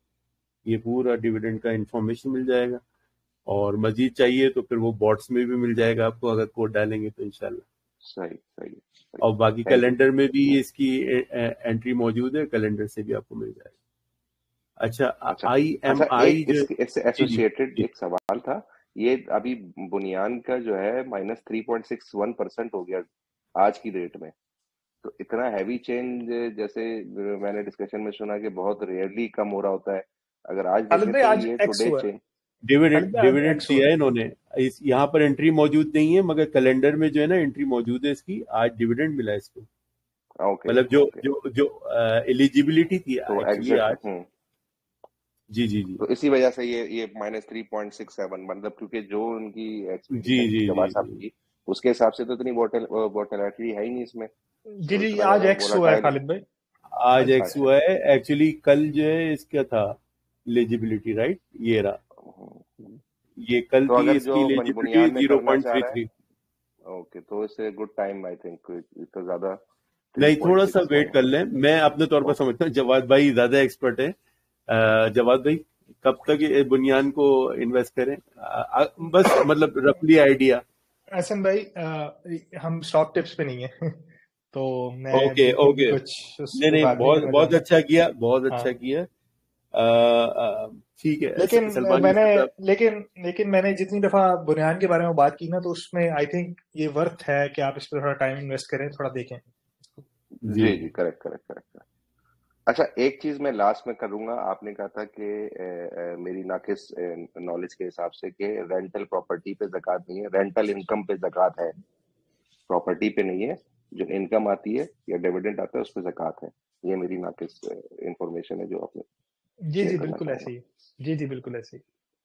Speaker 2: ये पूरा डिविडेंड का इंफॉर्मेशन मिल जाएगा। और मजीद चाहिए तो फिर वो बॉट्स में भी मिल जाएगा आपको, अगर कोड डालेंगे तो इंशाल्लाह।
Speaker 6: सही।
Speaker 2: और बाकी कैलेंडर में भी इसकी एंट्री मौजूद है, कैलेंडर से भी आपको मिल जाएगा। अच्छा IMI
Speaker 6: इससे एसोसिएटेड एक सवाल था, ये अभी बुनियान का जो है -3.61% हो गया आज की डेट में, तो इतना हैवी चेंज जैसे मैंने डिस्कशन में सुना कि बहुत रेयरली कम हो रहा होता है, अगर आज देखें तो ये टुडे चेंज
Speaker 2: डिविडेंड दिया है इन्होंने, यहाँ पर एंट्री मौजूद नहीं है मगर कैलेंडर में जो है ना एंट्री मौजूद है इसकी, आज डिविडेंड मिला है इसको। मतलब जो एलिजिबिलिटी थी
Speaker 6: तो
Speaker 2: एक्चुअली आज जी जी जी
Speaker 7: तो इसी वजह से ये -3.67, मतलब क्योंकि जो उनकी
Speaker 2: जी
Speaker 7: एक्सपेक्टेशन
Speaker 2: जी
Speaker 7: थी जवाब
Speaker 2: जी
Speaker 7: साहब
Speaker 2: जी
Speaker 7: की, उसके हिसाब से तो इतनी वोलेटिलिटी है ही नहीं इसमें,
Speaker 1: जी
Speaker 7: तो
Speaker 1: जी,
Speaker 7: इतना
Speaker 1: आज
Speaker 7: ज्यादा
Speaker 1: एक्स हुआ है
Speaker 7: वोलेटाइल।
Speaker 1: खालिद भाई।
Speaker 2: आज
Speaker 1: आज
Speaker 2: एक्स हुआ है एक्चुअली। कल जो है इसका था एलिजिबिलिटी, राइट? ये रहा, ये कल
Speaker 7: तो
Speaker 2: थी
Speaker 7: अगर
Speaker 2: इसकी
Speaker 7: जो
Speaker 2: एलिजिबिलिटी
Speaker 7: बुनियाद में करना चाह रहा
Speaker 2: 0.33।
Speaker 7: है, ओके, तो इससे गुड टाइम आई थिंक, इतना ज्यादा
Speaker 2: नहीं, थोड़ा सा
Speaker 7: 3.6
Speaker 2: वेट कर लें, मैं अपने तौर पर
Speaker 7: ओके।
Speaker 2: समझता हूँ जवाद भाई ज्यादा एक्सपर्ट है। जवाद भाई, कब तक ये बुनियान को इन्वेस्ट करें? बस मतलब रफली आइडिया।
Speaker 1: एहसन भाई, हम स्टॉक टिप्स पे नहीं है तो मैं
Speaker 2: ओके
Speaker 1: बिल्कुल भी
Speaker 2: ओके,
Speaker 1: कुछ उस
Speaker 2: नहीं
Speaker 1: पे
Speaker 2: नहीं,
Speaker 1: बात नहीं
Speaker 2: बहुत
Speaker 1: करना
Speaker 2: बहुत
Speaker 1: चाहता।
Speaker 2: अच्छा किया, बहुत
Speaker 1: हाँ,
Speaker 2: अच्छा किया। ठीक है,
Speaker 1: लेकिन
Speaker 2: सलमान
Speaker 1: मैंने
Speaker 2: यूसुफ साहब।
Speaker 1: लेकिन मैंने जितनी दफा बुनियान के बारे में बात की ना, तो उसमें आई थिंक ये वर्थ है कि आप इस पर थोड़ा टाइम इन्वेस्ट करें, थोड़ा देखें।
Speaker 2: जी
Speaker 7: जी जी, करेक्ट करेक्ट करेक्ट। अच्छा, एक चीज मैं लास्ट में करूंगा। आपने कहा था कि मेरी नाकिस नॉलेज के हिसाब से कि रेंटल प्रॉपर्टी पे ज़कात नहीं है, रेंटल इनकम पे ज़कात है, प्रॉपर्टी पे नहीं है। जो इनकम आती है या डिविडेंड आता है उस पे ज़कात है। ये मेरी नाकिस इंफॉर्मेशन है जो आपने
Speaker 1: जी
Speaker 7: शेयर
Speaker 1: जी,
Speaker 7: करना
Speaker 1: बिल्कुल
Speaker 7: चाहूंगा।
Speaker 1: ऐसे ही। जी जी, बिल्कुल ऐसे ही।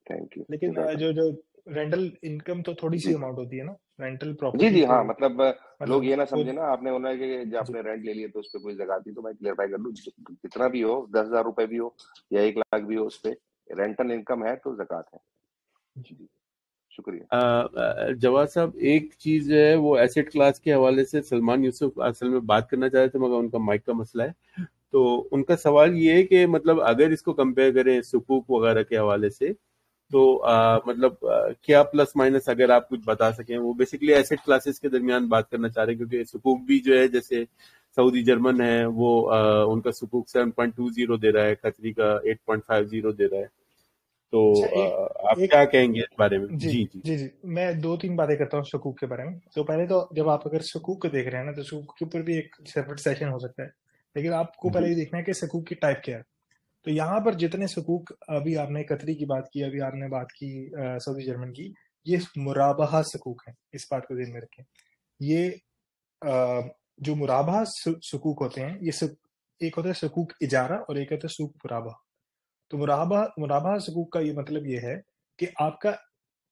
Speaker 7: थैंक यू,
Speaker 1: लेकिन
Speaker 7: जज़ाकल्लाह।
Speaker 1: जो रेंटल इनकम तो थोड़ी सी
Speaker 7: जी
Speaker 1: अमाउंट होती है ना, रेंटल
Speaker 7: जी
Speaker 1: प्रॉपर्टी
Speaker 7: जी,
Speaker 1: तो
Speaker 7: हाँ, मतलब लोग
Speaker 1: मतलब
Speaker 7: ये ना
Speaker 1: वो।
Speaker 7: समझे ना, आपने बोला है कि जब
Speaker 1: जी
Speaker 7: आपने रेंट ले लिया तो उस पर कोई ज़कात नहीं। तो मैं क्लियरफाई कर दूं, कितना भी हो, 10,000 रुपए भी हो या 1 लाख भी हो, उस पे रेंटल इनकम है तो ज़कात है।
Speaker 1: जी।
Speaker 7: जी, शुक्रिया।
Speaker 2: जवाद साहब, एक चीज है वो एसेट क्लास के हवाले से सलमान यूसुफ असल में बात करना चाह रहे थे, मगर उनका माइक का मसला है। तो उनका सवाल ये है कि मतलब अगर इसको कंपेयर करें सुकूक वगैरह के हवाले से, तो मतलब क्या प्लस माइनस अगर आप कुछ बता सकें। वो बेसिकली एसेट क्लासेस के दरमियान बात करना चाह रहे हैं, क्योंकि सुकूक भी जो है, जैसे सऊदी जर्मन है वो उनका सुकूक 7.20 दे रहा है, कतरी का 8.50 दे रहा है। तो
Speaker 1: अच्छा,
Speaker 2: आप
Speaker 1: एक
Speaker 2: क्या कहेंगे इस बारे में?
Speaker 1: जी
Speaker 2: जी जी
Speaker 1: जी जी, मैं दो तीन बातें करता हूँ शकूक के बारे में। तो पहले तो जब आप अगर शकूक को देख रहे हैं ना, तो शकूक के ऊपर भी एक सेपरेट सेशन हो सकता है, लेकिन आपको पहले
Speaker 2: जी
Speaker 1: ये देखना है कि शकूक की टाइप क्या है। तो यहाँ पर जितने शकूक, अभी आपने कतरी की बात की, अभी आपने बात की सऊदी जर्मन की, ये मुराबाहा शकूक है, इस बात को ध्यान में रखें। ये जो मुराबाहा शकूक होते हैं, ये एक होता है शकूक इजारा और एक होता है शकूक मुराबाहा। तो मुराबाहा शकूक का ये मतलब ये है कि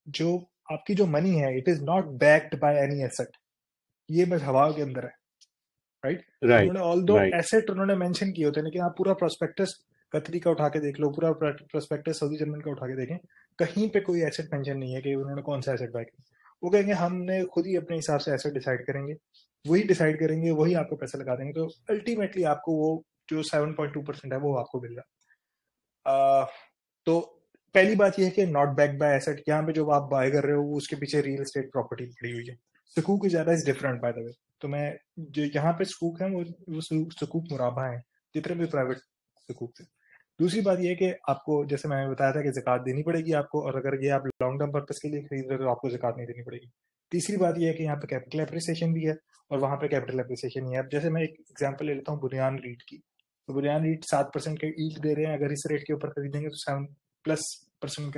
Speaker 1: जो आपकी जो मनी है, it is not backed by any asset, ये बस हवा के अंदर है, राइट। तो
Speaker 2: राइट
Speaker 1: उन्होंने ऑल दो
Speaker 2: राइट
Speaker 1: एसेट उन्होंने मेंशन किए होते हैं, लेकिन आप पूरा प्रोस्पेक्टस कतरी का उठा के देख लो, पूरा प्रोस्पेक्टस सऊदी जर्मन का उठा के देखें, कहीं पे कोई एसेट मेंशन नहीं है कि उन्होंने कौन सा एसेट बाय किया। वो कहेंगे हमने खुद ही अपने हिसाब से एसेट डिसाइड करेंगे, वही आपको पैसा लगा देंगे। तो अल्टीमेटली आपको वो जो 7.2% है वो आपको मिल रहा। तो पहली बात यह है कि नॉट बैक बाय एसेट, यहाँ पे जो आप बाय कर रहे हो वो उसके पीछे रियल एस्टेट प्रॉपर्टी खड़ी हुई है। सकूक ज्यादा is different by the way. तो मैं जो यहाँ पे सकूक है वो सकूक मुराबा है, जितने भी प्राइवेट सकूक थे। दूसरी बात यह है कि आपको, जैसे मैंने बताया था, कि ज़कात देनी पड़ेगी आपको, और अगर ये आप लॉन्ग टर्म पर्पस के लिए खरीद रहे हो तो आपको ज़कात नहीं देनी पड़ेगी। तीसरी बात यह है कि यहाँ पे कैपिटल एप्रिसिएशन भी है और वहाँ पे कैपिटल एप्रिसिएशन नहीं है। अब जैसे मैं एक एग्जांपल ले लेता हूँ बुनियान रीट की। तो बुनियान रीट 7% का ईल्ड दे रहे हैं, अगर इस रेट के ऊपर खरीदेंगे तो 7+%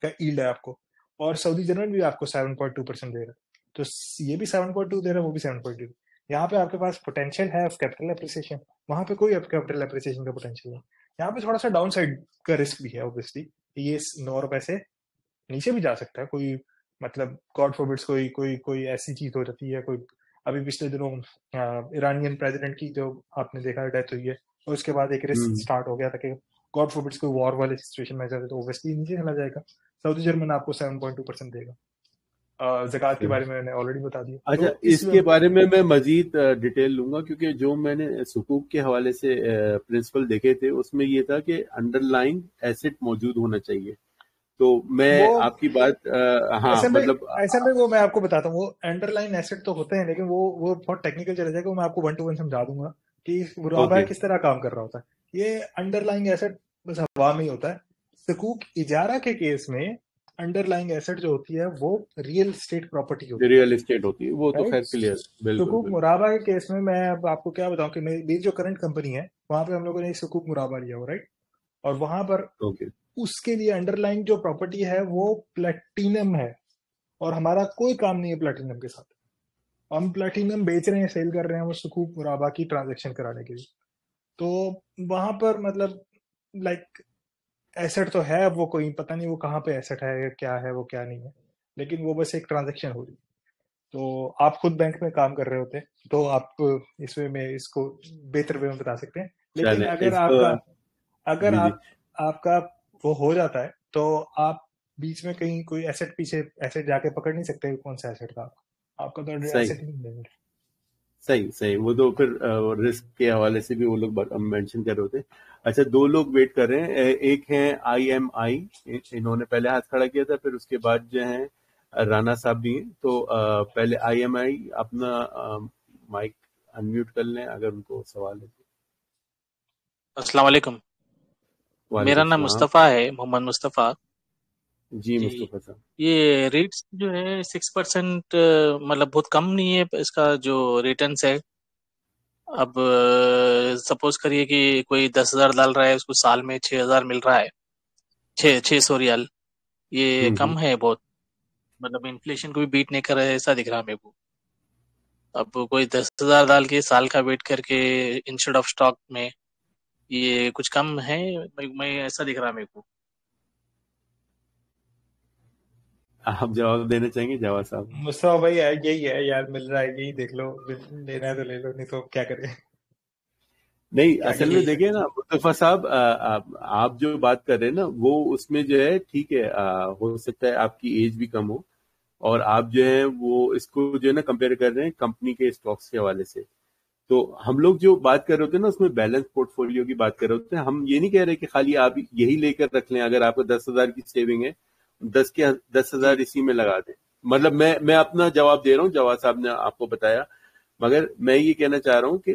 Speaker 1: का ईल्ड है आपको, और सऊदी जर्मन भी आपको 7.2% दे रहा है। तो ये भी 7.2 दे रहा है, वो भी 7.2। यहाँ पे आपके पास पोटेंशियल है ऑफ कैपिटल एप्रिसिएशन, वहां पे कोई कैपिटल एप्रिसिएशन का पोटेंशियल नहीं। यहाँ पे थोड़ा सा डाउन साइड का रिस्क भी है ऑब्वियसली, ये 9 रुपए से नीचे भी जा सकता है। कोई मतलब गॉड फॉरबिड्स कोई कोई कोई ऐसी चीज हो जाती है, कोई अभी पिछले दिनों ईरानियन प्रेसिडेंट की जो आपने देखा डेथ हुई है, और उसके बाद एक रिस्क
Speaker 2: हम्म
Speaker 1: स्टार्ट हो गया था कि गॉड फॉरबिड्स कोई वॉर वाले सिचुएशन में जाए तो ओब्वियसली नीचे चला जाएगा। सऊदी जर्मन आपको 7.2% देगा। ज़कात के बारे में मैंने ऑलरेडी बता दिया।
Speaker 2: अच्छा,
Speaker 1: तो इस
Speaker 2: इसके बारे में मैं मजीद डिटेल लूंगा, क्योंकि जो मैंने सुकूक के हवाले से प्रिंसिपल देखे थे उसमें ये था कि अंडरलाइन एसेट मौजूद होना चाहिए। तो मैं
Speaker 1: वो
Speaker 2: आपकी बात हाँ,
Speaker 1: ऐसे में
Speaker 2: मतलब
Speaker 1: वो मैं आपको बताता हूँ, वो अंडरलाइन एसेट तो होते हैं, लेकिन वो बहुत टेक्निकल चला जाएगा, वो मैं आपको 1 to 1 समझा दूंगा कि मुराबा
Speaker 2: ओके
Speaker 1: किस तरह काम कर रहा होता है। ये अंडरलाइंग एसेट बस हवा में ही होता है। सकूक इजारा के केस में अंडरलाइंग एसेट जो होती है वो रियल एस्टेट प्रॉपर्टी होती
Speaker 2: रियल एस्टेट होती है, वो
Speaker 1: है,
Speaker 2: तो
Speaker 1: राइट।
Speaker 2: खैर क्लियर। बिल्कुल
Speaker 1: सकूक
Speaker 2: बिल्कुल।
Speaker 1: मुराबा के केस में मैं अब आपको क्या बताऊं कि मेरी जो करंट कंपनी है वहां पे हम लोगों ने एक सकूक मुराबा लिया हो, राइट। और वहां पर
Speaker 2: ओके
Speaker 1: उसके लिए अंडरलाइंग जो प्रॉपर्टी है वो प्लेटिनम है, और हमारा कोई काम नहीं है प्लेटिनम के साथ। हम प्लेटिनम बेच रहे हैं, सेल कर रहे हैं वो सकूक मुराबा की ट्रांजेक्शन कराने के लिए। तो वहां पर मतलब लाइक एसेट तो है, वो कोई पता नहीं वो कहाँ पे एसेट है, क्या है वो, क्या नहीं है, लेकिन वो बस एक ट्रांजैक्शन हो रही। तो आप खुद बैंक में काम कर रहे होते, तो आप इस वे में इसको बेहतर वे में बता सकते हैं। लेकिन
Speaker 2: चले
Speaker 1: अगर
Speaker 2: इसको।
Speaker 1: आपका अगर
Speaker 2: जी जी।
Speaker 1: आपका वो हो जाता है, तो आप बीच में कहीं कोई एसेट पीछे ऐसे जाके पकड़ नहीं सकते कौन सा एसेट था आपका, तो
Speaker 2: सही
Speaker 1: एसेट ही नहीं लेंगे।
Speaker 2: सही सही, वो तो फिर रिस्क के हवाले से भी वो लोग मेंशन कर रहे होते। अच्छा, दो लोग वेट कर रहे हैं। एक है IMI, इन्होंने पहले हाथ खड़ा किया था, फिर उसके बाद जो है राणा साहब भी हैं। तो पहले IMI अपना माइक अनम्यूट कर लें अगर उनको सवाल है।
Speaker 8: अस्सलाम वालेकुम।
Speaker 2: वालेकुम
Speaker 8: मेरा नाम
Speaker 2: सलाम।
Speaker 8: मुस्तफ़ा है, मोहम्मद मुस्तफ़ा
Speaker 2: जी
Speaker 8: जी।
Speaker 2: मुस्तफा साहब।
Speaker 8: ये रेट्स जो है 6% मतलब बहुत कम नहीं है इसका जो रिटर्न्स है। अब सपोज करिए कि कोई 10,000 डाल रहा है, उसको साल में 6,000 मिल रहा है, 600 रियाल। ये
Speaker 2: हम्म।
Speaker 8: कम है बहुत, मतलब इन्फ्लेशन को भी बीट नहीं कर रहा है ऐसा दिख रहा है मेरे को। अब कोई 10,000 डाल के साल का वेट करके इंस्टेड ऑफ स्टॉक में, ये कुछ कम है। मैं ऐसा दिख रहा है मेरे को।
Speaker 2: आप जवाब देना चाहेंगे जवाब साहब?
Speaker 1: मुस्तफा भाई यार, यही है यार, मिल रहा है, यही देख लो, लेना है तो ले लो, नहीं तो क्या करें।
Speaker 2: नहीं,
Speaker 1: क्या
Speaker 2: असल
Speaker 1: कर
Speaker 2: में
Speaker 8: जी
Speaker 1: सकते
Speaker 2: देखिए ना मुस्तफा साहब, आप जो बात कर रहे हैं ना वो उसमें जो है ठीक है, हो सकता है आपकी एज भी कम हो और आप जो है वो इसको जो है ना कंपेयर कर रहे हैं कंपनी के स्टॉक्स के हवाले से। तो हम लोग जो बात कर रहे होते हैं ना उसमें बैलेंस पोर्टफोलियो की बात कर रहे होते हैं। हम ये नहीं कह रहे कि खाली आप यही लेकर रख लें। अगर आपको 10,000 की सेविंग है, 10,000
Speaker 8: जी
Speaker 2: इसी में लगा दें। मतलब मैं अपना जवाब दे रहा हूँ, जवाब साहब ने आपको बताया, मगर मैं ये कहना चाह रहा हूँ कि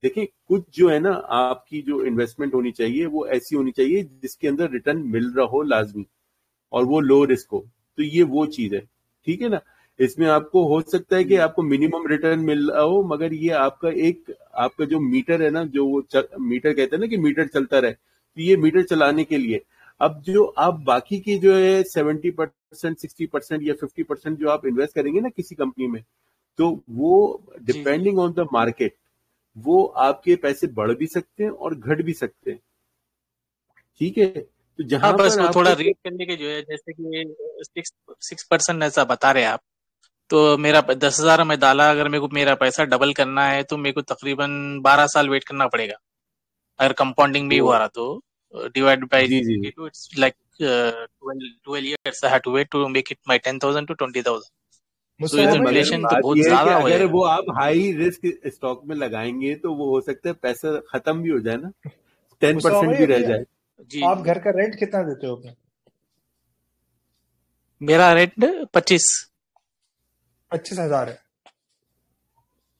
Speaker 2: देखिए कुछ जो है ना आपकी जो इन्वेस्टमेंट होनी चाहिए वो ऐसी होनी चाहिए जिसके अंदर रिटर्न मिल रहा हो लाजमी, और वो लो रिस्क हो। तो ये वो चीज है, ठीक है ना। इसमें आपको हो सकता है कि
Speaker 8: जी
Speaker 2: आपको मिनिमम रिटर्न मिल रहा हो, मगर ये आपका जो मीटर है ना, जो वो मीटर कहते हैं ना कि मीटर चलता रहे, तो ये मीटर चलाने के लिए अब जो आप बाकी की जो है 70%, 60% या 50% जो आप इन्वेस्ट करेंगे ना किसी कंपनी में, तो वो
Speaker 8: जी जी।
Speaker 2: डिपेंडिंग ऑन द मार्केट वो आपके पैसे बढ़ भी सकते हैं और घट भी सकते हैं, ठीक है। तो
Speaker 8: हाँ,
Speaker 2: जहां
Speaker 8: बस
Speaker 2: पर
Speaker 8: वो थोड़ा
Speaker 2: आपको
Speaker 8: रीड करने के जो है, जैसे कि 6% ऐसा बता रहे हैं आप। तो मेरा 10,000 में डाला, अगर मेरे को मेरा पैसा डबल करना है तो मेरे को तकरीबन 12 साल वेट करना पड़ेगा। अगर कंपाउंडिंग भी
Speaker 2: वो
Speaker 8: हुआ रहा तो डिवाइड बाई
Speaker 2: जी जी
Speaker 8: 22, it's like 12 years I have to wait to make it my 10,000 to 20,000। तो
Speaker 1: मुस्तफा
Speaker 8: इधर
Speaker 2: नहीं,
Speaker 1: भाई।
Speaker 2: मगर
Speaker 8: इन्फ्लेशन तो
Speaker 2: बात
Speaker 8: बहुत
Speaker 2: यह है कि
Speaker 8: ज्यादा हो
Speaker 2: अगर
Speaker 8: जाएगा।
Speaker 2: वो आप हाई रिस्क स्टॉक में लगाएंगे तो वो हो सकता है पैसा खत्म भी हो जाए ना, टेन
Speaker 1: मुस्तफा
Speaker 2: परसेंट
Speaker 1: भाई,
Speaker 2: भी रह
Speaker 1: अभी
Speaker 2: जाए।
Speaker 8: जी
Speaker 1: आप
Speaker 8: जी।
Speaker 1: घर का रेंट कितना देते हो अपने?
Speaker 8: मेरा रेट 25।
Speaker 1: 25,000 है?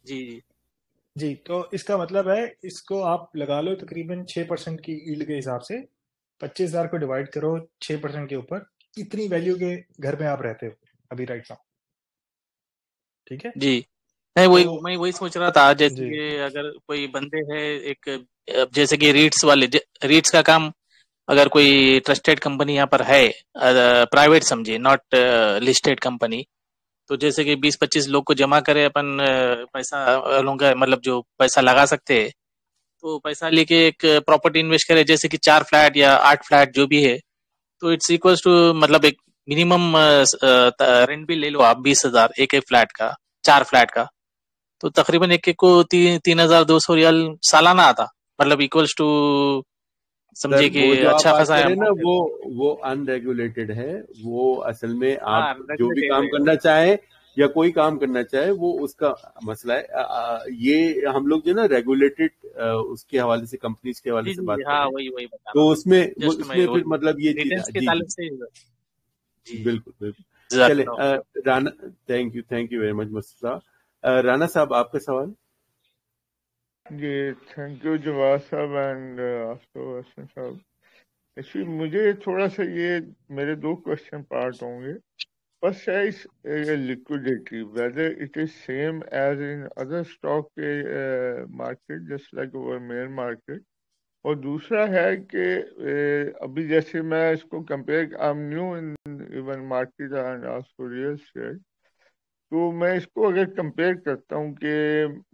Speaker 8: जी जी
Speaker 1: जी, तो इसका मतलब है इसको आप लगा लो तकरीबन 6% की ईल्ड के हिसाब से, 25,000 को डिवाइड करो 6% के ऊपर, इतनी वैल्यू के घर में आप रहते हो अभी राइट नाउ, ठीक है।
Speaker 8: जी। नहीं,
Speaker 1: तो
Speaker 8: मैं वही सोच रहा था, जैसे
Speaker 1: जी,
Speaker 8: कि अगर कोई बंदे है एक, जैसे कि रीट्स वाले, रीट्स का काम अगर कोई ट्रस्टेड कंपनी यहाँ पर है, प्राइवेट समझिए, नॉट लिस्टेड कंपनी, तो जैसे कि 20-25 लोग को जमा करे अपन, पैसा लोगों का मतलब जो पैसा लगा सकते हैं, तो पैसा लेके एक प्रॉपर्टी इन्वेस्ट करे, जैसे कि 4 फ्लैट या 8 फ्लैट जो भी है, तो इट्स इक्वल्स टू, मतलब एक मिनिमम रेंट भी ले लो आप 20,000 एक एक फ्लैट का, 4 फ्लैट का, तो तकरीबन एक एक को 3,200 रियाल सालाना आता, मतलब इक्वल्स टू,
Speaker 2: सर
Speaker 8: समझिए कि
Speaker 2: वो जो आप
Speaker 8: अच्छा
Speaker 2: बात
Speaker 8: खासा
Speaker 2: करें ना
Speaker 8: अमाउंट है।
Speaker 2: वो अनरेगुलेटेड है। वो असल में आप
Speaker 8: हाँ,
Speaker 2: जो भी
Speaker 8: रेगुलेटेड
Speaker 2: काम
Speaker 8: रहेगा।
Speaker 2: करना चाहे या कोई काम करना चाहे वो उसका मसला है। ये हम लोग जो ना रेगुलेटेड उसके हवाले से, कंपनीज के हवाले
Speaker 8: जी
Speaker 2: से
Speaker 8: जी,
Speaker 2: बात कर
Speaker 8: हाँ,
Speaker 2: रहे हैं।
Speaker 8: वही वही बता रहा
Speaker 2: तो
Speaker 8: हूँ। जस्ट मैं
Speaker 2: उसमें फिर
Speaker 8: वही
Speaker 2: मतलब ये चीज,
Speaker 8: रिटर्न्स के
Speaker 2: जी जी,
Speaker 8: ताल्लुक से। जी,
Speaker 2: बिल्कुल बिल्कुल। चले,
Speaker 8: जज़ाकल्लाह खैर।
Speaker 2: Rana, thank you very much Mustafa. Rana साहब आपका सवाल।
Speaker 9: जी थैंक यू जवाद साहब एंड आफ्टर हसन साहब। एक्चुअली मुझे थोड़ा सा ये मेरे दो क्वेश्चन पार्ट होंगे। फर्स्ट है इस liquidity, whether it is same as in other stock market just like over main market. और दूसरा है कि अभी जैसे मैं इसको compare, I am new in even market and also real estate, तो मैं इसको अगर कंपेयर करता हूँ कि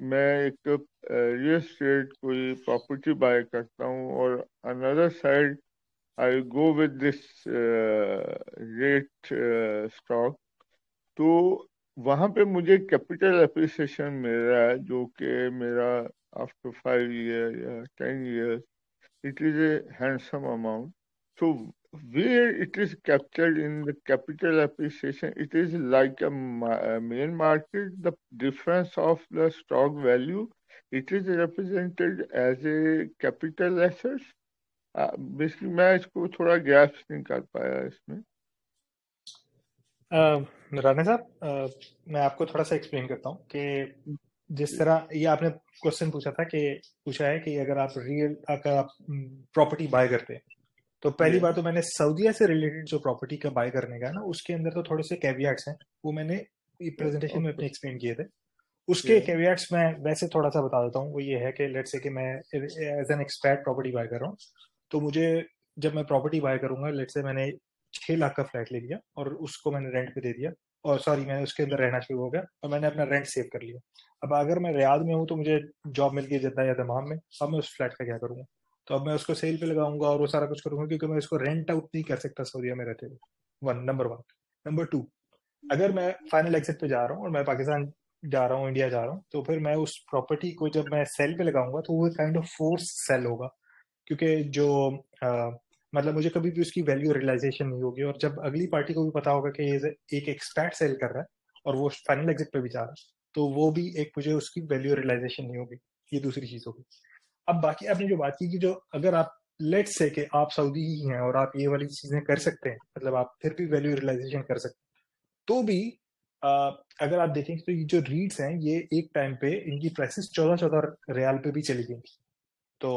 Speaker 9: मैं एक रियल एस्टेट कोई प्रॉपर्टी बाय करता हूँ और another side I go with this rate stock, तो वहां पे मुझे कैपिटल एप्रिसिएशन मिल रहा है जो कि मेरा आफ्टर 5 years या 10 years it is a handsome amount. So where it is captured in the capital appreciation, it is like a main market. The difference of the stock value, it is represented as a capital assets. Basically मैं इसको थोड़ा gap नहीं कर पाया इसमें।
Speaker 1: राणा साहब, मैं आपको थोड़ा सा एक्सप्लेन करता हूँ कि जिस तरह ये आपने क्वेश्चन पूछा है कि अगर आप प्रॉपर्टी बाय करते हैं तो पहली बार तो मैंने सऊदीया से रिलेटेड जो प्रॉपर्टी का बाय करने का है ना, उसके अंदर तो थोड़े से कैवियाट्स हैं, वो मैंने प्रेजेंटेशन में अपने एक्सप्लेन किए थे। उसके कैवियाट्स मैं वैसे थोड़ा सा बता देता हूँ। वो ये है कि लेट्स से कि मैं as an expat property buy कर रहा हूँ, तो मुझे जब मैं प्रॉपर्टी बाय करूंगा, लेट्स से मैंने 6 लाख का फ्लैट ले लिया और उसको मैंने रेंट पे दे दिया, और सॉरी मैंने उसके अंदर रहना शुरू हो गया और मैंने अपना रेंट सेव कर लिया। अब अगर मैं रियाद में हूँ तो मुझे जॉब मिल गई जद्दा या दमाम में, अब मैं उस फ्लैट का क्या करूंगा? तो अब मैं उसको सेल पे लगाऊंगा और वो सारा कुछ करूंगा, क्योंकि मैं उसको रेंट आउट नहीं कर सकता सऊदीया में रहते हुए। नंबर 1। नंबर 2, अगर मैं फाइनल एग्जिट पे जा रहा हूँ और मैं पाकिस्तान जा रहा हूँ, इंडिया जा रहा हूँ, तो फिर मैं उस प्रॉपर्टी को जब मैं सेल पे लगाऊंगा तो वो काइंड ऑफ फोर्स सेल होगा, क्योंकि जो मतलब मुझे कभी भी उसकी वैल्यू रियलाइजेशन नहीं होगी। और जब अगली पार्टी को भी पता होगा कि ये एक एक्सपैट सेल कर रहा है और वो फाइनल एग्जिट पे भी जा रहा है, तो वो भी एक मुझे उसकी वैल्यू रियलाइजेशन नहीं होगी। ये दूसरी चीज होगी। अब बाकी आपने जो बात की कि जो अगर आप लेट्स से कि आप सऊदी ही हैं और आप ये वाली चीजें कर सकते हैं, मतलब आप फिर भी वैल्यू रियलाइजेशन कर सकते हैं, तो भी अगर आप देखें तो ये जो रीट्स हैं ये एक टाइम पे इनकी प्राइसेस 14 रियाल पे भी चली गई। तो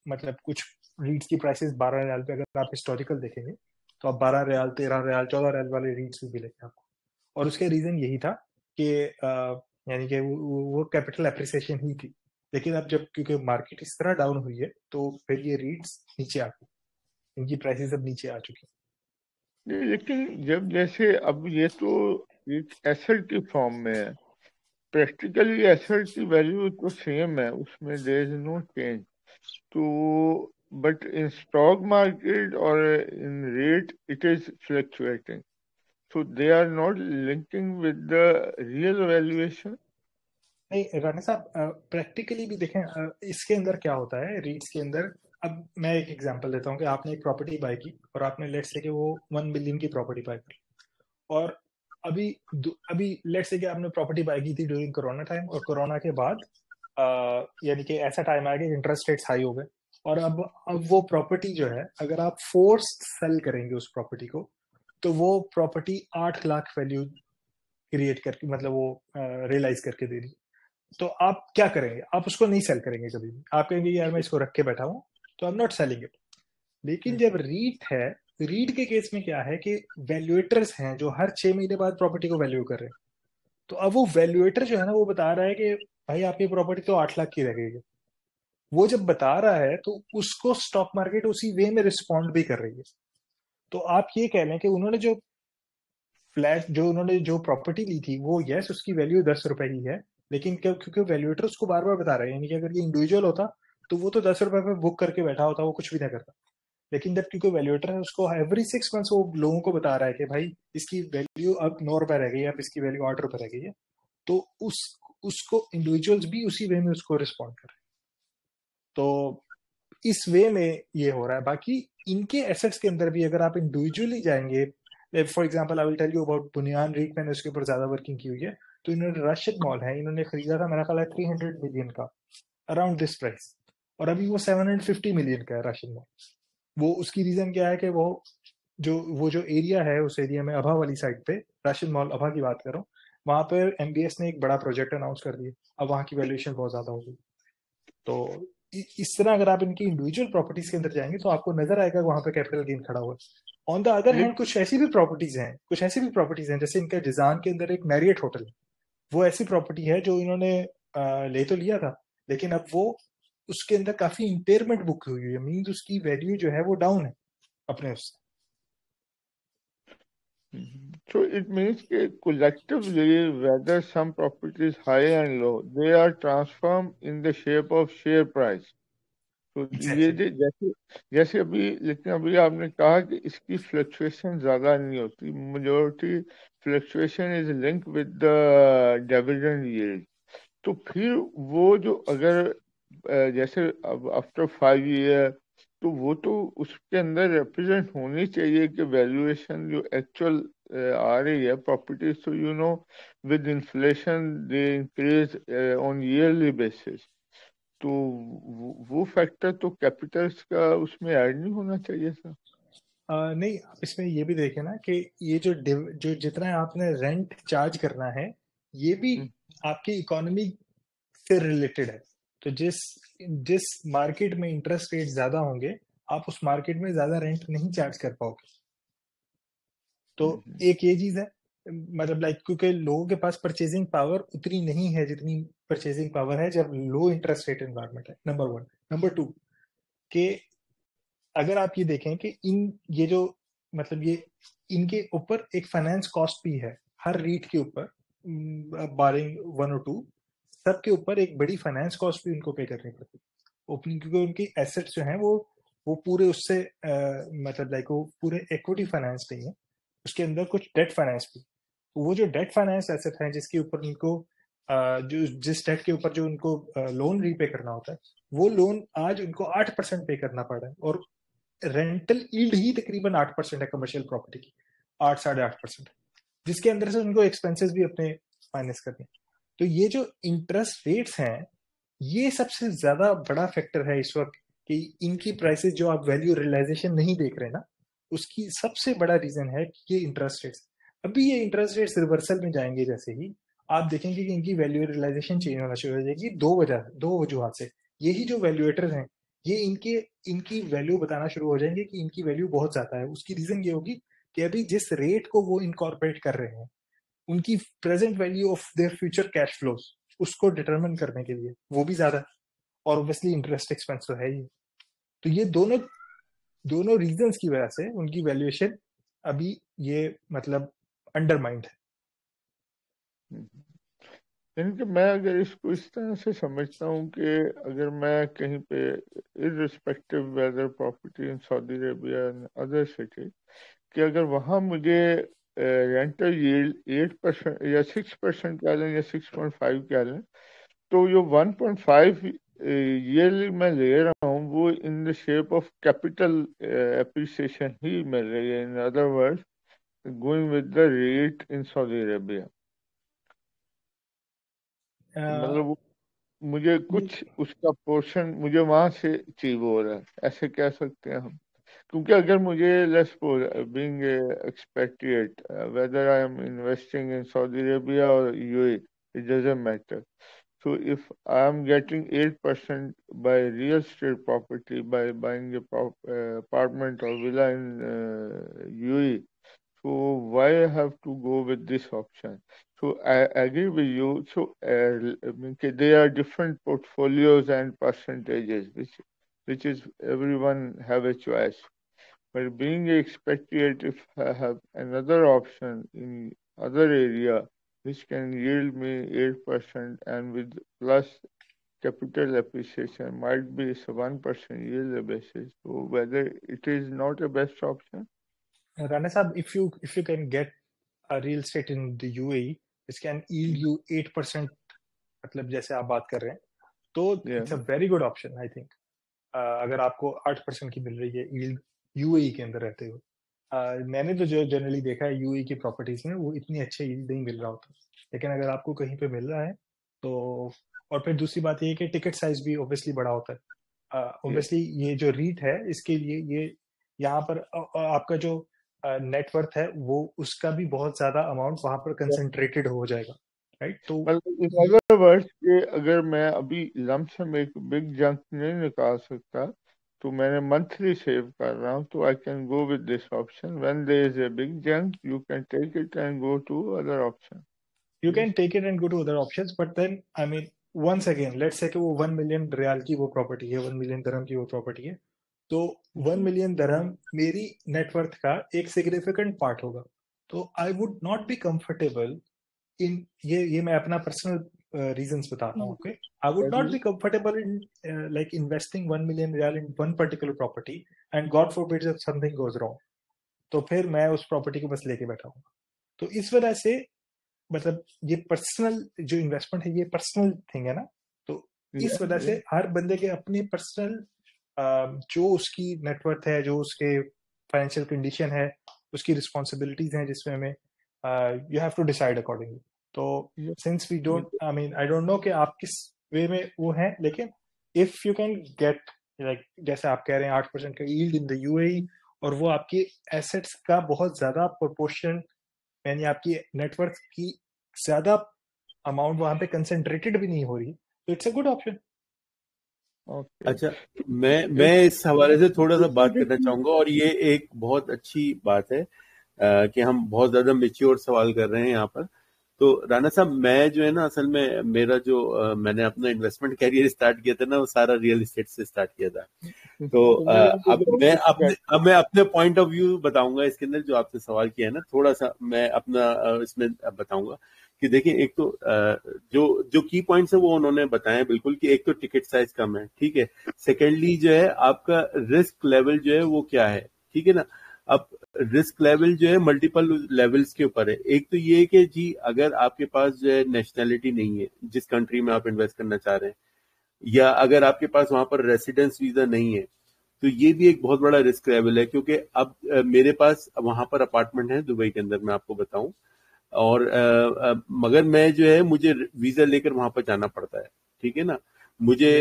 Speaker 1: मतलब कुछ रीट्स की प्राइसेस 12 रियाल पे, अगर आप हिस्टोरिकल देखेंगे तो आप 12 रियाल, 13 रियाल, 14 रियाल वाले रीट्स भी मिलेंगे आपको। और उसका रीजन यही था कि यानी कि वो कैपिटल एप्रिसिएशन ही थी। लेकिन अब जब क्योंकि मार्केट इस तरह डाउन हुई है तो फिर ये रीट्स नीचे आ गई, इनकी प्राइसेस अब नीचे आ चुकी
Speaker 9: नहीं, लेकिन जब जैसे अब ये तो एक एसेट की फॉर्म में है, प्रैक्टिकली एसेट की वैल्यू तो सेम है, उसमें देयर इज नो चेंज। तो बट इन स्टॉक मार्केट और in REIT it is fluctuating, so they are not linking with the real valuation.
Speaker 1: नहीं राणा साहब, प्रैक्टिकली भी देखें, इसके अंदर क्या होता है रीट्स के अंदर। अब मैं एक एग्जांपल देता हूँ कि आपने एक प्रॉपर्टी बाय की और आपने लेट्स से कि वो 1 मिलियन की प्रॉपर्टी बाय कर, और अभी लेट्स से कि आपने प्रॉपर्टी बाय की थी ड्यूरिंग कोरोना टाइम, और कोरोना के बाद यानी कि ऐसा टाइम आ गया कि इंटरेस्ट रेट्स हाई हो गए, और अब वो प्रॉपर्टी जो है अगर आप फोर्स सेल करेंगे उस प्रॉपर्टी को, तो वो प्रॉपर्टी 8 लाख वैल्यू क्रिएट करके, मतलब वो रियलाइज करके दे रही। तो आप क्या करेंगे? आप उसको नहीं सेल करेंगे कभी भी। आप कहेंगे यार मैं इसको रख के बैठा हूँ, तो I am not selling it. लेकिन जब रीट है, रीट के केस में क्या है कि वैल्यूएटर्स हैं जो हर 6 महीने बाद प्रॉपर्टी को वैल्यू कर रहे हैं। तो अब वो वैल्यूएटर जो है ना, वो बता रहा है कि भाई आपकी प्रॉपर्टी तो 8 लाख की रह गई है। वो जब बता रहा है तो उसको स्टॉक मार्केट उसी वे में रिस्पॉन्ड भी कर रही है। तो आप ये कह लें कि उन्होंने जो प्रॉपर्टी ली थी वो यस उसकी वैल्यू 10 रुपए की है, लेकिन क्योंकि वैल्यूएटर उसको बार बार बता रहे हैं, यानी कि अगर ये इंडिविजुअल होता तो वो तो 10 रुपए पे बुक करके बैठा होता, वो कुछ भी ना करता। लेकिन जब क्योंकि वैल्यूएटर है, उसको एवरी 6 मंथ्स वो लोगों को बता रहा है कि भाई इसकी वैल्यू अब 9 रुपए रह गई है, अब इसकी वैल्यू 8 रुपए रह गई है, तो उसको इंडिविजुअल्स भी उसी वे में उसको रिस्पॉन्ड कर रहे हैं। तो इस वे में ये हो रहा है। बाकी इनके एसेट्स के अंदर भी अगर आप इंडिविजुअली जाएंगे, for example I will tell you about Bonyan REIT, मैंने उसके ऊपर ज्यादा वर्किंग की हुई है। तो इन्होंने राशिद मॉल है, इन्होंने खरीदा था मेरा ख्याल है 300 मिलियन का, अराउंड दिस प्राइस, और अभी वो 750 मिलियन का है राशिद मॉल। वो उसकी रीजन क्या है कि वो जो एरिया है, उस एरिया में अभा वाली साइड पे, राशिद मॉल अभा की बात करो, वहां पर एमबीएस ने एक बड़ा प्रोजेक्ट अनाउंस कर दिया, अब वहां की वैल्यूएशन बहुत ज्यादा होगी। तो इस तरह अगर आप इनकी इंडिविजुअल प्रॉपर्टीज के अंदर जाएंगे तो आपको नजर आएगा वहां पे कैपिटल गेन खड़ा हुआ है। ऑन द अदर हैंड कुछ ऐसी भी प्रॉपर्टीज हैं जैसे इनका जिजान के अंदर एक मैरियट होटल है, वो ऐसी प्रॉपर्टी है जो इन्होंने ले तो लिया था, लेकिन अब वो उसके अंदर काफी इंपेयरमेंट बुक हुई है, मीन्स उसकी वैल्यू जो है वो डाउन है अपने उससे।
Speaker 9: So it means that collectively, whether some property is high and low, they are transformed in the shape of share price. तो ये
Speaker 1: एग्जैक्टली
Speaker 9: जैसे जैसे अभी, लेकिन अभी आपने कहा कि इसकी फ्लक्चुएशन ज्यादा नहीं होती, majority fluctuation is link with the dividend yield. तो फिर वो जो अगर जैसे अब आफ्टर 5 ईयर, तो वो तो उसके अंदर रिप्रेजेंट होनी चाहिए कि वैल्यूएशन जो एक्चुअल आ रही है property, so you know with inflation they increase on yearly basis. तो वो फैक्टर तो कैपिटल्स का उसमें ऐड नहीं होना चाहिए सर?
Speaker 1: नहीं, आप इसमें ये भी देखें ना कि ये जो जितना आपने रेंट चार्ज करना है, ये भी आपकी इकोनॉमी से रिलेटेड है। तो जिस जिस मार्केट में इंटरेस्ट रेट ज्यादा होंगे, आप उस मार्केट में ज्यादा रेंट नहीं चार्ज कर पाओगे। तो एक ये चीज है, मतलब लाइक क्योंकि लोगों के पास परचेजिंग पावर उतनी नहीं है जितनी परचेजिंग पावर है जब लो इंटरेस्ट रेट एनवायरमेंट है, नंबर 1। नंबर 2 कि अगर आप ये देखें कि ये जो मतलब ये इनके ऊपर एक फाइनेंस कॉस्ट भी है, हर रीट के ऊपर बारिंग 1 और 2 सबके ऊपर एक बड़ी फाइनेंस कॉस्ट भी उनको पे करनी पड़ती है ओपनिंग, क्योंकि उनकी एसेट्स जो हैं वो पूरे उससे मतलब लाइक वो पूरे इक्विटी फाइनेंस नहीं है, उसके अंदर कुछ डेट फाइनेंस भी। तो वो जो डेट फाइनेंस एसेट है जिसके ऊपर उनको जो जिस डेट के ऊपर जो उनको लोन रीपे करना होता है, वो लोन आज उनको 8% पे करना पड़ रहा है, और रेंटल यील्ड ही तकरीबन 8% है कमर्शियल प्रॉपर्टी की, 8-8.5%, जिसके अंदर से उनको एक्सपेंसेस भी अपने माइनस करने। तो ये जो इंटरेस्ट रेट्स हैं, ये सबसे ज्यादा बड़ा फैक्टर है इस वक्त कि इनकी प्राइसेस जो आप वैल्यू रियलाइजेशन नहीं देख रहे ना, उसकी सबसे बड़ा रीजन है कि ये इंटरेस्ट रेट्स। अभी ये इंटरेस्ट रेट्स रिवर्सल में जाएंगे, जैसे ही आप देखेंगे कि इनकी वैल्यू रियलाइजेशन चेंज होना शुरू हो जाएगी। दो वजूहत से। यही जो वैल्यूएटर्स हैं, ये इनकी वैल्यू बताना शुरू हो जाएंगे कि इनकी वैल्यू बहुत ज्यादा है। उसकी रीजन ये होगी कि अभी जिस रेट को वो इनकॉर्पोरेट कर रहे हैं, उनकी present value of their future cash flows, उसको डिटरमिन करने के लिए वो भी ज्यादा है, और ऑब्वियसली इंटरेस्ट एक्सपेंस तो है ही। तो ये दोनों रीजंस की वजह से उनकी वैल्यूएशन अभी ये मतलब अंडरमाइंड है।
Speaker 9: यानी कि मैं अगर इसको इस तरह से समझता हूँ कि अगर मैं कहीं पे irrespective whether property in Saudi Arabia and other city, कि अगर वहाँ मुझे रेंटल यील्ड 8% या 6% कह लें या 6.5 कह लें, तो जो 1.5 ईयरली मैं ले रहा हूँ वो in the shape of capital appreciation ही मिल रही है। In other words, going with the rate in Saudi Arabia, मतलब मुझे कुछ उसका पोर्शन मुझे वहां से अचीव हो रहा है, ऐसे कह सकते हैं हम। क्योंकि अगर मुझे let's suppose being expatriate, whether I am investing in Saudi Arabia और UAE, it doesn't matter. So if I am getting 8% by real estate property by buying a apartment or villa in UAE, so why I have to go with this option? So I agree with you. So there are different portfolios and percentages, which is everyone have a choice. But being an expatriate, if I have another option in other area which can yield me 8% and with plus capital appreciation might be 1% yearly basis, so whether it is not a best option?
Speaker 1: Rana Sahab, if you can get a real estate in the UAE which can yield you 8%, मतलब जैसे आप बात कर रहे हैं, तो it's a very good option I think. अगर आपको 8% की मिल रही है यील्ड यूएई के अंदर रहते हुए, मैंने तो जो जनरली देखा है यूएई की प्रॉपर्टीज में वो इतनी अच्छे यील्ड नहीं मिल रहा होता, लेकिन अगर आपको कहीं पे मिल रहा है तो। और फिर दूसरी बात ये है कि टिकट साइज भी ऑब्वियसली बड़ा होता है। ऑब्वियसली ये जो रीट है इसके लिए ये यहाँ पर आपका जो नेटवर्थ है वो उसका भी बहुत ज्यादा अमाउंट वहां पर कंसंट्रेटेड हो जाएगा, राइट? तो
Speaker 9: इन अदर वर्ड्स कि अगर मैं अभी लमसम एक बिग जंक नहीं निकाल सकता, तो मैंने मंथली सेव कर रहा हूँ, तो I can go with this option. When there is a big junk you can take it and go to other option.
Speaker 1: You can take it and go to other options, but then I mean once again let's say कि वो 1 million riyal की वो property है, 1 million दरहम की वो property है, तो 1 million दरहम मेरी नेटवर्थ का एक सिग्निफिकेंट पार्ट होगा। तो I would not be comfortable in ये मैं अपना पर्सनल reasons बताता हूँ. Okay, I would not be comfortable in like investing 1 million real in one particular property and God forbid if something goes wrong, तो फिर मैं उस प्रॉपर्टी को बस लेके बैठा हूँ. तो इस वजह से मतलब ये पर्सनल जो इन्वेस्टमेंट है ये पर्सनल थिंग है ना, तो इस वजह से हर बंदे के अपने पर्सनल जो उसकी नेटवर्थ है, जो उसके फाइनेंशियल कंडीशन है, उसकी रिस्पॉन्सिबिलिटीज हैं, जिसमें हमें you have to decide accordingly. तो since we don't, I mean I don't know कि आप किस वे में वो हैं, लेकिन if you can get like जैसे आप कह रहे हैं 8% का यील्ड इन द यूएई, और वो आपकी एसेट्स का बहुत ज्यादा प्रोपोर्शन, यानी आपकी नेटवर्क की ज्यादा अमाउंट वहां पे कंसेंट्रेटेड भी नहीं हो रही, तो इट्स अ गुड ऑप्शन.
Speaker 2: अच्छा, मैं इस हवाले से थोड़ा सा बात करना चाहूंगा, और ये एक बहुत अच्छी बात है कि हम बहुत ज्यादा मेच्योर सवाल कर रहे हैं यहाँ पर. तो राणा साहब, मैं जो है ना, असल में मेरा जो मैंने अपना इन्वेस्टमेंट कैरियर स्टार्ट किया था ना, वो सारा रियल एस्टेट से स्टार्ट किया था. तो अब मैं अपने पॉइंट ऑफ व्यू बताऊंगा इसके अंदर, जो आपने सवाल किया है ना, थोड़ा सा मैं अपना इसमें बताऊंगा कि देखिए, एक तो जो की पॉइंट्स है वो उन्होंने बताए बिल्कुल, कि एक तो टिकट साइज कम है, ठीक है. सेकेंडली जो है आपका रिस्क लेवल जो है वो क्या है, ठीक है ना. अब रिस्क लेवल जो है मल्टीपल लेवल्स के ऊपर है. एक तो ये कि जी अगर आपके पास जो है नेशनैलिटी नहीं है जिस कंट्री में आप इन्वेस्ट करना चाह रहे हैं, या अगर आपके पास वहां पर रेसिडेंस वीजा नहीं है, तो ये भी एक बहुत बड़ा रिस्क लेवल है. क्योंकि अब मेरे पास वहां पर अपार्टमेंट है दुबई के अंदर, मैं आपको बताऊं, और मगर मैं जो है मुझे वीजा लेकर वहां पर जाना पड़ता है, ठीक है ना. मुझे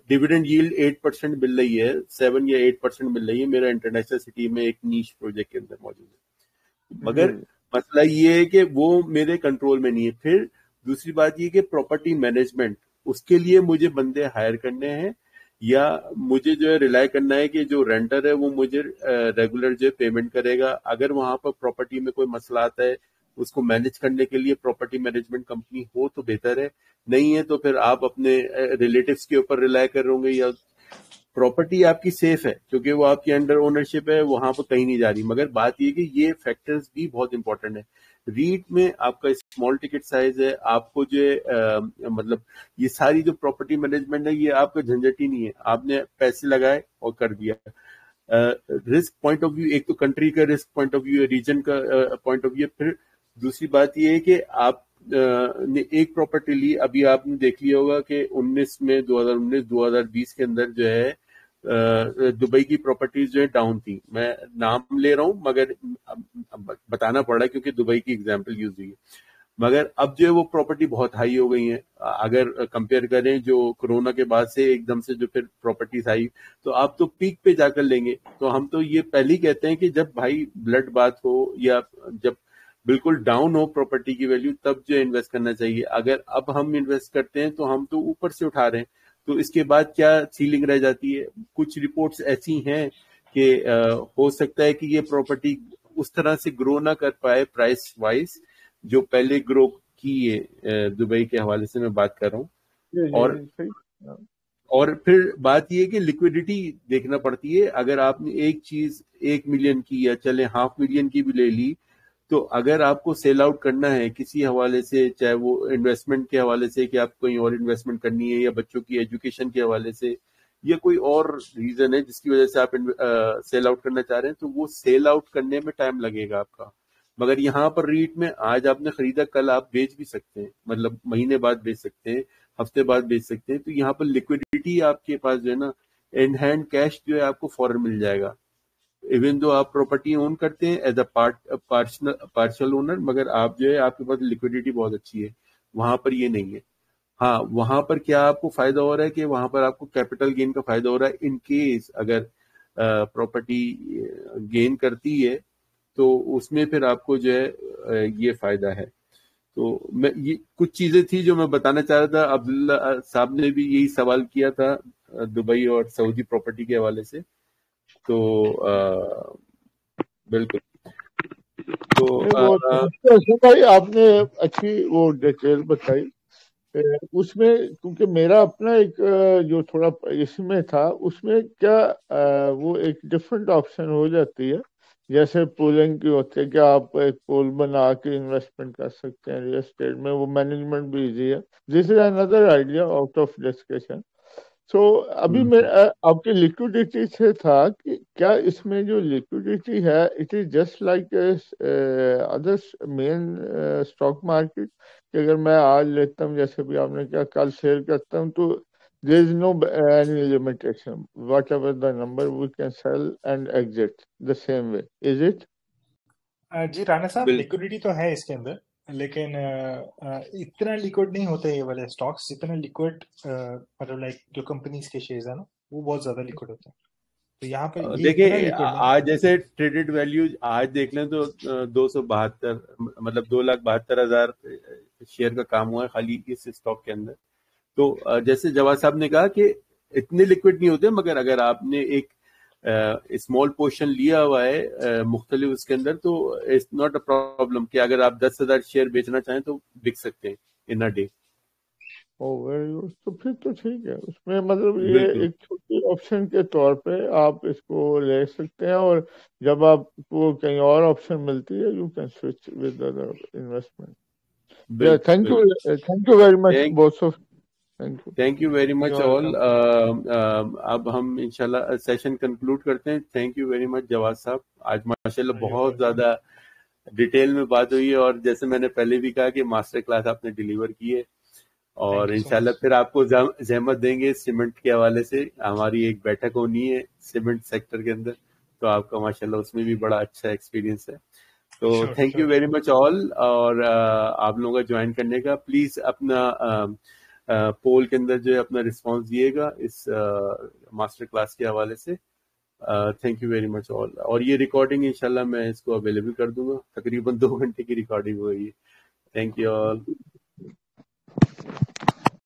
Speaker 2: डिविडेंड यील्ड 8% मिल रही है, 7 या 8% मिल रही है मेरा इंटरनेशनल सिटी में एक नीश प्रोजेक्ट के अंदर मौजूद है. मगर मसला ये है कि वो मेरे कंट्रोल में नहीं है. फिर दूसरी बात ये कि प्रॉपर्टी मैनेजमेंट, उसके लिए मुझे बंदे हायर करने हैं, या मुझे जो है रिलाई करना है कि जो रेंटर है वो मुझे रेगुलर जो है पेमेंट करेगा. अगर वहां पर प्रॉपर्टी में कोई मसला आता है, उसको मैनेज करने के लिए प्रॉपर्टी मैनेजमेंट कंपनी हो तो बेहतर है, नहीं है तो फिर आप अपने रिलेटिव्स के ऊपर रिलाई कर होंगे. या प्रॉपर्टी आपकी सेफ है क्योंकि वो आपकी अंडर ओनरशिप है, वहां पर कहीं नहीं जा रही. मगर बात ये कि ये फैक्टर्स भी बहुत इंपॉर्टेंट है. रीट में आपका स्मॉल टिकट साइज है, आपको जो मतलब ये सारी जो प्रॉपर्टी मैनेजमेंट है ये आपका झंझट ही नहीं है, आपने पैसे लगाए और कर दिया. रिस्क पॉइंट ऑफ व्यू, एक तो कंट्री का रिस्क पॉइंट ऑफ व्यू है, रीजन का पॉइंट ऑफ व्यू. फिर दूसरी बात ये है कि आप ने एक प्रॉपर्टी ली, अभी आपने देख लिया होगा कि 2019-2020 के अंदर जो है दुबई की प्रॉपर्टीज जो है डाउन थी. मैं नाम ले रहा हूं मगर बताना पड़ रहा है क्योंकि दुबई की एग्जांपल यूज हुई है. मगर अब जो है वो प्रॉपर्टी बहुत हाई हो गई है. अगर कंपेयर करें जो कोरोना के बाद से एकदम से जो फिर प्रॉपर्टीज आई, तो आप तो पीक पे जाकर लेंगे. तो हम तो ये पहले ही कहते हैं कि जब भाई ब्लड बात हो या जब बिल्कुल डाउन हो प्रॉपर्टी की वैल्यू, तब जो इन्वेस्ट करना चाहिए. अगर अब हम इन्वेस्ट करते हैं तो हम तो ऊपर से उठा रहे हैं, तो इसके बाद क्या सीलिंग रह जाती है. कुछ रिपोर्ट्स ऐसी हैं कि हो सकता है कि ये प्रॉपर्टी उस तरह से ग्रो ना कर पाए प्राइस वाइज जो पहले ग्रो की है. दुबई के हवाले से मैं बात कर रहा हूँ. और फिर बात ये है कि लिक्विडिटी देखना पड़ती है. अगर आपने एक चीज 1 मिलियन की या चले 500,000 मिलियन की भी ले ली, तो अगर आपको सेल आउट करना है किसी हवाले से, चाहे वो इन्वेस्टमेंट के हवाले से कि आपको कहीं और इन्वेस्टमेंट करनी है, या बच्चों की एजुकेशन के हवाले से, या कोई और रीजन है जिसकी वजह से आप सेल आउट करना चाह रहे हैं, तो वो सेल आउट करने में टाइम लगेगा आपका. मगर यहाँ पर रीट में आज आपने खरीदा, कल आप बेच भी सकते हैं, मतलब महीने बाद बेच सकते हैं, हफ्ते बाद बेच सकते हैं. तो यहाँ पर लिक्विडिटी आपके पास जो है ना, इन हैंड कैश जो है आपको फौरन मिल जाएगा. इवन दो आप प्रॉपर्टी ओन करते हैं एज अ पार्शियल ओनर, मगर आप जो है आपके पास लिक्विडिटी बहुत अच्छी है. वहां पर ये नहीं है. हाँ, वहां पर क्या आपको फायदा हो रहा है कि वहां पर आपको कैपिटल गेन का फायदा हो रहा है. इन केस अगर प्रॉपर्टी गेन करती है तो उसमें फिर आपको जो है ये फायदा है. तो मैं ये कुछ चीजें थी जो मैं बताना चाह रहा था. अब्दुल्ला साहब ने भी यही सवाल किया था दुबई और सऊदी प्रॉपर्टी के हवाले से. तो बिल्कुल. तो
Speaker 9: भाई आपने अच्छी वो डिटेल बताई उसमें, क्योंकि मेरा अपना एक जो थोड़ा इसमें था, उसमें क्या वो एक डिफरेंट ऑप्शन हो जाती है जैसे पूलिंग की होती है कि आप एक पूल बना के इन्वेस्टमेंट कर सकते हैं रियल एस्टेट में, वो मैनेजमेंट भी इजी है। This is another idea out of discussion. So अभी मैं आपकी लिक्विडिटी से था कि क्या इसमें जो लिक्विडिटी है it is just like other main stock market, कि अगर मैं आज लेता हूँ जैसे भी आपने कहा कल सेल करता हूँ, तो there is no any limitation, whatever the number we can sell and exit the same way, is it?
Speaker 1: जी राणा साहब,
Speaker 2: बिल्कुल।
Speaker 1: लिक्विडिटी तो है इसके अंदर, लेकिन इतना लिक्विड नहीं होते ये वाले स्टॉक्स जितना लिक्विड मतलब लाइक जो कंपनीज के शेयर्स है ना, वो बहुत ज्यादा लिक्विड होते हैं। तो यहाँ पे ये इतना
Speaker 2: देखिए
Speaker 1: लिक्विड नहीं
Speaker 2: आज जैसे ट्रेडेड वैल्यू आज देख लें तो 272 मतलब 2,72,000 शेयर का काम हुआ है खाली इस स्टॉक के अंदर। तो जैसे जवाद साहब ने कहा कि इतने लिक्विड नहीं होते, मगर अगर आपने एक स्मॉल पोर्शन लिया हुआ है मुख्तलिफ उसके अंदर, तो इट्स नॉट अ प्रॉब्लम कि अगर आप 10,000 शेयर बेचना चाहें तो बिक सकते हैं इन अ डे।
Speaker 9: वेरी गुड, तो फिर तो ठीक है। उसमें मतलब ये
Speaker 2: बिल्कुल
Speaker 9: एक छोटी ऑप्शन के तौर पे आप इसको ले सकते हैं, और जब आपको कहीं और ऑप्शन मिलती है you can switch with other investment. या
Speaker 2: बिल्कुल
Speaker 9: thank you very much
Speaker 2: thank
Speaker 9: both of,
Speaker 2: thank you very much
Speaker 9: you
Speaker 2: all.
Speaker 9: Welcome.
Speaker 2: अब हम इंशाल्लाह सेशन कंक्लूड करते हैं। Thank you very much Jawad साहब, आज माशाल्लाह बहुत ज्यादा डिटेल में बात हुई है, और जैसे मैंने पहले भी कहा कि मास्टर क्लास आपने डिलीवर की है, और इंशाल्लाह फिर आपको जहमत देंगे सीमेंट के हवाले से। हमारी एक बैठक होनी है सीमेंट सेक्टर के अंदर, तो आपका माशाल्लाह उसमें भी बड़ा अच्छा एक्सपीरियंस है। तो thank you very much all, और आप लोगों का ज्वाइन करने का। प्लीज अपना पोल के अंदर जो है अपना रिस्पांस दिएगा इस मास्टर क्लास के हवाले से। Thank you very much all. और ये रिकॉर्डिंग इंशाल्लाह मैं इसको अवेलेबल कर दूंगा, तकरीबन 2 घंटे की रिकॉर्डिंग हुई है। Thank you all.